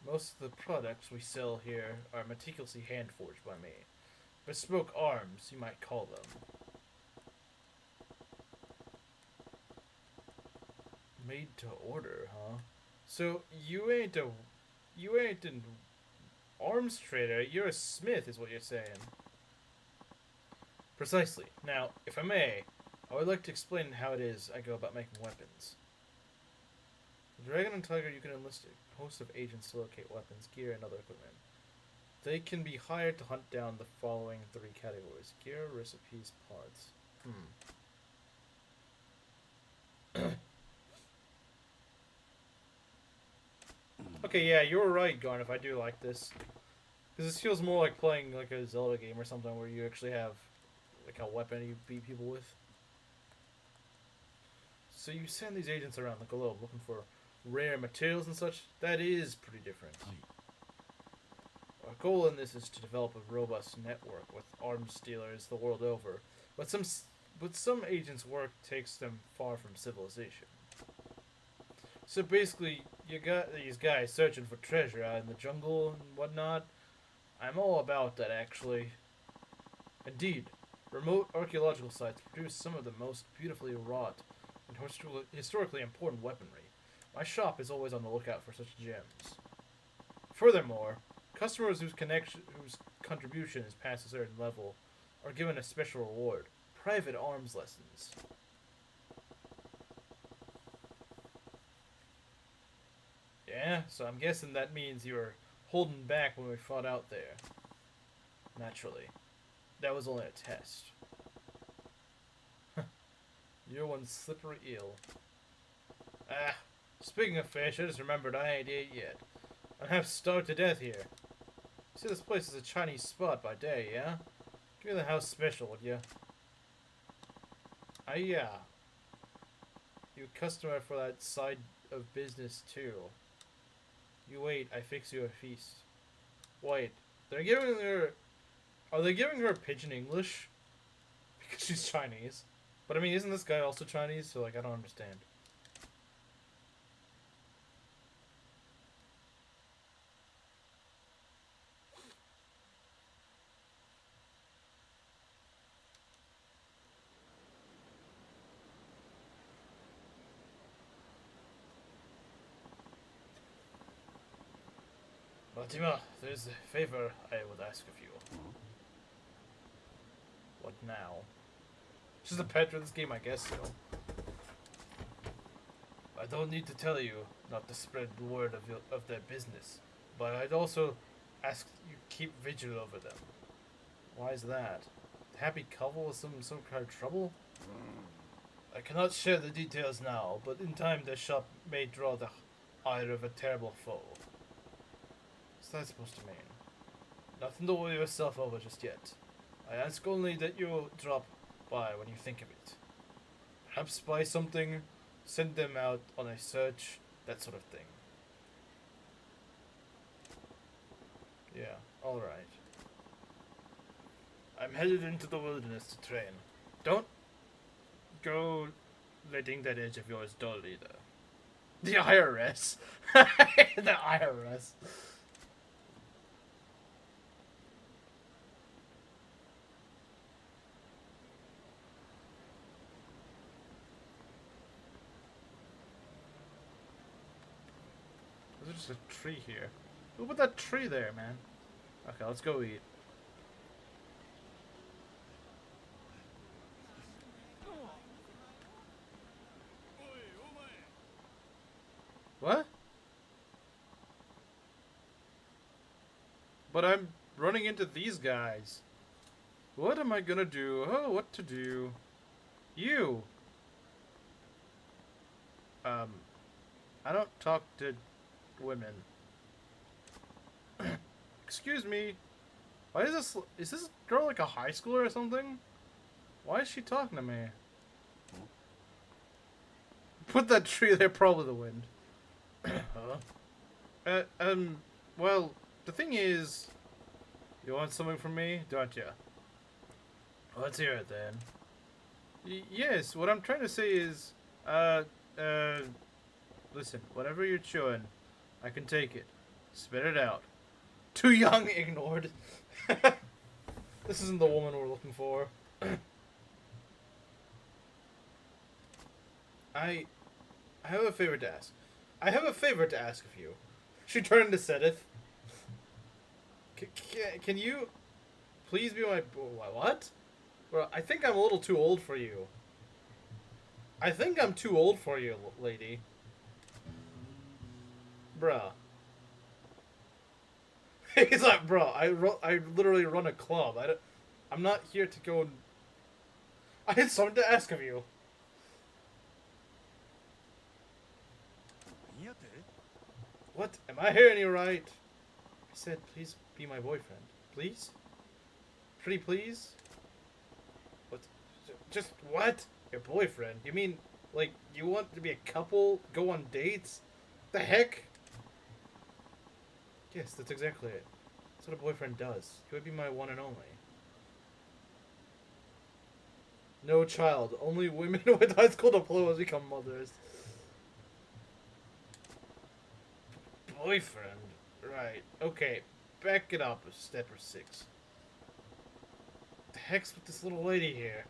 Most of the products we sell here are meticulously hand-forged by me. Bespoke arms, you might call them. Made to order, huh? So you ain't an arms trader, you're a smith is what you're saying. Precisely. Now, if I may, I would like to explain how it is I go about making weapons. With Dragon and Tiger, you can enlist a host of agents to locate weapons, gear, and other equipment. They can be hired to hunt down the following 3 categories: gear, recipes, parts. Okay, yeah, you're right, Garn, if I do like this. Because this feels more like playing like a Zelda game or something where you actually have like a weapon you beat people with. So you send these agents around the globe looking for rare materials and such. That is pretty different. Our goal in this is to develop a robust network with arms dealers the world over. But some agents' work takes them far from civilization. So basically, you got these guys searching for treasure out in the jungle and whatnot. I'm all about that, actually. Indeed, remote archaeological sites produce some of the most beautifully wrought and historically important weaponry. My shop is always on the lookout for such gems. Furthermore, customers whose contribution is past a certain level are given a special reward: private arms lessons. Yeah, so I'm guessing that means you were holding back when we fought out there. Naturally. That was only a test. You're one slippery eel. Ah, speaking of fish, I just remembered I ain't ate yet. I'm half starved to death here. See, this place is a Chinese spot by day, yeah? Give me the house special, would ya? You a customer for that side of business too. You wait, I fix you a feast. Wait, are they giving her pidgin English? Because she's Chinese. But I mean, isn't this guy also Chinese? So like, I don't understand. Fatima, there's a favor I would ask of you. What now? She's a pet for this game, I guess so. I don't need to tell you not to spread the word of their business, but I'd also ask you keep vigil over them. Why is that? Happy couple with some kind of trouble? I cannot share the details now, but in time their shop may draw the ire of a terrible foe. What's that supposed to mean? Nothing to worry yourself over just yet. I ask only that you drop by when you think of it. Perhaps buy something, send them out on a search, that sort of thing. Yeah, alright. I'm headed into the wilderness to train. Don't go letting that edge of yours dull either. The IRS. The IRS. There's just a tree here. Who put that tree there, man? Okay, let's go eat. What? But I'm running into these guys. What am I gonna do? Oh, what to do? You! I don't talk to women. Excuse me. Why is this girl like a high schooler or something? Why is she talking to me? Put that tree there, probably the wind. Well, the thing is, you want something from me, don't you? Let's hear it then. Yes, what I'm trying to say is, listen, whatever you're chewing, I can take it. Spit it out. Too young, ignored. This isn't the woman we're looking for. I have a favor to ask. I have a favor to ask of you. She turned to Sedith. Can you please be my... What? Well, I think I'm a little too old for you. I think I'm too old for you, lady. Bruh. He's like, bro, I literally run a club. I'm not here to go and... I had something to ask of you. What? Am I hearing you right? I said, please be my boyfriend. Please? Pretty please? What? Just what? Your boyfriend? You mean, like, you want to be a couple? Go on dates? The heck? Yes, that's exactly it. That's what a boyfriend does. He would be my one and only. No child. Only women with high school diplomas become mothers. Boyfriend. Right. Okay. Back it up a step or six. The heck's with this little lady here?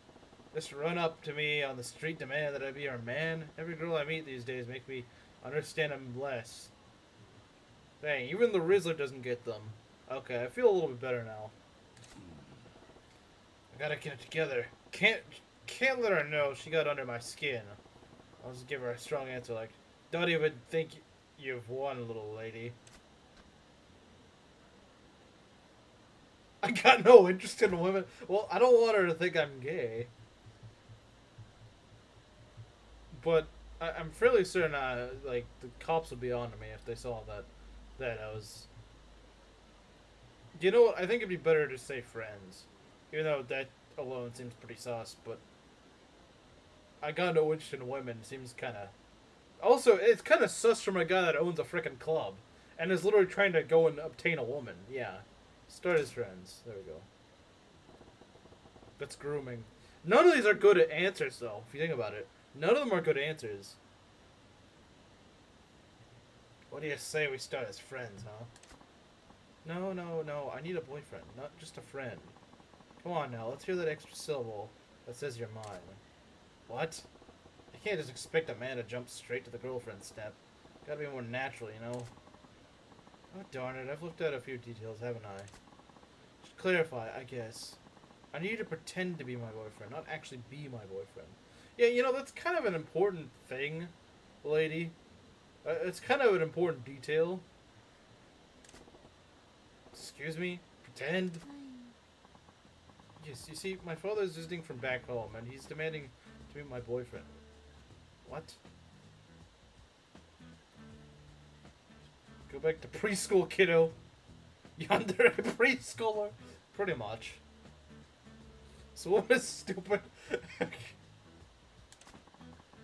Just run up to me on the street, demand that I be her man. Every girl I meet these days make me understand him less. Dang, even the Rizzler doesn't get them. Okay, I feel a little bit better now. I gotta get it together. Can't let her know she got under my skin. I'll just give her a strong answer like, don't even think you've won, little lady. I got no interest in women. Well, I don't want her to think I'm gay. But I'm fairly certain, like, the cops would be on to me if they saw that I was... You know what? I think it'd be better to say friends. Even though that alone seems pretty sus, but... I got no interest in women. Seems kind of... Also, it's kind of sus from a guy that owns a frickin' club. And is literally trying to go and obtain a woman. Yeah. Start as friends. There we go. That's grooming. None of these are good answers, though, if you think about it. None of them are good answers. What do you say we start as friends, huh? No. I need a boyfriend, not just a friend. Come on now, let's hear that extra syllable that says you're mine. What? You can't just expect a man to jump straight to the girlfriend step. Gotta be more natural, you know? Oh, darn it, I've looked at a few details, haven't I? Just clarify, I guess. I need you to pretend to be my boyfriend, not actually be my boyfriend. Yeah, you know, that's kind of an important thing, lady. It's kind of an important detail. Excuse me? Pretend? Yes, you see, my father is visiting from back home, and he's demanding to meet my boyfriend. What? Go back to preschool, kiddo. Yonder a preschooler. Pretty much. So what is stupid?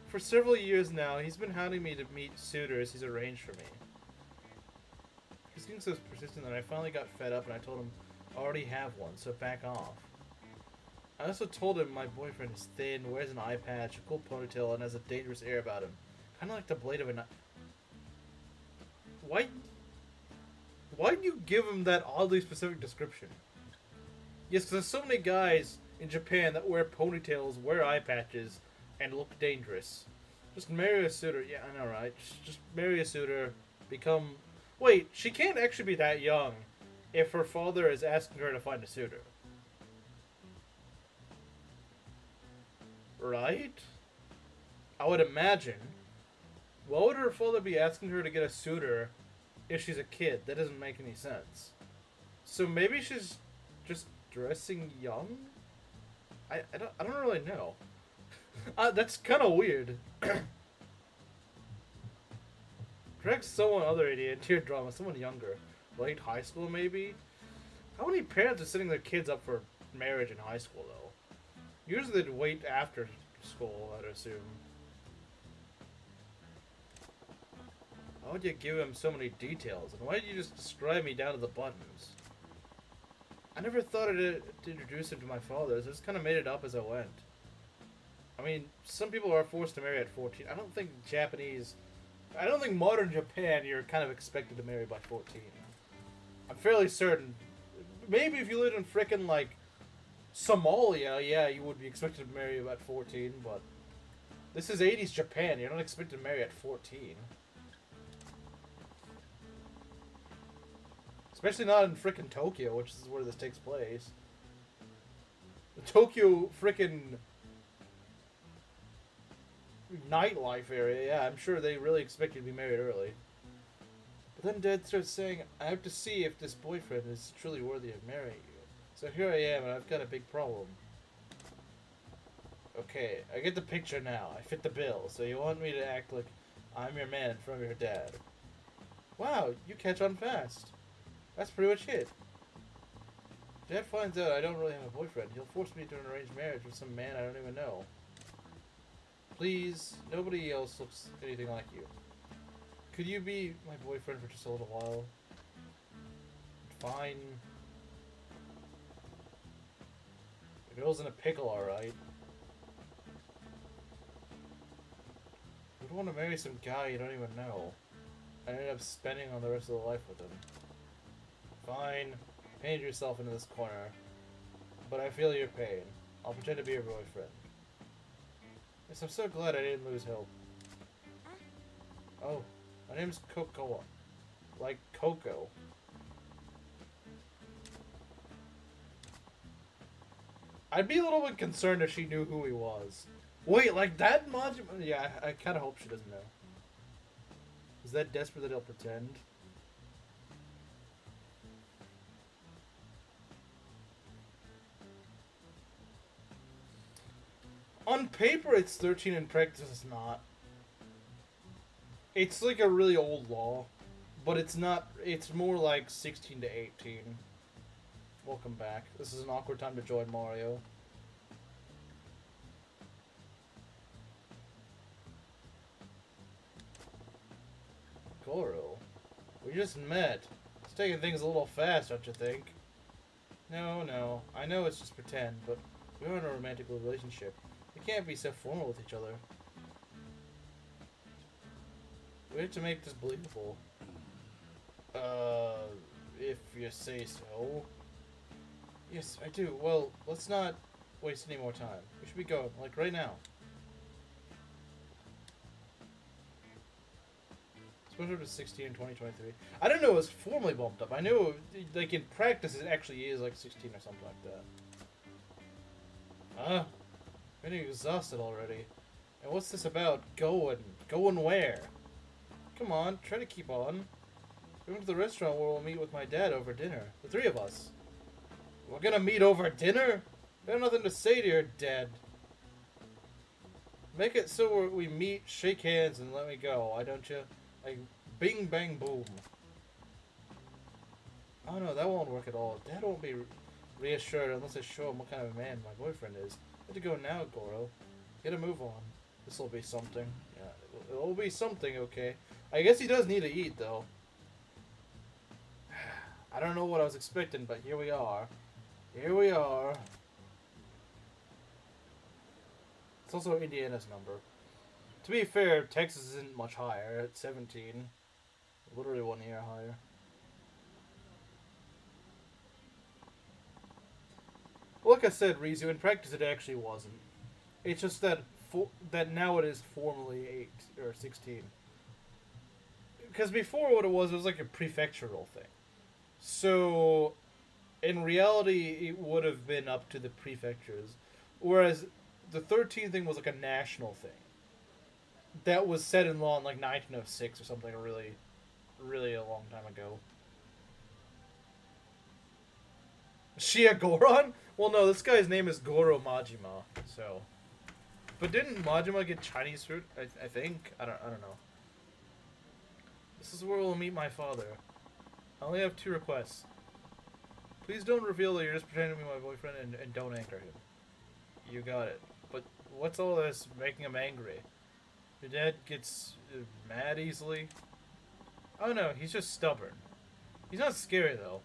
For several years now, he's been hounding me to meet suitors he's arranged for me. He's getting so persistent that I finally got fed up and I told him I already have one, so back off. I also told him my boyfriend is thin, wears an eye patch, a cool ponytail, and has a dangerous air about him. Kinda like the blade of a knife. Why'd you give him that oddly specific description? Yes, because there's so many guys in Japan that wear ponytails, wear eye patches, and look dangerous. Just marry a suitor. Yeah, I know, right? Just marry a suitor. Become... Wait, she can't actually be that young if her father is asking her to find a suitor. Right? I would imagine. Why would her father be asking her to get a suitor if she's a kid? That doesn't make any sense. So maybe she's just dressing young? I don't really know. That's kind of weird. Drag someone other idiot into your drama, someone younger. Late high school, maybe? How many parents are setting their kids up for marriage in high school, though? Usually they'd wait after school, I'd assume. Why would you give him so many details? And why did you just describe me down to the buttons? I never thought to introduce him to my father. I just kind of made it up as I went. I mean, some people are forced to marry at 14. I don't think modern Japan you're kind of expected to marry by 14. I'm fairly certain. Maybe if you lived in frickin' like Somalia, yeah, you would be expected to marry about 14, but this is 80s Japan. You're not expected to marry at 14. Especially not in frickin' Tokyo, which is where this takes place. The Tokyo frickin' nightlife area, yeah, I'm sure they really expect you to be married early. But then Dad starts saying, I have to see if this boyfriend is truly worthy of marrying you. So here I am, and I've got a big problem. Okay, I get the picture now. I fit the bill, so you want me to act like I'm your man in front of your dad. Wow, you catch on fast. That's pretty much it. Dad finds out I don't really have a boyfriend. He'll force me to an arranged marriage with some man I don't even know. Please, nobody else looks anything like you. Could you be my boyfriend for just a little while? Fine. The girl's in a pickle, alright. You don't want to marry some guy you don't even know. And end up spending on the rest of the life with him. Fine. Paint yourself into this corner. But I feel your pain. I'll pretend to be your boyfriend. Yes, I'm so glad I didn't lose hope. Oh, my name's Cocoa. Like Coco. I'd be a little bit concerned if she knew who he was. Wait, like that Majima? Yeah, I kind of hope she doesn't know. Is that desperate that he'll pretend? On paper, it's 13. In practice, it's not. It's like a really old law, but it's not. It's more like 16 to 18. Welcome back. This is an awkward time to join Mario. Goro, we just met. It's taking things a little fast, don't you think? No. I know it's just pretend, but we're in a romantic relationship. We can't be so formal with each other. We have to make this believable. If you say so. Yes, I do. Well, let's not waste any more time. We should be going, like, right now. Supposed to 16 in 2023. I didn't know it was formally bumped up. I knew, like, in practice it actually is, like, 16 or something like that. I'm getting exhausted already. And what's this about going? Going where? Come on, try to keep on. We went to the restaurant where we'll meet with my dad over dinner. The three of us. We're gonna meet over dinner? I have nothing to say to your dad. Make it so we meet, shake hands, and let me go. Why don't you? Like, bing, bang, boom. Oh no, that won't work at all. Dad won't be reassured unless I show him what kind of a man my boyfriend is. I have to go now, Goro. Get a move on. This'll be something. Yeah, it'll be something, okay. I guess he does need to eat, though. I don't know what I was expecting, but here we are. Here we are. It's also Indiana's number. To be fair, Texas isn't much higher at 17. Literally 1 year higher. Like I said, Rizu, in practice it actually wasn't. It's just that that now it is formally 8 or 16. Because before what it was like a prefectural thing. So, in reality, it would have been up to the prefectures. Whereas the 13 thing was like a national thing. That was set in law in like 1906 or something, really, really a long time ago. Shia Goron? Well, no, this guy's name is Goro Majima, so. But didn't Majima get Chinese fruit? I think. I don't know. This is where we'll meet my father. I only have 2 requests. Please don't reveal that you're just pretending to be my boyfriend, and don't anger him. You got it. But what's all this making him angry? Your dad gets mad easily? Oh no, he's just stubborn. He's not scary though.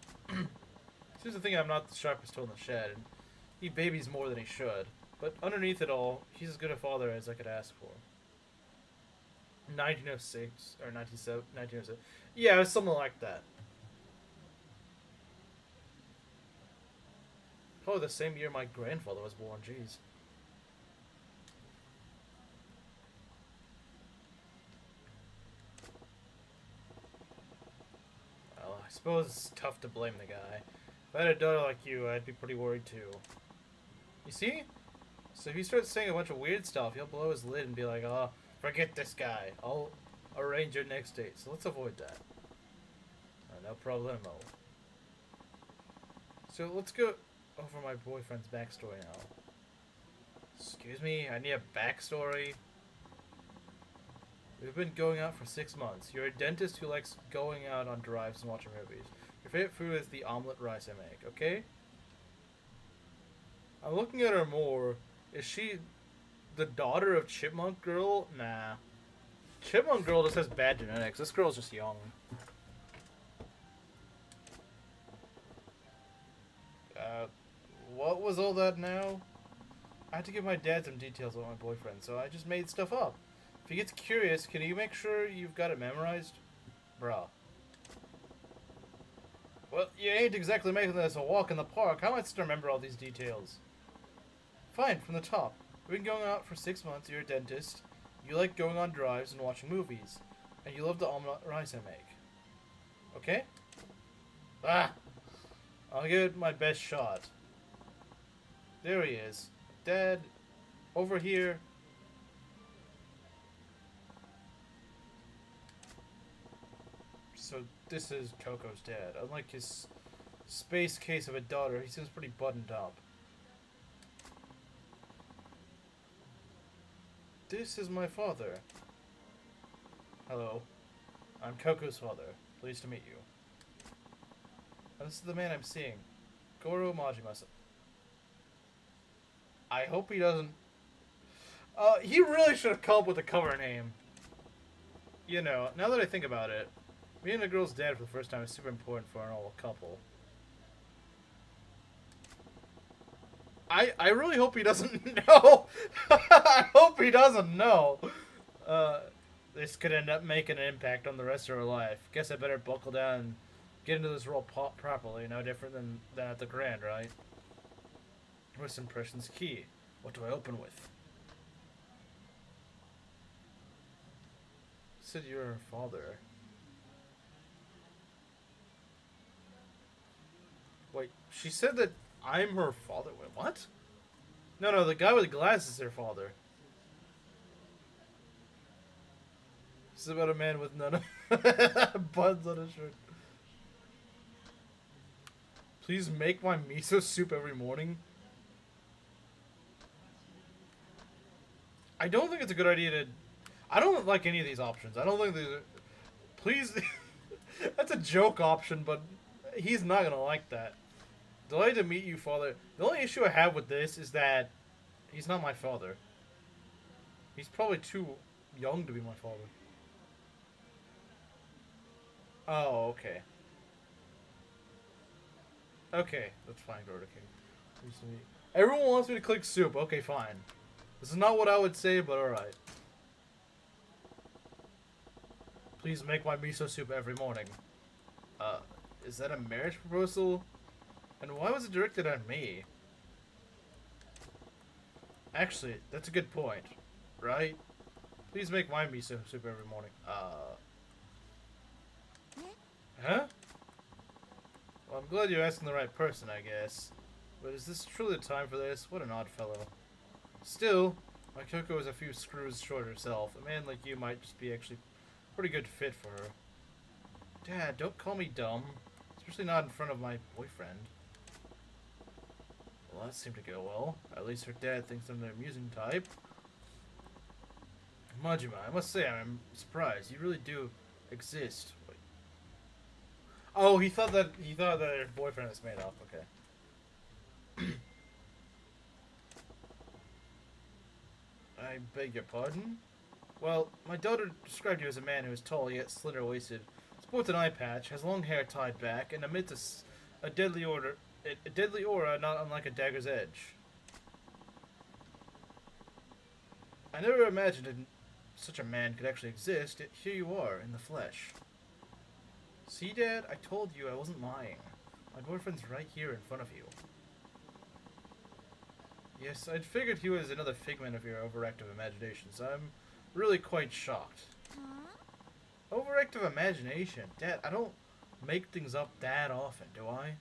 Seems to think I'm not the sharpest tool in the shed, and he babies more than he should. But underneath it all, he's as good a father as I could ask for. 1906 or 1907. Yeah, it was something like that. Oh, the same year my grandfather was born. Jeez. Well, I suppose it's tough to blame the guy. If I had a daughter like you, I'd be pretty worried too. You see? So if he starts saying a bunch of weird stuff, he'll blow his lid and be like, "Oh, forget this guy. I'll arrange your next date." So let's avoid that. No problemo. So let's go over my boyfriend's backstory now. Excuse me, I need a backstory. We've been going out for 6 months. You're a dentist who likes going out on drives and watching movies. Your favorite food is the omelet rice I make, okay? I'm looking at her more. Is she the daughter of Chipmunk Girl? Nah. Chipmunk Girl just has bad genetics. This girl's just young. What was all that now? I had to give my dad some details about my boyfriend, so I just made stuff up. If he gets curious, can you make sure you've got it memorized? Bruh. Well, you ain't exactly making this a walk in the park. How am I supposed to remember all these details? Fine, from the top. We've been going out for 6 months. You're a dentist. You like going on drives and watching movies. And you love the omelet rice I make. Okay? Ah! I'll give it my best shot. There he is. Dad, over here. So this is Coco's dad. Unlike his space case of a daughter, he seems pretty buttoned up. This is my father. Hello. I'm Coco's father. Pleased to meet you. And this is the man I'm seeing. Goro Majima. I hope he doesn't... he really should have come up with a cover name. You know, now that I think about it, meeting a girl's dad for the first time is super important for an old couple. I really hope he doesn't know. I hope he doesn't know. This could end up making an impact on the rest of her life. Guess I better buckle down and get into this role properly. No different than at the Grand, right? First impression's key. What do I open with? Said you're her father. Wait, she said that I'm her father. Wait, what? No, the guy with the glasses is her father. This is about a man with none of buns on his shirt. Please make my miso soup every morning. I don't think it's a good idea to... I don't like any of these options. I don't think these are... Please... That's a joke option, but he's not gonna like that. Delighted to meet you, father. The only issue I have with this is that he's not my father. He's probably too young to be my father. Oh, okay. Okay, that's fine, Gorda King. Everyone wants me to click soup. Okay, fine. This is not what I would say, but alright. Please make my miso soup every morning. Is that a marriage proposal? And why was it directed at me? Actually, that's a good point. Right? Please make my miso soup every morning. Huh? Well, I'm glad you're asking the right person, I guess. But is this truly the time for this? What an odd fellow. Still, my Kyoko is a few screws short herself. A man like you might just be actually a pretty good fit for her. Dad, don't call me dumb. Especially not in front of my boyfriend. Well, that seemed to go well. At least her dad thinks I'm the amusing type. Majima, I must say I'm surprised. You really do exist. Wait. Oh, he thought that her boyfriend was made up. Okay. I beg your pardon? Well, my daughter described you as a man who is tall yet slender-waisted. It's Coco with an eye patch, has long hair tied back, and emits a deadly aura not unlike a dagger's edge. I never imagined such a man could actually exist, yet here you are, in the flesh. See, Dad? I told you I wasn't lying. My boyfriend's right here in front of you. Yes, I'd figured he was another figment of your overactive imagination, so I'm really quite shocked. Huh? Overactive imagination? Dad, I don't make things up that often, do I?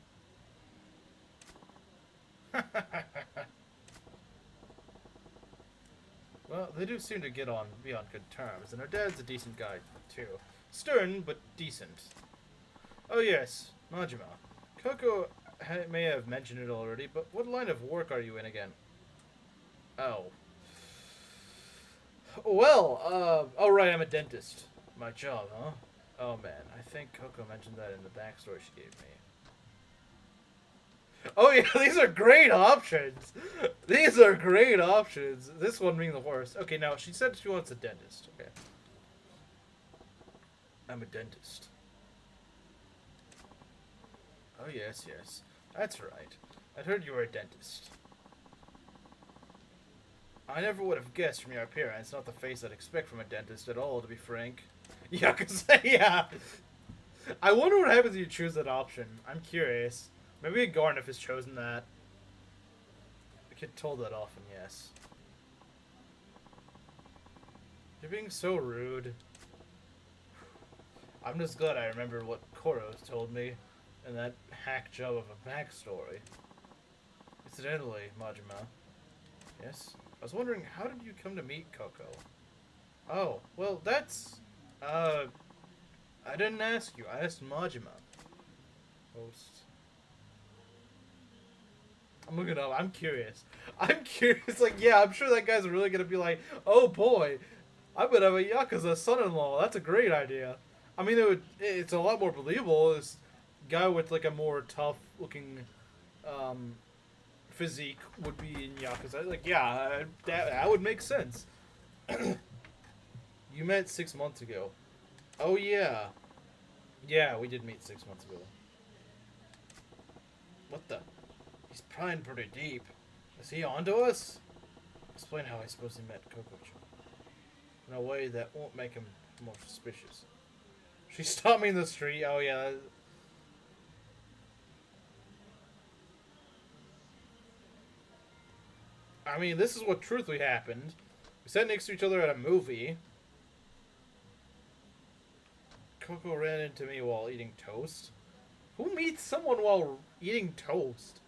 Well, they do seem to be on good terms, and her dad's a decent guy, too. Stern, but decent. Oh yes, Majima. Coco may have mentioned it already, but what line of work are you in again? Oh. Well, oh right, I'm a dentist. My job, huh? Oh man, I think Coco mentioned that in the backstory she gave me. Oh yeah, these are great options! These are great options! This one being the worst. Okay, now, she said she wants a dentist. Okay. I'm a dentist. Oh yes, yes. That's right. I'd heard you were a dentist. I never would have guessed from your appearance, not the face I'd expect from a dentist at all, to be frank. Yakuza, yeah! I wonder what happens if you choose that option. I'm curious. Maybe Garnif has chosen that. I get told that often, yes. You're being so rude. I'm just glad I remember what Koros told me in that hack job of a backstory. Incidentally, Majima. Yes? I was wondering, how did you come to meet Coco? Oh, well, that's... I didn't ask you. I asked Majima. Host. I'm looking it up. I'm curious. I'm curious. Like, yeah, I'm sure that guy's really gonna be like, oh boy, I'm gonna have a Yakuza son-in-law. That's a great idea. I mean, it's a lot more believable. This guy with like a more tough-looking physique would be in Yakuza. Like, yeah, that would make sense. You met 6 months ago. Oh yeah, yeah, we did meet 6 months ago. What the? He's prying pretty deep. Is he onto us? Explain how I suppose he met Coco-chan. In a way that won't make him more suspicious. She stopped me in the street. Oh yeah. I mean, this is what truthfully happened. We sat next to each other at a movie. Coco ran into me while eating toast. Who meets someone while eating toast?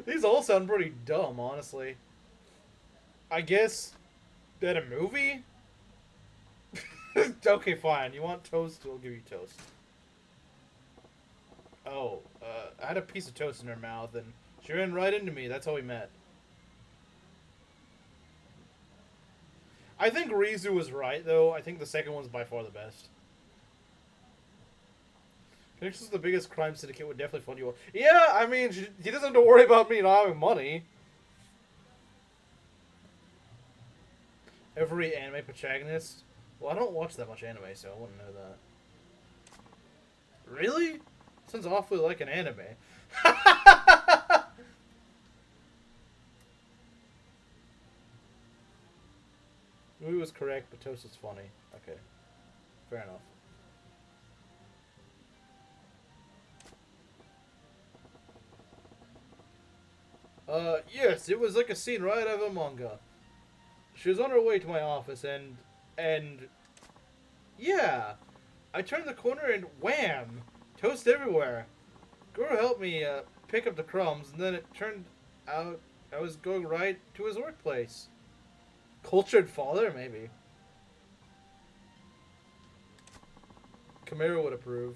These all sound pretty dumb, honestly. I guess at a movie? Okay, fine. You want toast? We'll give you toast. Oh, I had a piece of toast in her mouth, and she ran right into me. That's how we met. I think Rizu was right, though. I think the second one's by far the best. Connections to the biggest crime syndicate would definitely fund you. Yeah, I mean, he doesn't have to worry about me not having money. Every anime protagonist? Well, I don't watch that much anime, so I wouldn't know that. Really? Sounds awfully like an anime. Movie was correct, but toast is funny. Okay. Fair enough. Yes, it was like a scene right out of a manga. She was on her way to my office and yeah, I turned the corner and wham! Toast everywhere. Guru helped me pick up the crumbs, and then it turned out I was going right to his workplace. Cultured father, maybe. Camaro would approve.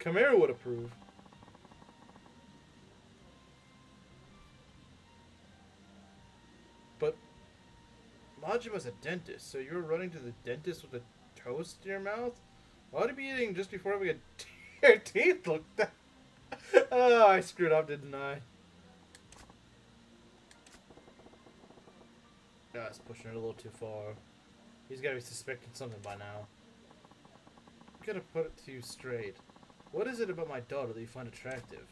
Camaro would approve. But Majima's a dentist, so you're running to the dentist with a toast in your mouth? Why would you be eating just before having your teeth looked at? Oh, I screwed up, didn't I? Yeah, I was pushing it a little too far. He's gotta be suspecting something by now. I gotta put it to you straight. What is it about my daughter that you find attractive?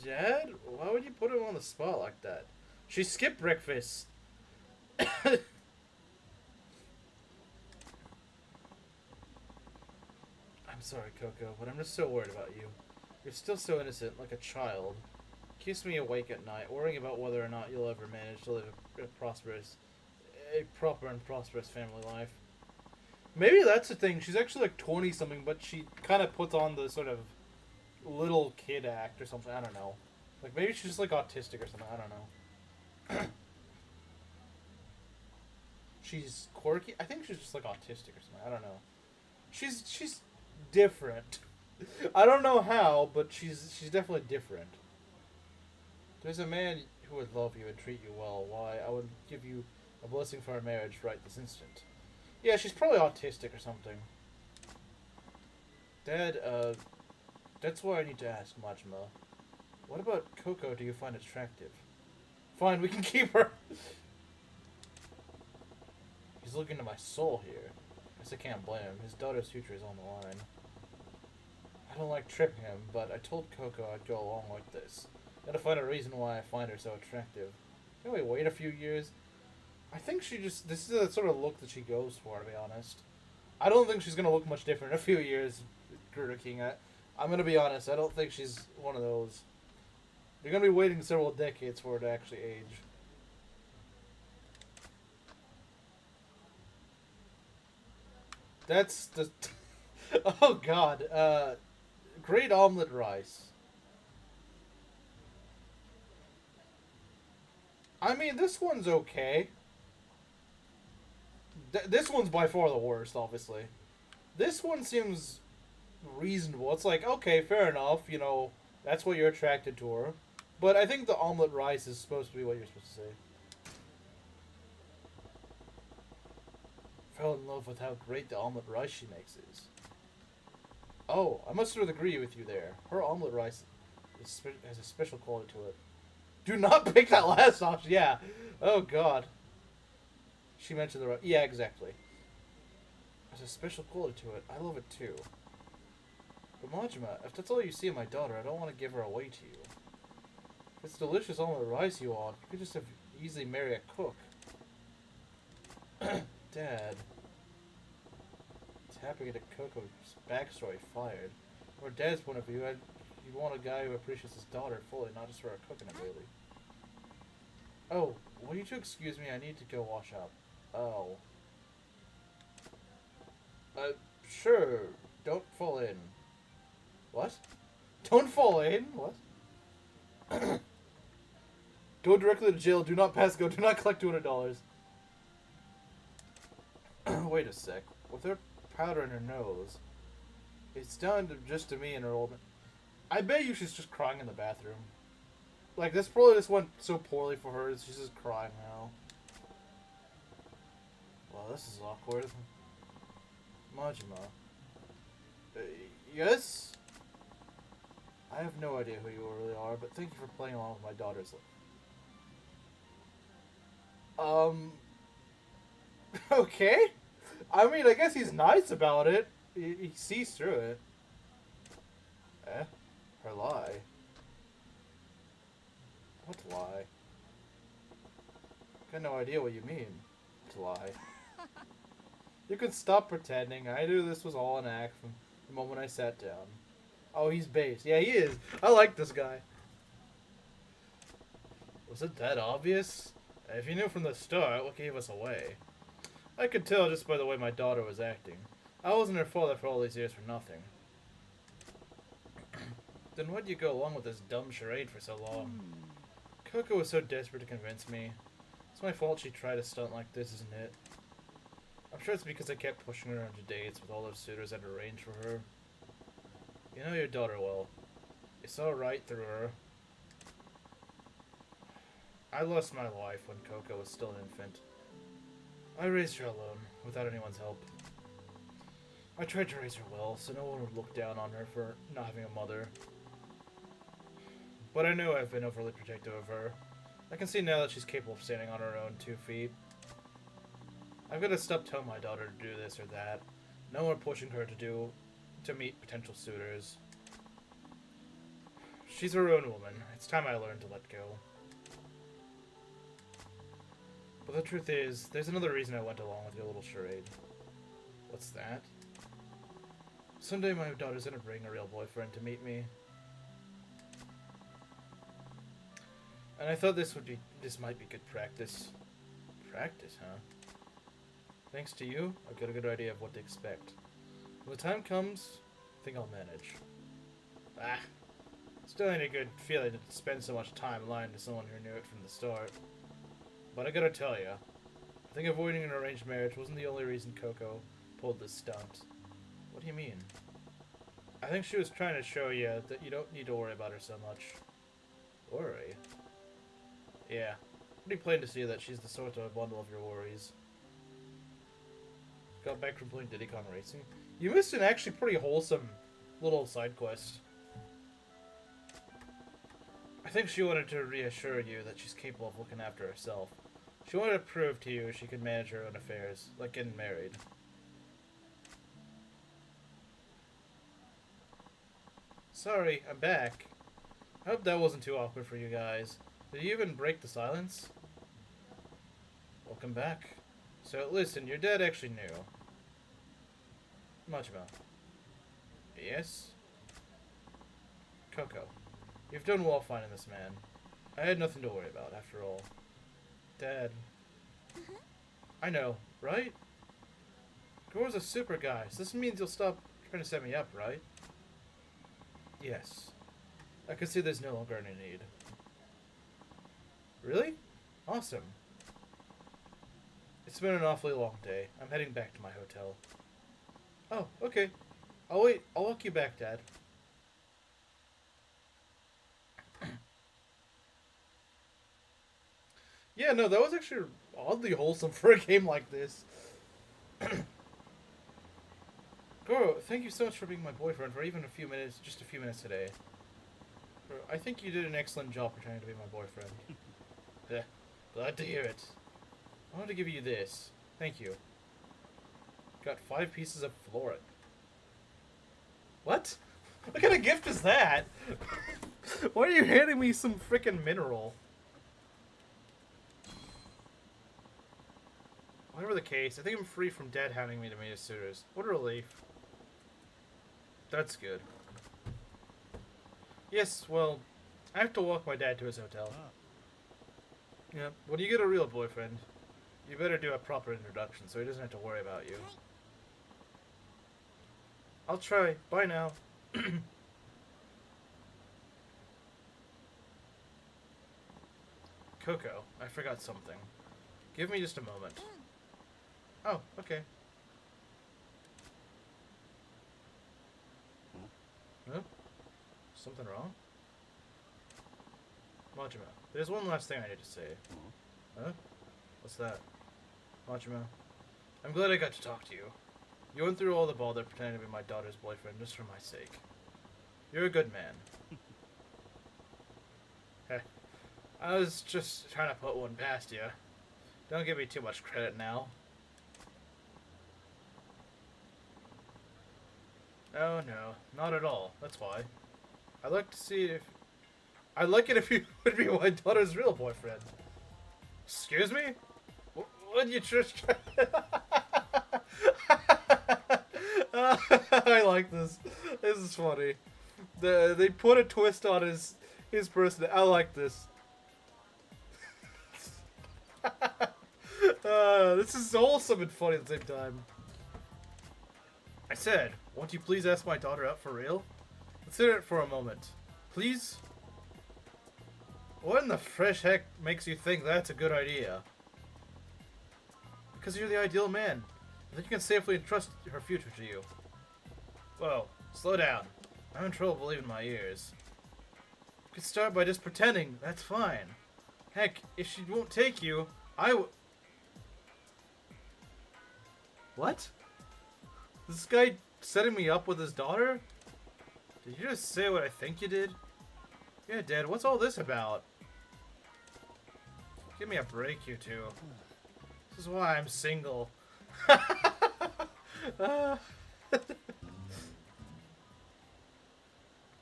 Dad? Why would you put him on the spot like that? She skipped breakfast. I'm sorry, Coco, but I'm just so worried about you. You're still so innocent, like a child. Keeps me awake at night, worrying about whether or not you'll ever manage to live a proper and prosperous family life. Maybe that's the thing. She's actually like 20 something, but she kind of puts on the sort of little kid act or something. I don't know. Like maybe she's just like autistic or something. I don't know. She's quirky. I think she's just like autistic or something. I don't know. She's different. I don't know how, but she's definitely different. There's a man who would love you and treat you well. Why, I would give you a blessing for our marriage right this instant. Yeah, she's probably autistic or something. Dad, that's why I need to ask Majima. What about Coco do you find attractive? Fine, we can keep her. He's looking into my soul here. Guess I can't blame him. His daughter's future is on the line. I don't like tripping him, but I told Coco I'd go along like this. Gotta find a reason why I find her so attractive. Can we wait a few years? I think she just... This is the sort of look that she goes for, to be honest. I don't think she's gonna look much different in a few years, Gurda King. I'm gonna be honest, I don't think she's one of those. You're gonna be waiting several decades for her to actually age. That's the... Oh god, great omelet rice. I mean, this one's okay. This one's by far the worst, obviously. This one seems reasonable. It's like, okay, fair enough, you know, that's what you're attracted to her. But I think the omelet rice is supposed to be what you're supposed to say. Fell in love with how great the omelet rice she makes is. Oh, I must sort of agree with you there. Her omelet rice has a special quality to it. Do not pick that last option. Yeah. Oh, God. She mentioned the right... Yeah, exactly. There's a special quality to it. I love it, too. But Majima, if that's all you see in my daughter, I don't want to give her away to you. If it's delicious omelet rice you want, you could just have easily marry a cook. Dad. It's happy to get Coco's backstory fired. From Dad's point of view, you'd want a guy who appreciates his daughter fully, not just for her cooking ability. Oh, will you two excuse me? I need to go wash up. Oh. Sure. Don't fall in. What? Don't fall in? What? Go directly to jail. Do not pass go. Do not collect $200. Wait a sec. With her powder in her nose, it's down to just to me and her old man. I bet you she's just crying in the bathroom. Like, this probably just went so poorly for her, she's just crying now. Well, this is awkward. Majima. Yes? I have no idea who you really are, but thank you for playing along with my daughter's life. Okay? I mean, I guess he's nice about it. He sees through it. Eh? Her lie? What lie? Got no idea what you mean. What lie? You can stop pretending. I knew this was all an act from the moment I sat down. Oh, he's base. Yeah, he is. I like this guy. Was it that obvious? If you knew from the start, what gave us away? I could tell just by the way my daughter was acting. I wasn't her father for all these years for nothing. Then why'd you go along with this dumb charade for so long? Coco was so desperate to convince me. It's my fault she tried a stunt like this, isn't it? I'm sure it's because I kept pushing her onto dates with all those suitors I'd arranged for her. You know your daughter well. You saw right through her. I lost my wife when Coco was still an infant. I raised her alone, without anyone's help. I tried to raise her well, so no one would look down on her for not having a mother. But I know I've been overly protective of her. I can see now that she's capable of standing on her own 2 feet. I've got to stop telling my daughter to do this or that. No more pushing her to meet potential suitors. She's her own woman. It's time I learned to let go. But the truth is, there's another reason I went along with your little charade. What's that? Someday my daughter's gonna bring a real boyfriend to meet me. And I thought this might be good practice. Practice, huh? Thanks to you, I've got a good idea of what to expect. When the time comes, I think I'll manage. Ah. Still ain't a good feeling to spend so much time lying to someone who knew it from the start. But I gotta tell you, I think avoiding an arranged marriage wasn't the only reason Coco pulled this stunt. What do you mean? I think she was trying to show you that you don't need to worry about her so much. Worry? Yeah. Pretty plain to see that she's the sort of bundle of your worries. Got back from playing Diddy Kong Racing. You missed an actually pretty wholesome little side quest. I think she wanted to reassure you that she's capable of looking after herself. She wanted to prove to you she could manage her own affairs, like getting married. Sorry, I'm back. I hope that wasn't too awkward for you guys. Did you even break the silence? Welcome back. So listen, your dad actually knew. Majima. Yes? Coco. You've done well finding this man. I had nothing to worry about, after all. Dad. I know, right? Goro's a super guy, so this means you'll stop trying to set me up, right? Yes. I can see there's no longer any need. Really? Awesome. It's been an awfully long day. I'm heading back to my hotel. Oh, okay. I'll wait. I'll walk you back, Dad. Yeah, no, that was actually oddly wholesome for a game like this. Goro, thank you so much for being my boyfriend for even a few minutes, just a few minutes today. I think you did an excellent job pretending to be my boyfriend. Glad to hear it. I wanted to give you this. Thank you. Got 5 pieces of floret. What? What kind of gift is that? Why are you handing me some freaking mineral? Whatever the case, I think I'm free from Dad hounding me to meet his suitors. What a relief. That's good. Yes, well, I have to walk my dad to his hotel. Yeah, when you get a real boyfriend, you better do a proper introduction so he doesn't have to worry about you. I'll try. Bye now. Coco, I forgot something. Give me just a moment. Oh, okay. Huh? Something wrong? Majima, there's one last thing I need to say. Huh? What's that? Majima, I'm glad I got to talk to you. You went through all the bother pretending to be my daughter's boyfriend just for my sake. You're a good man. Heh. I was just trying to put one past you. Don't give me too much credit now. Oh no, not at all. That's why. I'd like to see if... I'd like it if you would be my daughter's real boyfriend. Excuse me? What you just... I like this. This is funny. They put a twist on his person. I like this. This is wholesome and funny at the same time. I said, won't you please ask my daughter out for real? Consider it for a moment. Please? What in the fresh heck makes you think that's a good idea? Because you're the ideal man. That you can safely entrust her future to you. Whoa, slow down. I'm in trouble believing my ears. You could start by just pretending. That's fine. Heck, if she won't take you, What? This guy setting me up with his daughter? Did you just say what I think you did? Yeah, Dad, what's all this about? Give me a break, you two. This is why I'm single.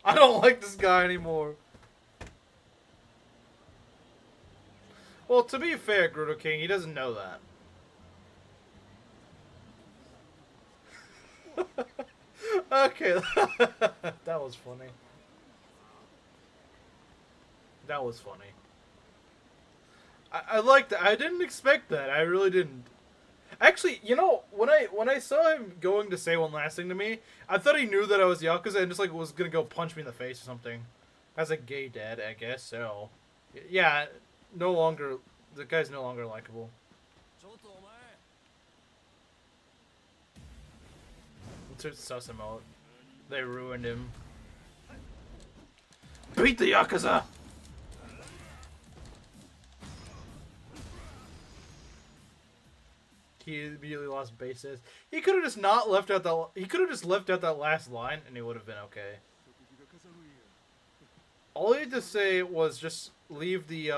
I don't like this guy anymore. Well, to be fair, Grudo King, he doesn't know that. Okay, that was funny. That was funny. I liked that. I didn't expect that. I really didn't. Actually, you know, when I saw him going to say one last thing to me, I thought he knew that I was Yakuza and just like was gonna go punch me in the face or something. As a gay dad, I guess so. Yeah, no longer. The guy's no longer likable. Let's suss him out. They ruined him. Beat the Yakuza! He immediately lost bases. He could have just not left out that. He could have just left out that last line, and it would have been okay. All he had to say was just leave the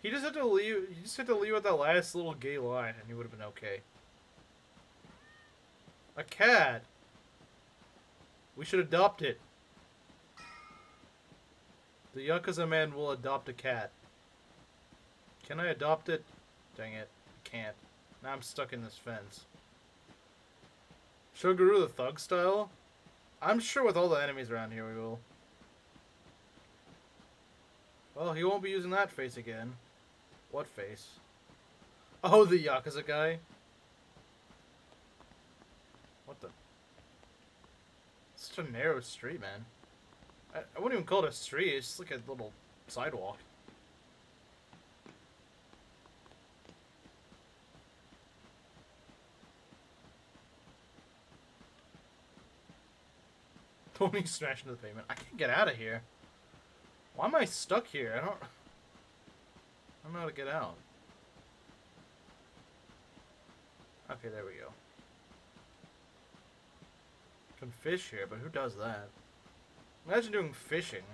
He just had to leave. He just had to leave out that last little gay line, and he would have been okay. A cat. We should adopt it. The Yakuza man will adopt a cat. Can I adopt it? Dang it. I can't. Now I'm stuck in this fence. Shoguru the Thug style? I'm sure with all the enemies around here we will. Well, he won't be using that face again. What face? Oh, the Yakuza guy? What the? It's such a narrow street, man. I wouldn't even call it a street, it's just like a little sidewalk. Tony smashed into the pavement. I can't get out of here. Why am I stuck here? I don't know how to get out. Okay, there we go. Can fish here, but who does that? Imagine doing fishing.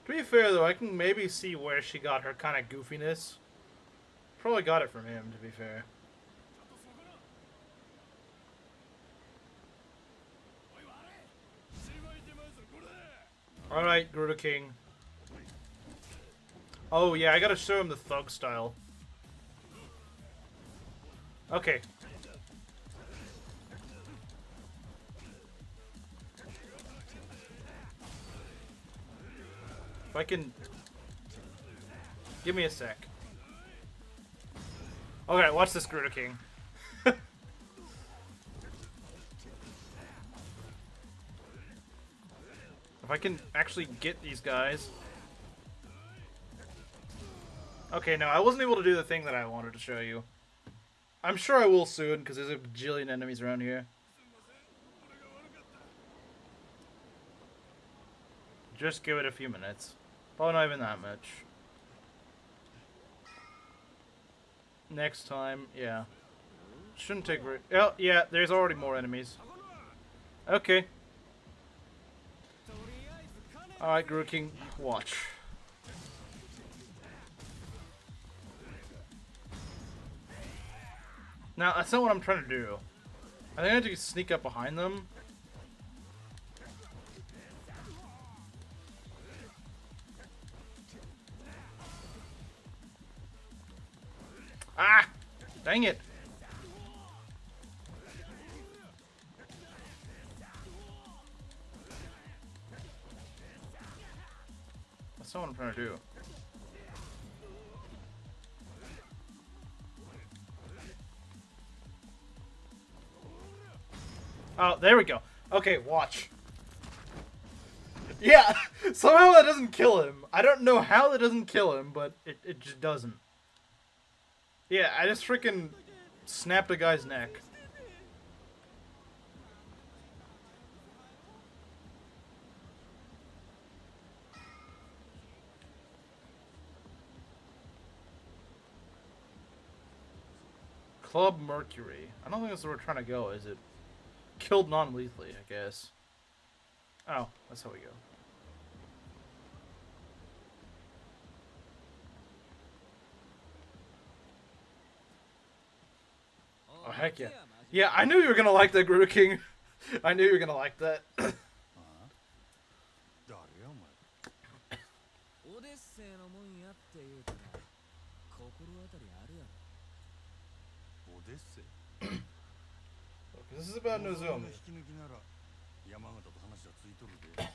To be fair, though, I can maybe see where she got her kind of goofiness. Probably got it from him, to be fair. Alright, Grudo King. Oh, yeah, I gotta show him the thug style. Okay. If I can... Give me a sec. Okay, watch this, Grudo King. If I can actually get these guys... Okay, no, I wasn't able to do the thing that I wanted to show you. I'm sure I will soon, because there's a bajillion enemies around here. Just give it a few minutes. Probably not even that much. Next time, yeah. Shouldn't take very... Oh, yeah, there's already more enemies. Okay. Alright, Grudo King, watch. Now, that's not what I'm trying to do. I think I have to sneak up behind them. Ah! Dang it! That's not what I'm trying to do. Oh, there we go. Okay, watch. Yeah, somehow that doesn't kill him. I don't know how that doesn't kill him, but it just doesn't. Yeah, I just freaking snapped a guy's neck. Club Mercury. I don't think that's where we're trying to go, is it? Killed non-lethally, I guess. Oh, that's how we go. Oh, heck yeah. Yeah, I knew you were gonna like that, Guru King. I knew you were gonna like that. 誰やお前。オデッセイのもんやって言うたら心当たりあるやろ。オデッセイ。 This is about 望み Nozomi. の引き抜きなら山形と話はついとるで。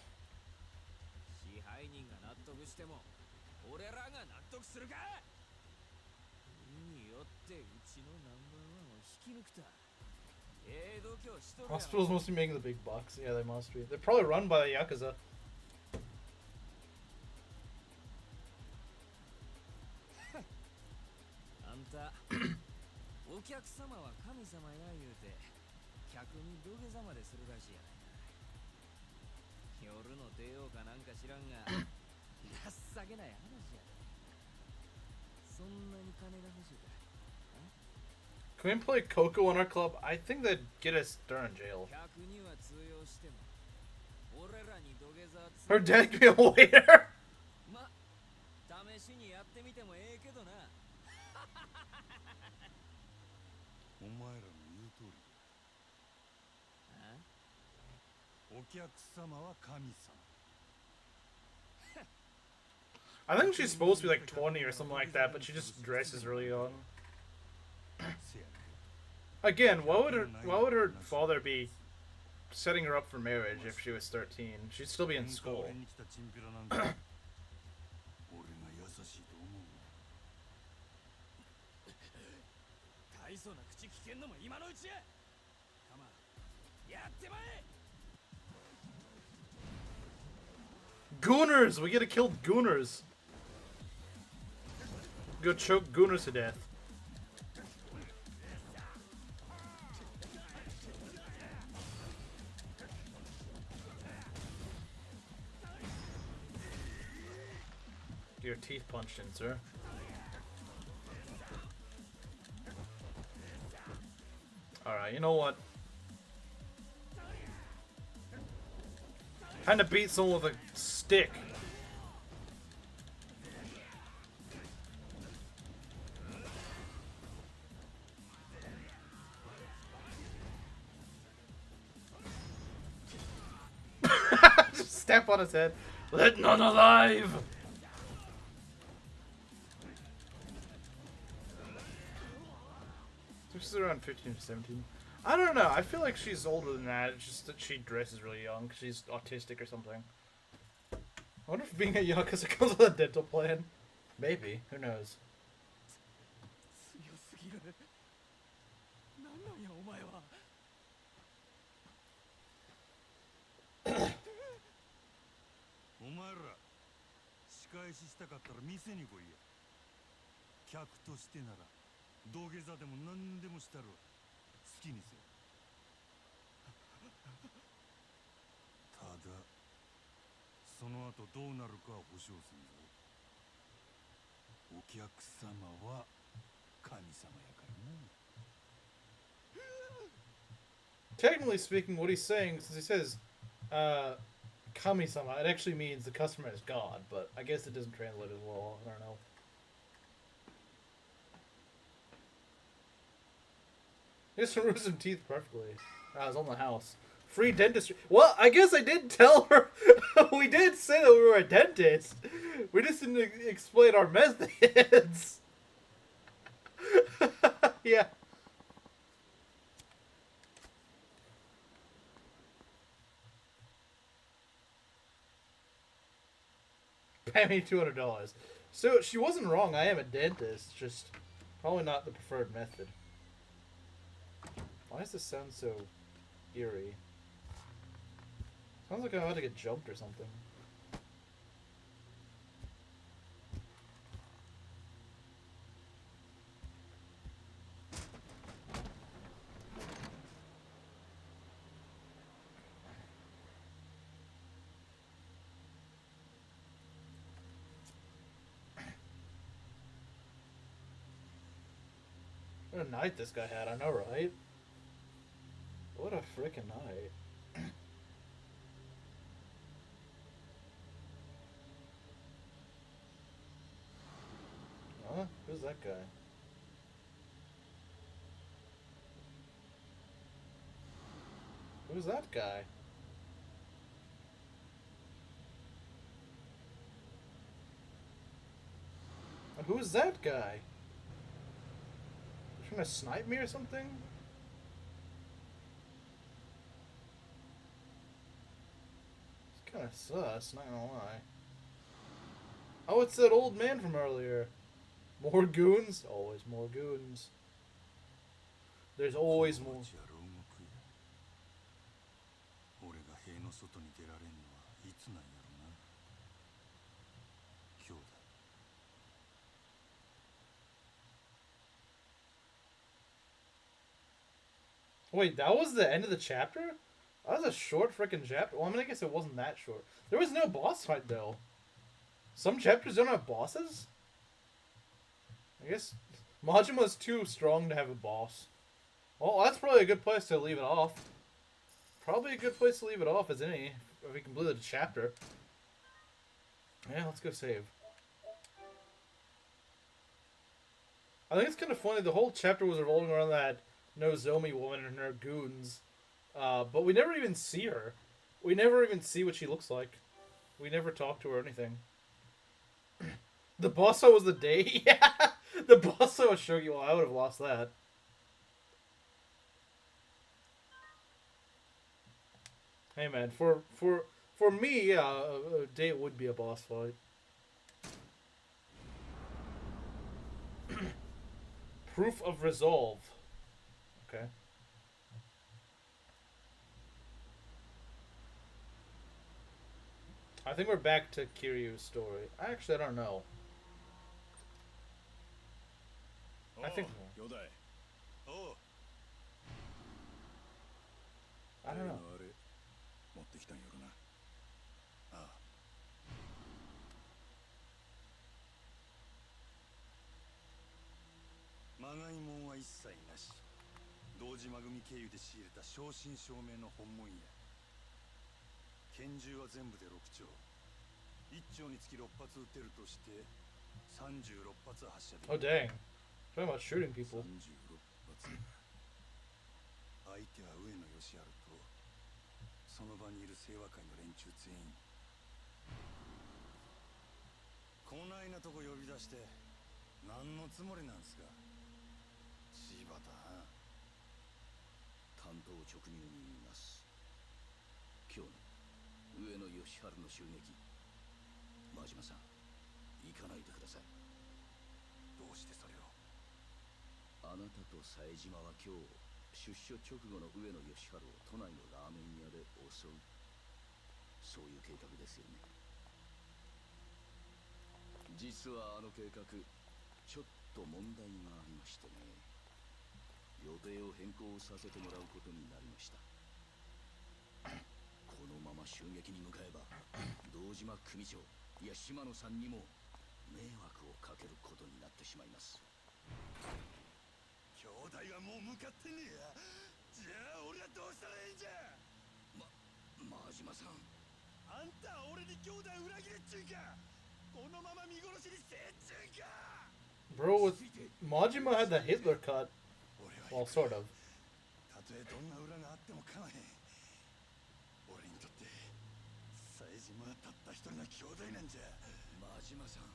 支配人が納得しても俺らが納得するか。によってうちのナンバーワンを引き抜くた。度胸しとるやろ。 Hospitals must be making the big bucks. Yeah, they must be. They're probably run by the Yakuza. あんたお客様は神様や言うて客に土下座までするらしいやないか。夜の帝王かなんか知らんが情けない話やで。そんなに金が欲しいか。 Can we play Coco in our club? I think that'd get us thrown in jail. 客には通用しても俺らに土下座は Her dad could be a waiter. ま、試しにやってみてもええけどな。お前らの言う通りだ。お客様は神様。 I think she's supposed to be like 20 or something like that, but she just dresses really young. せやね。 Again, why would her father be setting her up for marriage if she was 13? She'd still be in school. 俺に来たチンピラなんだ。俺が優しいと思う。大層な口聞けんのも今のうちや。カマ、やってまえ。 Gooners! We gotta kill Gooners. Go choke Gooners to death. Get your teeth punched in, sir. Alright, you know what? Time to beat someone with a stick. Just step on his head. Let none alive! So she's around 15 or 17. I don't know. I feel like she's older than that. It's just that she dresses really young. She's autistic or something. I wonder if being a Yakuza comes with a dental plan. Maybe. Who knows? 強すぎる。なんなんやお前は。お前ら仕返ししたかったら店に来いや。客としてなら土下座でも何でもしたるわ。好きにせよ。ただその後どうなるかは保証せんぞ。お客様は神様やからな。 Technically speaking, what he's saying, since he says, Kami-sama, it actually means the customer is God, but I guess it doesn't translate as well. I don't know. This removes some teeth perfectly. I was on the house. Free dentistry. Well, I guess I did tell her. We did say that we were a dentist. We just didn't explain our methods. Yeah. Pay me $200. So she wasn't wrong. I am a dentist. Just probably not the preferred method. Why does this sound so eerie? Sounds like I'm about to get jumped or something. What a night this guy had, I know, right? What a freaking night. Huh? Who's that guy? Who's that guy? And who's that guy? Trying to snipe me or something? It's kind of sus, not gonna lie. Oh, it's that old man from earlier. More goons? Always more goons. There's always more. 俺が塀の外に出られんのはいつなんやろな。今日だ。Wait, that was the end of the chapter? That was a short freaking chapter. Well, I mean, I guess it wasn't that short. There was no boss fight, though. Some chapters don't have bosses? I guess Majima's too strong to have a boss. Well, that's probably a good place to leave it off. Probably a good place to leave it off as any, if we completed a chapter. Yeah, let's go save. I think it's kind of funny, the whole chapter was revolving around that Nozomi woman and her goons. But we never even see her. We never even see what she looks like. We never talk to her or anything. The boss fight was the day? Yeah! The boss fight was Shogi. Well, I would have lost that. Hey man, for me, yeah, a day would be a boss fight. Proof of resolve. Okay. I think we're back to Kiryu's story. Actually, I don't know. I think... I don't know. 持ってきたんやろな。ああ。まがいもんは一切なし。堂島組経由で仕入れた正真正銘の本物や。拳銃は全部で6丁。1丁につき6発撃てるとして36発発射できる。Oh dang. Talking about shooting people. 36発。相手は上野義治とその場にいる清和会の連中全員。こないなとこ呼び出して何のつもりなんすか。柴田。担当直入に言います。今日の上野義治の襲撃、真島さん行かないでください。どうしてそれを。あなたと冴島は今日出所直後の上野義治を都内のラーメン屋で襲う、そういう計画ですよね。実はあの計画ちょっと問題がありましてね、予定を変更させてもらうことになりました。このまま襲撃に向かえば堂島組長、いや島野さんにも迷惑をかけることになってしまいます。兄弟はもう向かってねえや。じゃあ俺はどうしたらいいんじゃ。真島さん、あんたは俺に兄弟裏切れっちゅうか。このまま見殺しにせっちゅうか。 Bro, with Majima had the Hitler cut. Well, sort of. たとえどんな裏があっても構わへん。俺にとって冴島はたった一人の兄弟なんじゃ。真島さん、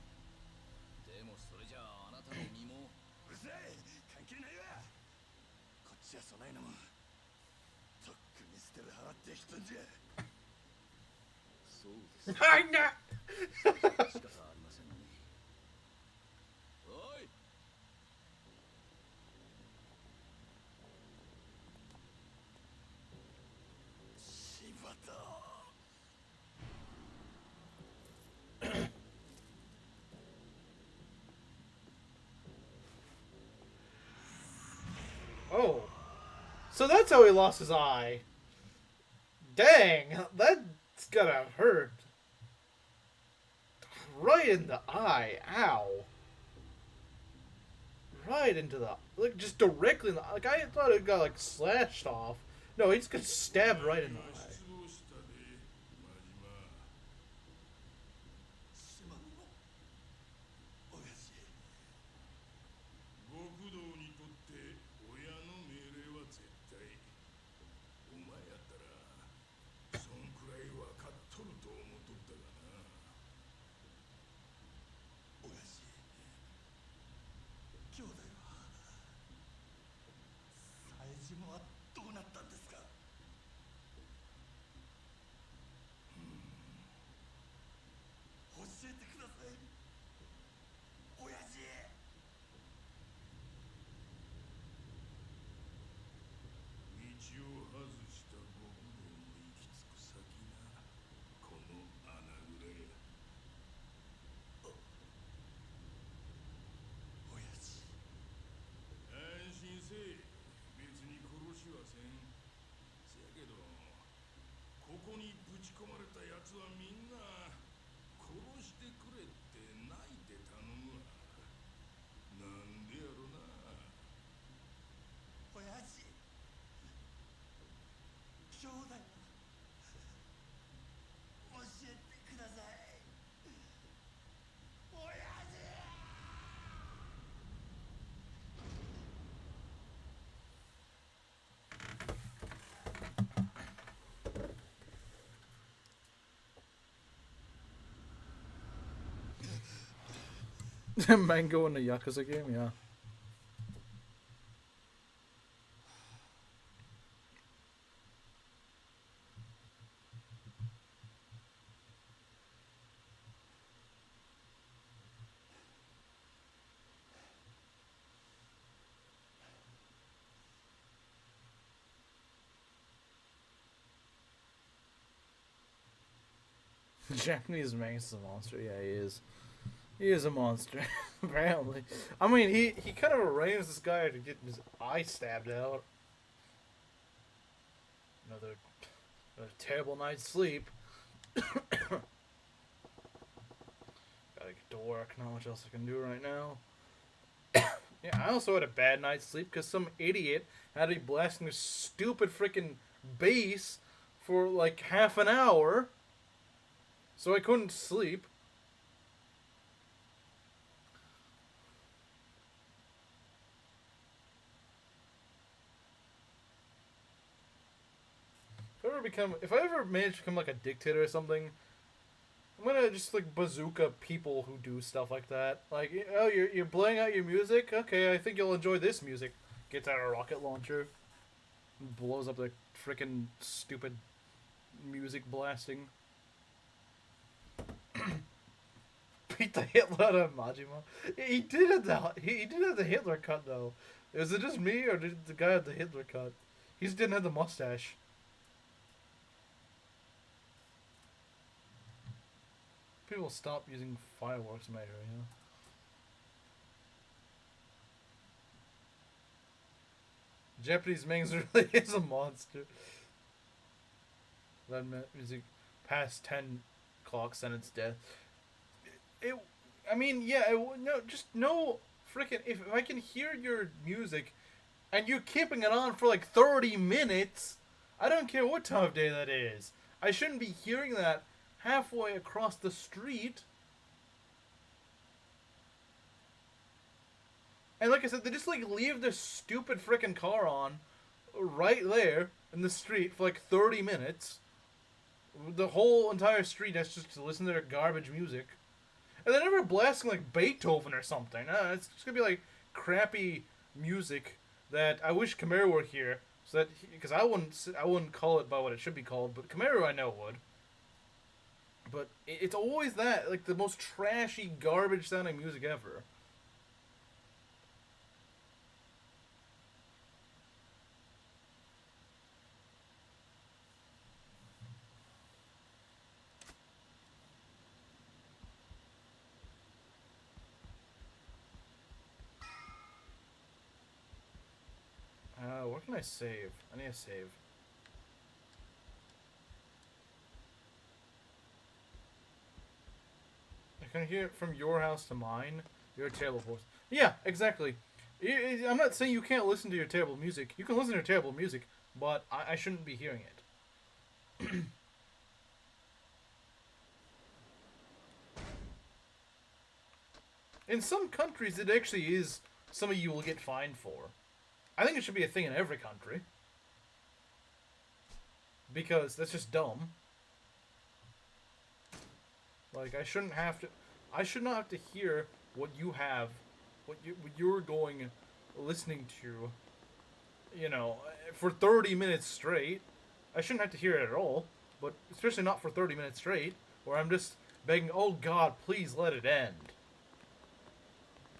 でもそれじゃああなたの身も。うるさい、関係ないわ。こっちはそないのもとっくに捨てる払ってきたんじゃ。そうです。はいな。仕方ありませんね。おい。柴田。Oh. So that's how he lost his eye. Dang, that's gotta hurt. Right in the eye. Ow. right into the, like, just directly in the, like, I thought it got, like, slashed off. No, he just got stabbed right in the eye. すまんの親父極道にとって親の命令は絶対お前やったらそんくらい分かっとると思っとったがな親父兄弟は冴島はどうなったんですか教えてください親父道を外した極道の行き着く先がこの穴蔵や親父安心せえ別に殺しはせんせやけどここにぶち込まれたやつはみんな殺してくれって泣いて頼むわなんでやろな親父兄弟教えてください親父 Mango in a Yakuza game, yeah. Japanese Mangus is a monster. Yeah, he is. He is a monster, apparently. I mean, he kind of arranged this guy to get his eye stabbed out. Another terrible night's sleep. Gotta get to work. Not much else I can do right now. Yeah, I also had a bad night's sleep because some idiot had to be blasting this stupid freaking bass for like half an hour. So I couldn't sleep. If I ever manage to become like a dictator or something, I'm gonna just like bazooka people who do stuff like that. Like, oh, you're playing out your music? Okay, I think you'll enjoy this music. Gets out a rocket launcher, and blows up the freaking stupid music blasting. Beat the Hitler out of Majima. He did have the Hitler cut though. Is it just me or did the guy have the Hitler cut? He just didn't have the mustache. People stop using fireworks measure, you know? Japanese Mings really is a monster. That music past 10 clocks and it's death. I mean, yeah, no, just no freaking. If I can hear your music and you're keeping it on for like 30 minutes, I don't care what time of day that is. I shouldn't be hearing that halfway across the street. And like I said, they just like leave this stupid freaking car on right there in the street for like 30 minutes. The whole entire street has just to listen to their garbage music. And they're never blasting like Beethoven or something. It's just gonna be like crappy music that I wish Camaro were here, so that because I wouldn't call it by what it should be called, but Camaro I know would. But it's always that, like the most trashy, garbage sounding music ever. Where can I save? I need to save. I can hear it from your house to mine. You're a terrible horse. Yeah, exactly. I'm not saying you can't listen to your terrible music. You can listen to your terrible music, but I shouldn't be hearing it. In some countries, it actually is something you will get fined for. I think it should be a thing in every country. Because that's just dumb. Like, I should not have to hear what you have, what you're going, listening to, you know, for 30 minutes straight. I shouldn't have to hear it at all, but especially not for 30 minutes straight, where I'm just begging, oh God, please let it end.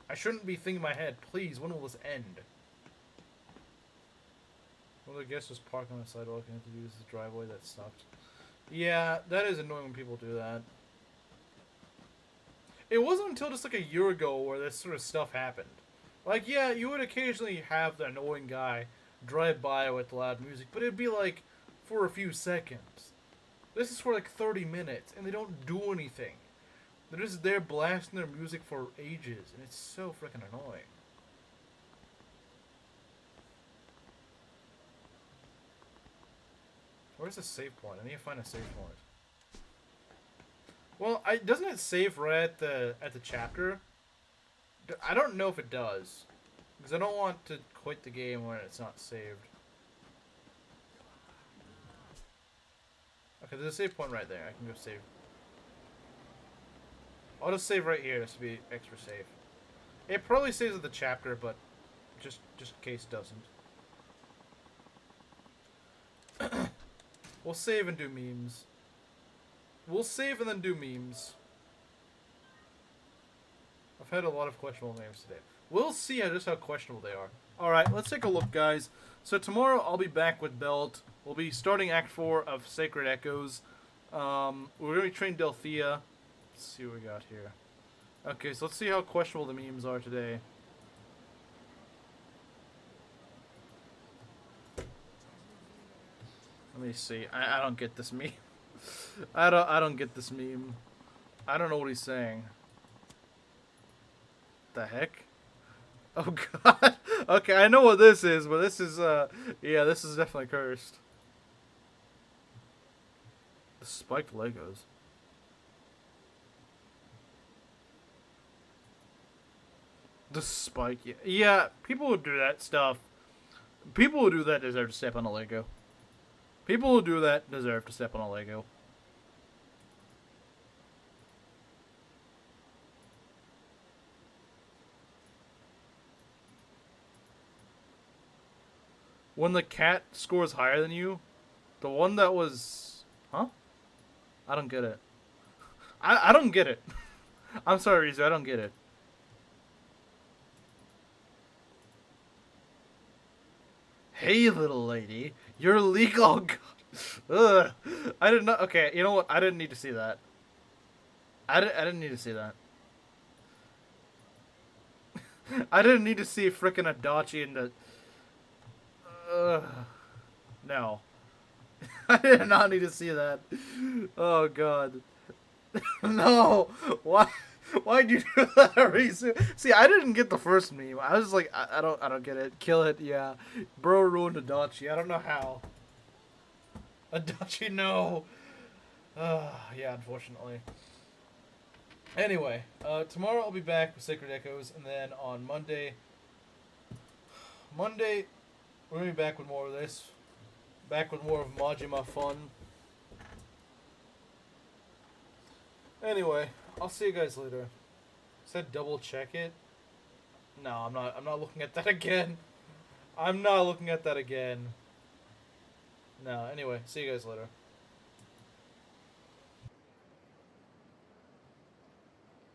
I shouldn't be thinking in my head, please, when will this end? Well, I guess just park on the sidewalk and have to use the driveway. That sucked. Yeah, that is annoying when people do that. It wasn't until just like a year ago where this sort of stuff happened. Like, yeah, you would occasionally have the annoying guy drive by with loud music, but it'd be like for a few seconds. This is for like 30 minutes, and they don't do anything. They're just there blasting their music for ages, and it's so freaking annoying. Where's the save point? I need to find a save point. Well, doesn't it save right at the chapter? I don't know if it does, because I don't want to quit the game when it's not saved. Okay, there's a save point right there. I can go save. I'll just save right here just to be extra safe. It probably saves at the chapter, but just in case it doesn't. We'll save and do memes. We'll save and then do memes. I've had a lot of questionable names today. We'll see just how questionable they are. Alright, let's take a look, guys. So tomorrow I'll be back with Belt. We'll be starting Act 4 of Sacred Echoes. We're going to be training Delthea. Let's see what we got here. Okay, so let's see how questionable the memes are today. Let me see. I don't get this meme. I don't get this meme. I don't know what he's saying. The heck? Oh God. Okay, I know what this is, but this is yeah, this is definitely cursed. The spiked Legos. The spike, yeah, people who do that stuff. People who do that deserve to step on a Lego. People who do that deserve to step on a Lego. When the cat scores higher than you, the one that was... Huh? I don't get it. I don't get it. I'm sorry, Rizu, I don't get it. Hey, little lady, you're legal. Ugh. I did not. Okay, you know what? I didn't need to see that. I didn't need to see that. I didn't need to see frickin' Adachi in the. No. I did not need to see that. Oh God. No. Why? Why'd you do that, Arisu? See, I didn't get the first meme. I was like, I don't get it. Kill it, yeah. Bro ruined Adachi. I don't know how. Adachi, no. Yeah, unfortunately. Anyway, tomorrow I'll be back with Sacred Echoes, and then on Monday, we're gonna be back with more of this. Back with more of Majima fun. Anyway, I'll see you guys later. Said double check it? No, I'm not looking at that again. I'm not looking at that again. No, anyway, see you guys later.